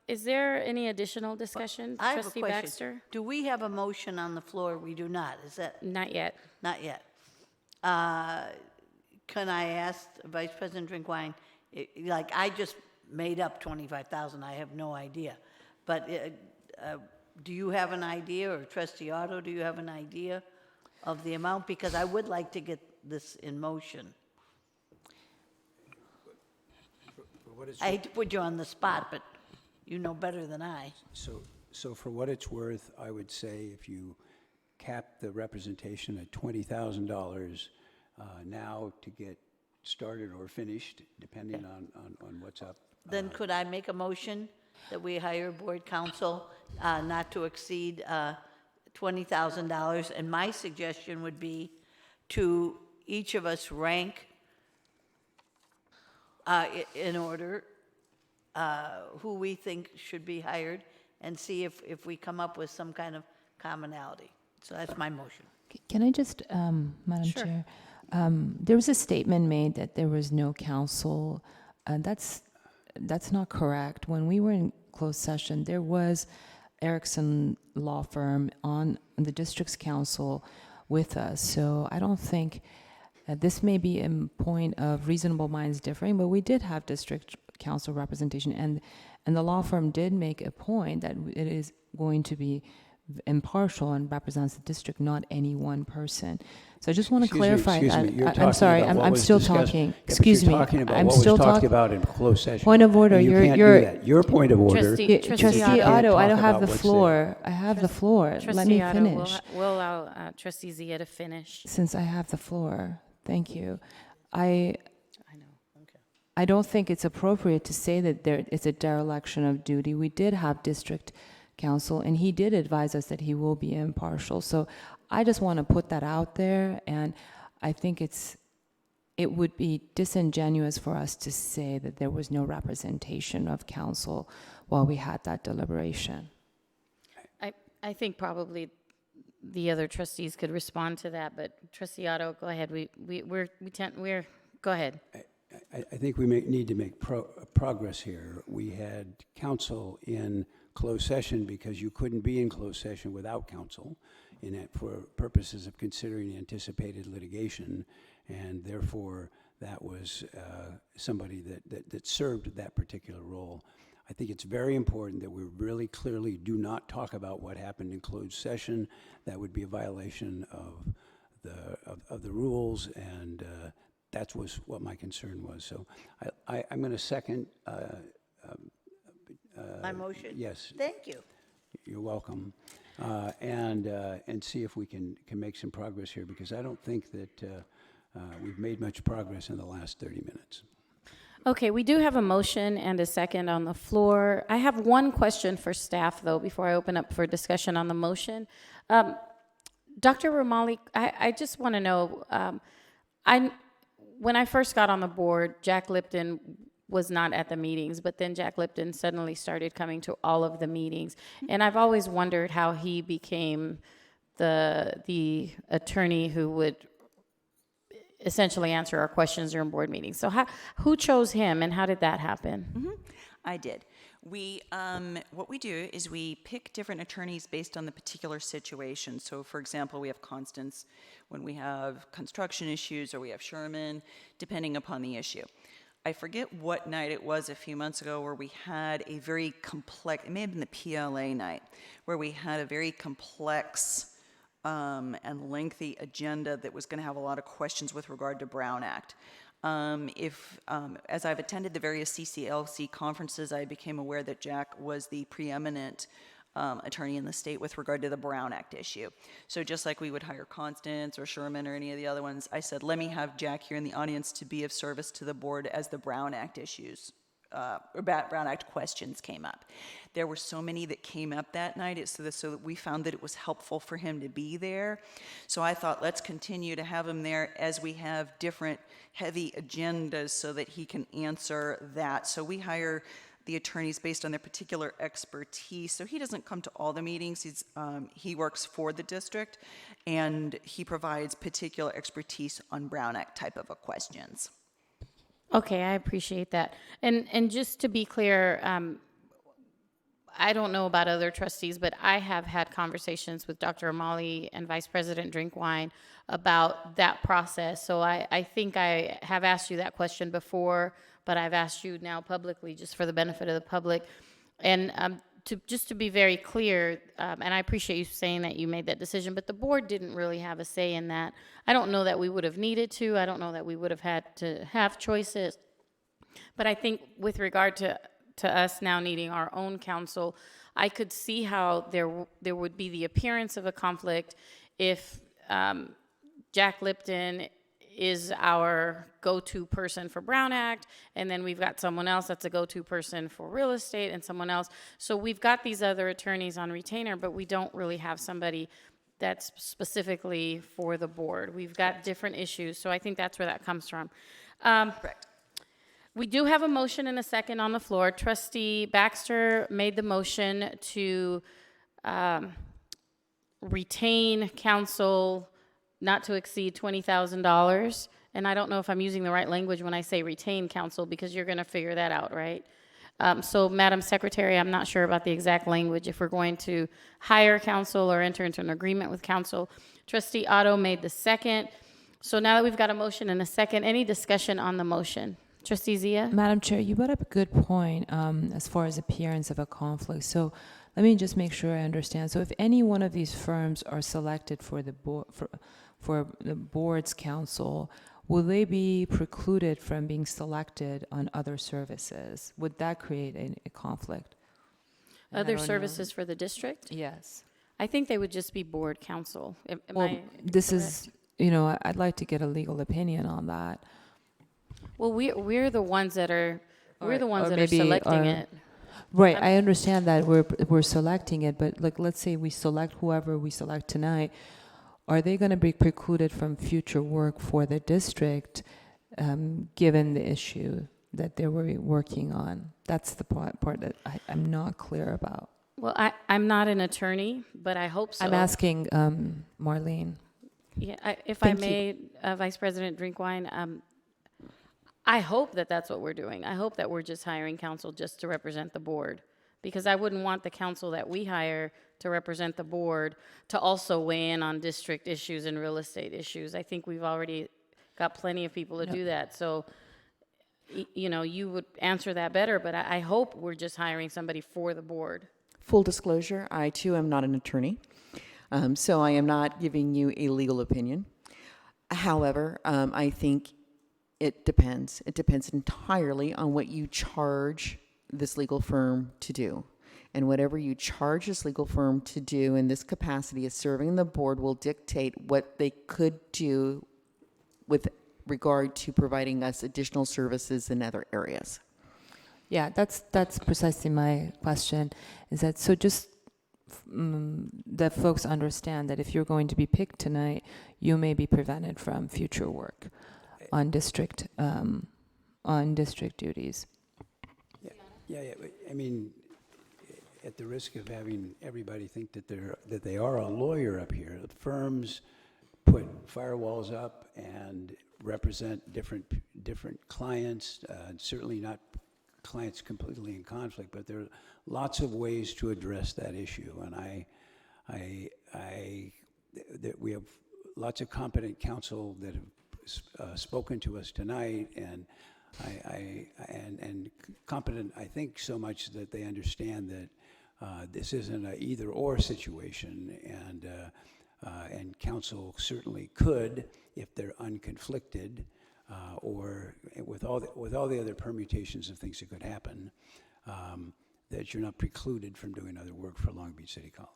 Is there any additional discussion, I have a Trustee question. Baxter? Do we have a motion on the floor? We do not. Is that? Not yet. Not yet. Can I ask Vice President Drinkwine, like I just made up 25,000, I have no idea. But do you have an idea, or Trustee Otto, do you have an idea of the amount? Because I would like to get this in motion. I hate to put you on the spot, but you know better than I. So for what it's worth, I would say if you cap the representation at $20,000 now to get started or finished, depending on what's up. Then could I make a motion that we hire board counsel not to exceed $20,000? And my suggestion would be to each of us rank in order who we think should be hired, and see if we come up with some kind of commonality. So that's my motion. Can I just, Madam Chair, there was a statement made that there was no counsel. That's not correct. When we were in closed session, there was Erickson Law Firm on the district's counsel with us. So I don't think this may be a point of reasonable minds differing, but we did have district counsel representation, and the law firm did make a point that it is going to be impartial and represents the district, not any one person. So I just want to clarify that. I'm sorry, I'm still talking. Excuse me, I'm still talking about in closed session. Point of order. You can't do that. Your point of order. Trustee Otto, I don't talk have about the what's floor. I have the floor. Let Trustee me Otto, finish. we'll allow Trustee Zia to finish. Since I have the floor, thank you. I don't think it's appropriate to say that there is a dereliction of duty. We did have district counsel, and he did advise us that he will be impartial. So I just want to put that out there, and I think it would be disingenuous for us to say that there was no representation of counsel while we had that deliberation. I think probably the other trustees could respond to that, but Trustee Otto, go ahead. Go ahead. I think we need to make progress here. We had counsel in closed session because you couldn't be in closed session without counsel for purposes of considering anticipated litigation. and therefore that was somebody that served that particular role. I think it's very important that we really clearly do not talk about what happened in closed session. That would be a violation of the rules, and that was what my concern was. So I'm going to second. My motion? Yes. Thank you. You're welcome. And see if we can make some progress here, because I don't think that we've made much progress in the last 30 minutes. Okay, we do have a motion and a second on the floor. I have one question for staff, though, before I open up for discussion on the motion. Dr. Romali, I just want to know, when I first got on the board, Jack Lipton was not at the meetings, but then Jack Lipton suddenly started coming to all of the meetings. And I've always wondered how he became the attorney who would essentially answer our questions during board meetings. So who chose him, and how did that happen? I did. We, what we do is we pick different attorneys based on the particular situation. So for example, we have Constance when we have construction issues, or we have Sherman, depending upon the issue. I forget what night it was a few months ago where we had a very complex, it may have been the PLA night, where we had a very complex and lengthy agenda that was going to have a lot of questions with regard to Brown Act. As I've attended the various CCLC conferences, I became aware that Jack was the preeminent attorney in the state with regard to the Brown Act issue. So just like we would hire Constance or Sherman or any of the other ones, I said, let me have Jack here in the audience to be of service to the board as the Brown Act issues, or Brown Act questions came up. There were so many that came up that night, so that we found that it was helpful for him to be there. So I thought, let's continue to have him there as we have different heavy agendas so that he can answer that. So we hire the attorneys based on their particular expertise. So he doesn't come to all the meetings. He works for the district, and he provides particular expertise on Brown Act type of questions. Okay, I appreciate that. And just to be clear, I don't know about other trustees, but I have had conversations with Dr. Romali and Vice President Drinkwine about that process. So I think I have asked you that question before, but I've asked you now publicly just for the benefit of the public. And just to be very clear, and I appreciate you saying that you made that decision, but the board didn't really have a say in that. I don't know that we would have needed to. I don't know that we would have had to have choices. But I think with regard to us now needing our own counsel, I could see how there would be the appearance of a conflict if Jack Lipton is our go-to person for Brown Act, and then we've got someone else that's a go-to person for real estate, and someone else. So we've got these other attorneys on retainer, but we don't really have somebody that's specifically for the board. We've got different issues, so I think that's where that comes from. Correct. We do have a motion and a second on the floor. Trustee Baxter made the motion to retain counsel not to exceed $20,000. And I don't know if I'm using the right language when I say retain counsel, because you're going to figure that out, right? So, Madam Secretary, I'm not sure about the exact language, if we're going to hire counsel or enter into an agreement with counsel. Trustee Otto made the second. So now that we've got a motion and a second, any discussion on the motion? Trustee Zia? Madam Chair, you brought up a good point as far as appearance of a conflict. So let me just make sure I understand. So if any one of these firms are selected for the board, for the board's counsel, will they be precluded from being selected on other services? Would that create a conflict? Other services for the district? Yes. I think they would just be board counsel. Well, this is, I'd like to get a legal opinion on that. Well, we're the ones that are Or selecting it. Right, I understand that we're selecting it, but let's say we select whoever we select tonight. Are they going to be precluded from future work for the district, given the issue that they were working on? That's the part that I'm not clear about. Well, I'm not an attorney, but I hope so. I'm asking Marlene. Yeah, if Thank I may, Vice President Drinkwine, I hope that that's what we're doing. I hope that we're just hiring counsel just to represent the board, because I wouldn't want the counsel that we hire to represent the board to also weigh in on district issues and real estate issues. I think we've already got plenty of people to do that. So, you know, you would answer that better, but I hope we're just hiring somebody for the board. Full disclosure, I too am not an attorney, so I am not giving you a legal opinion. However, I think it depends. It depends entirely on what you charge this legal firm to do. And whatever you charge this legal firm to do in this capacity as serving the board will dictate what they could do with regard to providing us additional services in other areas. Yeah, that's precisely my question. Is that so? Just that folks understand that if you're going to be picked tonight, you may be prevented from future work on district duties. Yeah, I mean, at the risk of having everybody think that they are a lawyer up here, the firms put firewalls up and represent different clients, certainly not clients completely in conflict, but there are lots of ways to address that issue. And that we have lots of competent counsel that have spoken to us tonight, and competent, I think, so much that they understand that this isn't an either-or situation, and counsel certainly could, if they're unconflicted, or with all the other permutations of things that could happen, that you're not precluded from doing other work for Long Beach City College.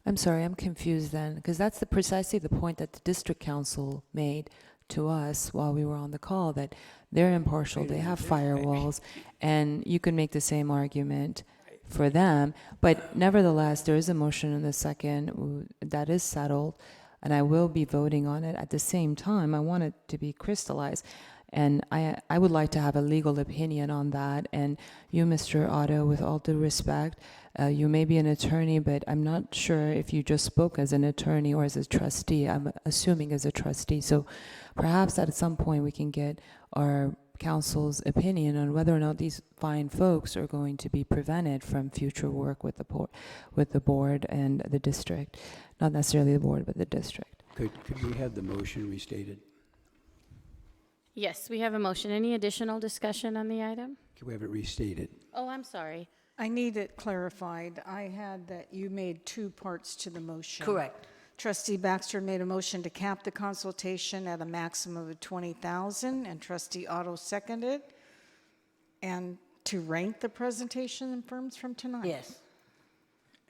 I'm sorry, I'm confused then, because that's precisely the point that the district council made to us while we were on the call, that they're impartial, they have firewalls, and you can make the same argument for them. But nevertheless, there is a motion in the second that is settled, and I will be voting on it. At the same time, I want it to be crystallized. And I would like to have a legal opinion on that. And you, Mr. Otto, with all due respect, you may be an attorney, but I'm not sure if you just spoke as an attorney or as a trustee. I'm assuming as a trustee. So perhaps at some point we can get our council's opinion on whether or not these fine folks are going to be prevented from future work with the board and the district. Not necessarily the board, but the district. Could we have the motion restated? Yes, we have a motion. Any additional discussion on the item? Could we have it restated? Oh, I'm sorry. I need it clarified. I had that you made two parts to the motion. Correct. Trustee Baxter made a motion to cap the consultation at a maximum of 20,000, and Trustee Otto seconded, and to rank the presentation firms from tonight. Yes.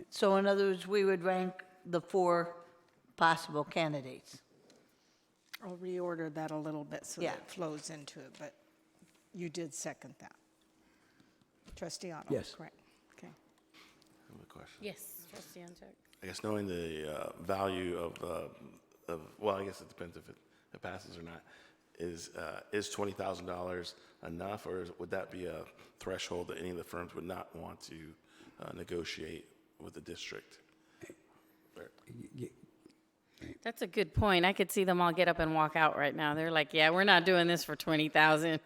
So in other words, we would rank the 4 possible candidates. I'll reorder that a little bit so Yeah. that it flows into it, but you did second that. Trustee Otto? Yes. Correct. Okay. I have a question. Yes, Trustee Antec. I guess knowing the value of, well, I guess it depends if it passes or not, is $20,000 enough, or would that be a threshold that any of the firms would not want to negotiate with the district? That's a good point. I could see them all get up and walk out right now. They're like, yeah, we're not doing this for 20,000.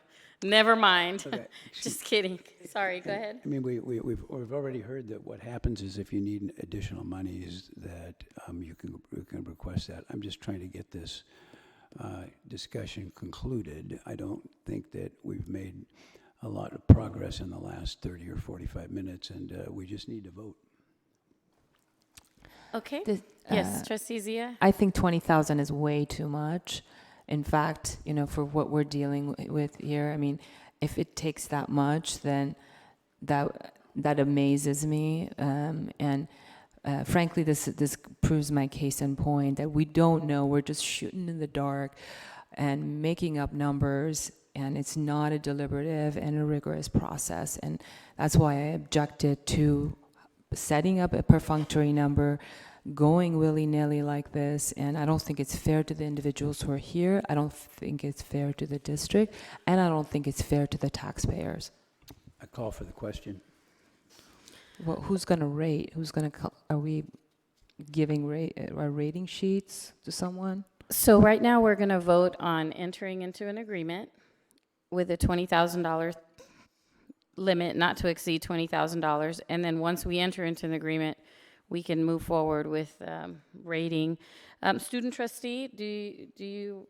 Never mind. Okay. Just kidding. Sorry, go ahead. I mean, we've already heard that what happens is if you need additional monies, that you can request that. I'm just trying to get this discussion concluded. I don't think that we've made a lot of progress in the last 30 or 45 minutes, and we just need to vote. Okay. Yes, Trustee Zia? I think 20,000 is way too much. In fact, for what we're dealing with here, I mean, if it takes that much, then that amazes me. And frankly, this proves my case in point that we don't know. We're just shooting in the dark and making up numbers, and it's not a deliberative and a rigorous process. And that's why I objected to setting up a perfunctory number, going willy-nilly like this, and I don't think it's fair to the individuals who are here. I don't think it's fair to the district, and I don't think it's fair to the taxpayers. I call for the question. Well, who's going to rate? Are we giving our rating sheets to someone? So right now, we're going to vote on entering into an agreement with a $20,000 limit, not to exceed $20,000. And then once we enter into an agreement, we can move forward with rating. Student trustee, do you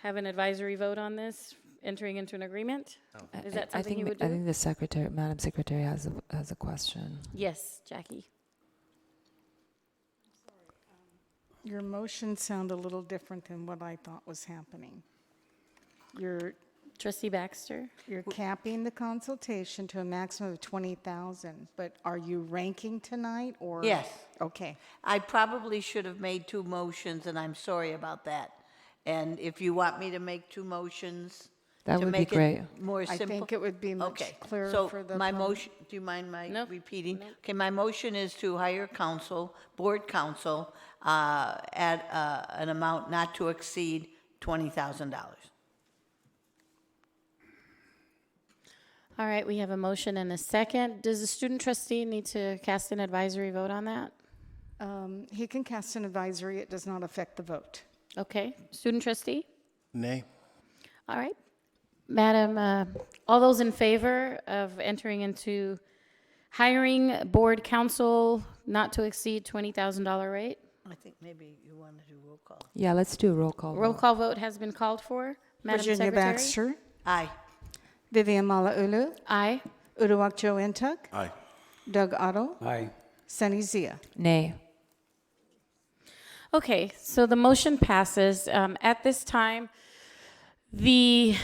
have an advisory vote on this, entering into an agreement? Is that I something you think would I do? think the secretary, Madam Secretary, has a question. Yes, Jackie. Your motion sounded a little different than what I thought was happening. Trustee Baxter? You're capping the consultation to a maximum of 20,000, but are you ranking tonight or? Yes. Okay. I probably should have made two motions, and I'm sorry about that. And if you want me to make two motions That to would be make great. it more I simple? think it would be much Okay, clearer so for the my public. motion, do you mind my No. repeating? Okay, my motion is to hire counsel, board counsel, at an amount not to exceed $20,000. All right, we have a motion and a second. Does the student trustee need to cast an advisory vote on that? He can cast an advisory. It does not affect the vote. Okay, student trustee? Nay. All right. Madam, all those in favor of entering into hiring board counsel not to exceed $20,000 rate? I think maybe you want to do roll call. Yeah, let's do a roll call. Roll vote. call vote has been called for. Madam Virginia Secretary? Baxter, Aye. Vivian Malauulu, Aye. Uduak Joe Intuk, Aye. Doug Otto, Aye. Sunny Zia. Nay. Okay, so the motion passes. At this time, the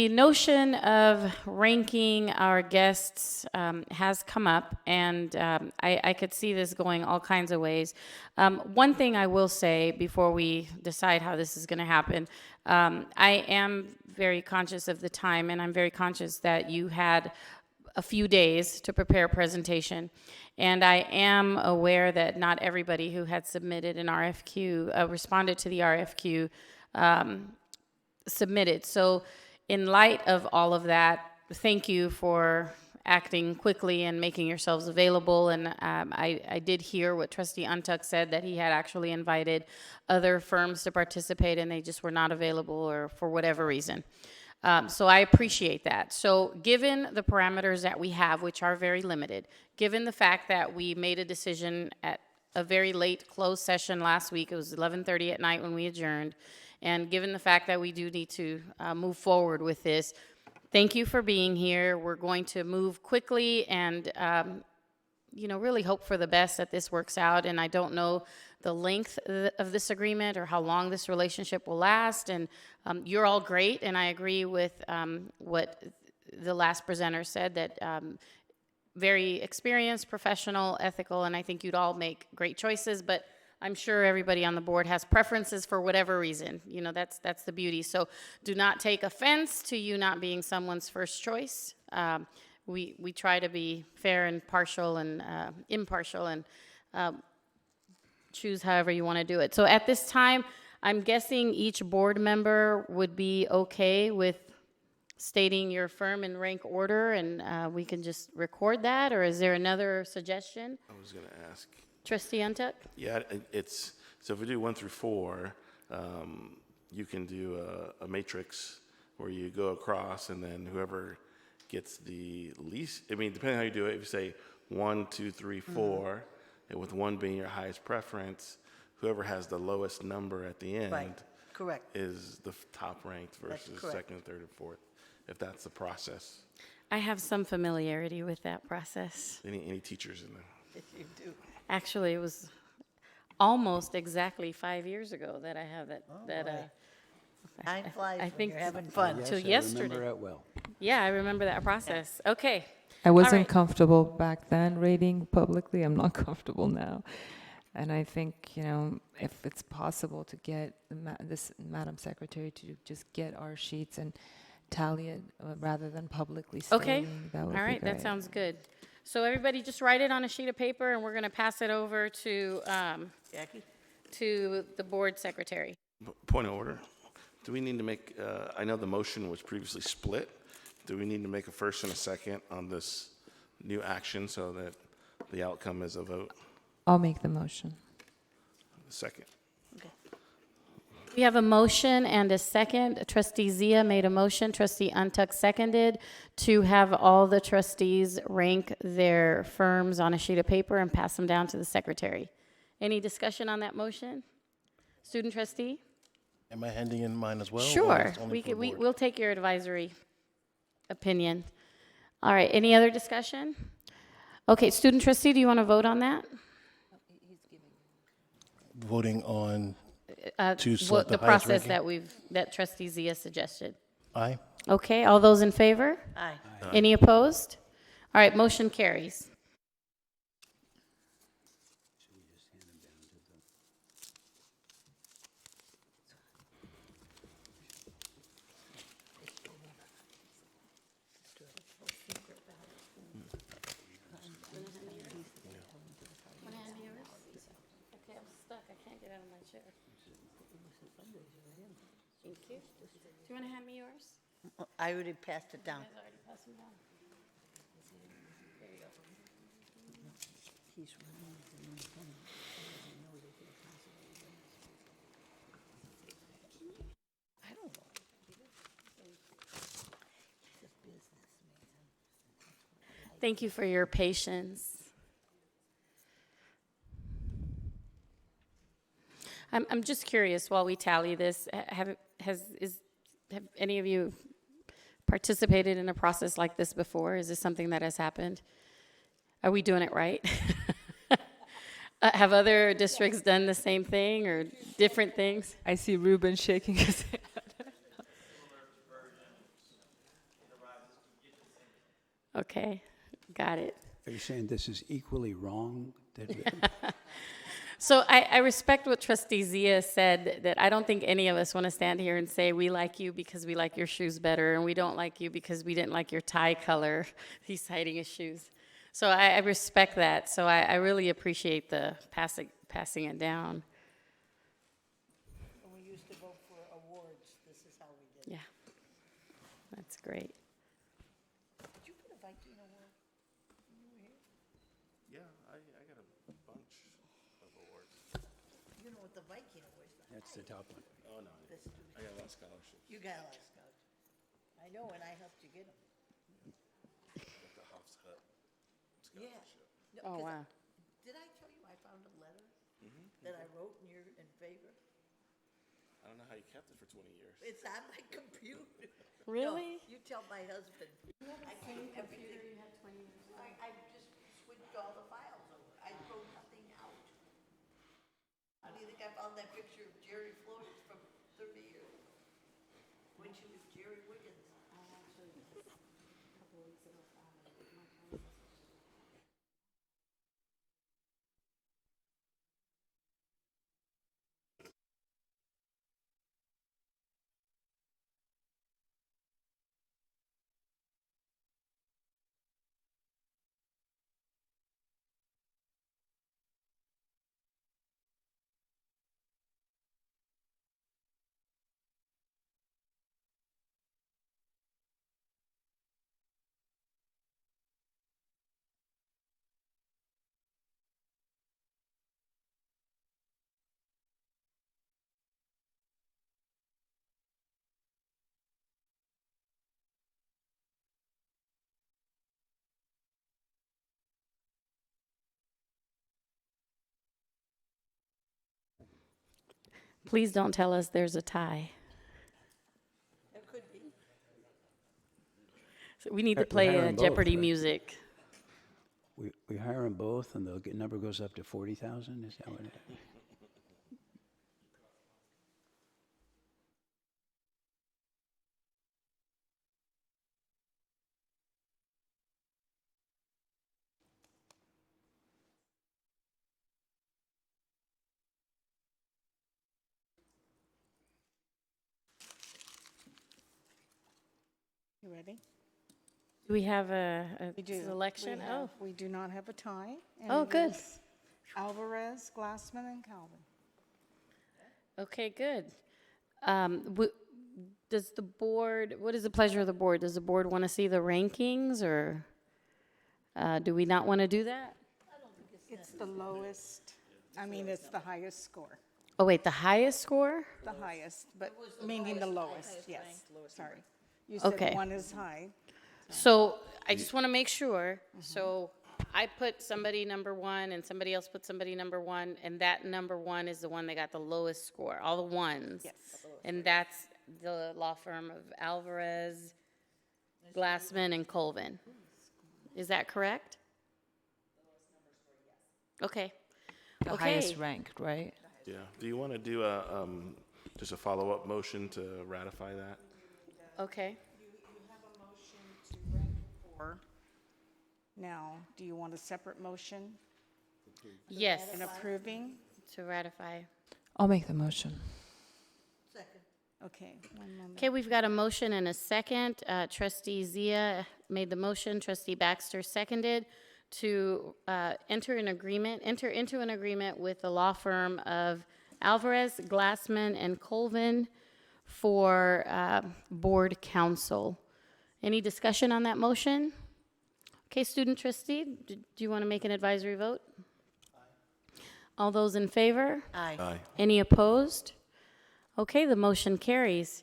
notion of ranking our guests has come up, and I could see this going all kinds of ways. One thing I will say before we decide how this is going to happen, I am very conscious of the time, and I'm very conscious that you had a few days to prepare a presentation. And I am aware that not everybody who had submitted an RFQ responded to the RFQ submitted. So in light of all of that, thank you for acting quickly and making yourselves available. And I did hear what Trustee Untuck said, that he had actually invited other firms to participate and they just were not available or for whatever reason. So I appreciate that. So given the parameters that we have, which are very limited, given the fact that we made a decision at a very late closed session last week, it was 11:30 at night when we adjourned, and given the fact that we do need to move forward with this, thank you for being here. We're going to move quickly and really hope for the best that this works out. And I don't know the length of this agreement or how long this relationship will last. And you're all great, and I agree with what the last presenter said, that very experienced, professional, ethical, and I think you'd all make great choices, but I'm sure everybody on the board has preferences for whatever reason. That's the beauty. So do not take offense to you not being someone's first choice. We try to be fair and partial and impartial and choose however you want to do it. So at this time, I'm guessing each board member would be okay with stating your firm in rank order, and we can just record that, or is there another suggestion? I was going to ask. Trustee Untuck? Yeah, so if we do 1 through 4, you can do a matrix where you go across, and then whoever gets the least, depending on how you do it, if you say 1, 2, 3, 4, and with 1 being your highest preference, whoever has the lowest number at the end Right, correct. is the top ranked versus correct. second, third, and fourth, if that's the process. I have some familiarity with that process. Any teachers in there? If you do. Actually, it was almost exactly 5 years ago that I have that. Time flies I when think you're having fun. Yes, till I yesterday. remember it well. Yeah, I remember that process. Okay. I wasn't right. comfortable back then rating publicly. I'm not comfortable now. And I think, if it's possible to get this Madam Secretary to just get our sheets and tally it rather than publicly stating, Okay. that would All be right, great. that sounds good. So everybody just write it on a sheet of paper, and we're going to pass it over to Jackie? to the board secretary. Point of order. Do we need to make, I know the motion was previously split. Do we need to make a first and a second on this new action so that the outcome is a vote? I'll make the motion. Second. We have a motion and a second. Trustee Zia made a motion. Trustee Untuck seconded to have all the trustees rank their firms on a sheet of paper and pass them down to the secretary. Any discussion on that motion? Student trustee? Am I handing in mine as well? or Sure, it's only for the board? we'll take your advisory opinion. All right, any other discussion? Okay, student trustee, do you want to vote on that? Voting on to What select the the highest process ranking? that trustee Zia suggested. Aye. Okay, all those in favor? Aye. Any opposed? All right, motion carries. Okay, I'm stuck. I can't get out of my chair. Thank you. Do you want to hand me yours? I already passed it down. Guys already passed them down. There you go. I don't know. Thank you for your patience. I'm just curious, while we tally this, have any of you participated in a process like this before? Is this something that has happened? Are we doing it right? Have other districts done the same thing or different things? I see Ruben shaking his head. Okay, got it. Are you saying this is equally wrong? So I respect what Trustee Zia said, that I don't think any of us want to stand here and say we like you because we like your shoes better, and we don't like you because we didn't like your tie color. He's hiding his shoes. So I respect that. So I really appreciate the passing it down. When we used to vote for awards, this is how we did it. Yeah, that's great. Did you put a Viking award? Yeah, I got a bunch of awards. You know what the Viking awards are? That's the top one. Oh, no, I got a lot of scholarships. You got a lot of scouts. I know, and I helped you get them. Got the Hoff's Hut Yeah. scholarship. No, Oh, 'cause wow. Did I tell you I found a letter that I wrote in favor? I don't know how you kept it for 20 years. It's on my computer. Really? No, you tell my husband. I keep everything. I just switched all the files over. I wrote nothing out. How do you think I found that picture of Jerry Flores from 30 years? When she was Jerry Wiggins. Please don't tell us there's a tie. It could be. So we need to We play hire 'em both, Jeopardy right? music. We hire them both, and the number goes up to 40,000, is that what it is? You ready? Do we have a We do. selection? Oh, We do not have a tie. and Oh, it good. is Alvarez, Glassman, and Calvin. okay, good. Does the board, what is the pleasure of the board? Does the board want to see the rankings, or do we not want to do that? It's the lowest, I mean, it's the highest score. Oh, wait, the highest score? The highest, but meaning the lowest, yes, sorry. You Okay. said one is high. So I just want to make sure. So I put somebody number one and somebody else put somebody number one, and that number one is the one that got the lowest score, all the ones. Yes. And that's the law firm of Alvarez, Glassman, and Colvin. Is that correct? Okay. The Okay. highest ranked, right? Yeah. Do you want to do a, just a follow-up motion to ratify that? Okay. Now, do you want a separate motion Yes, in approving? to ratify. I'll make the motion. Okay, one moment. Okay, we've got a motion and a second. Trustee Zia made the motion, trustee Baxter seconded to enter into an agreement with the law firm of Alvarez, Glassman, and Colvin for board counsel. Any discussion on that motion? Okay, student trustee, do you want to make an advisory vote? All those in favor? Aye. Aye. Any opposed? Okay, the motion carries.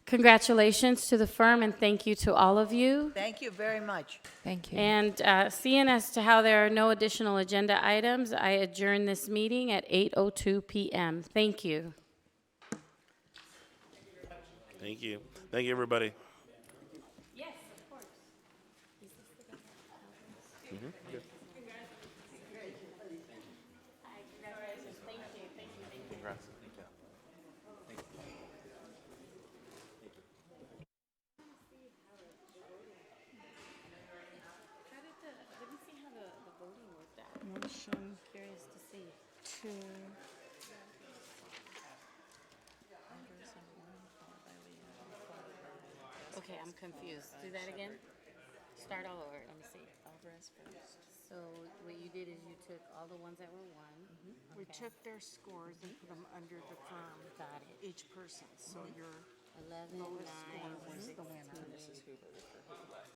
Congratulations to the firm and thank you to all of you. Thank you very much. Thank you. And seeing as to how there are no additional agenda items, I adjourn this meeting at 8:02 p.m. Thank you. Thank you. Thank you, everybody. Yes, of course. Congrats. Let me see how the voting worked out. Motion Curious to see. to, Okay, I'm confused. Do that again? Start all over. Let me see. Alvarez first. So what you did is you took all the ones that were one. we Okay. took their scores and put them under the firm. Got it. Each person, so your 11, lowest 9, score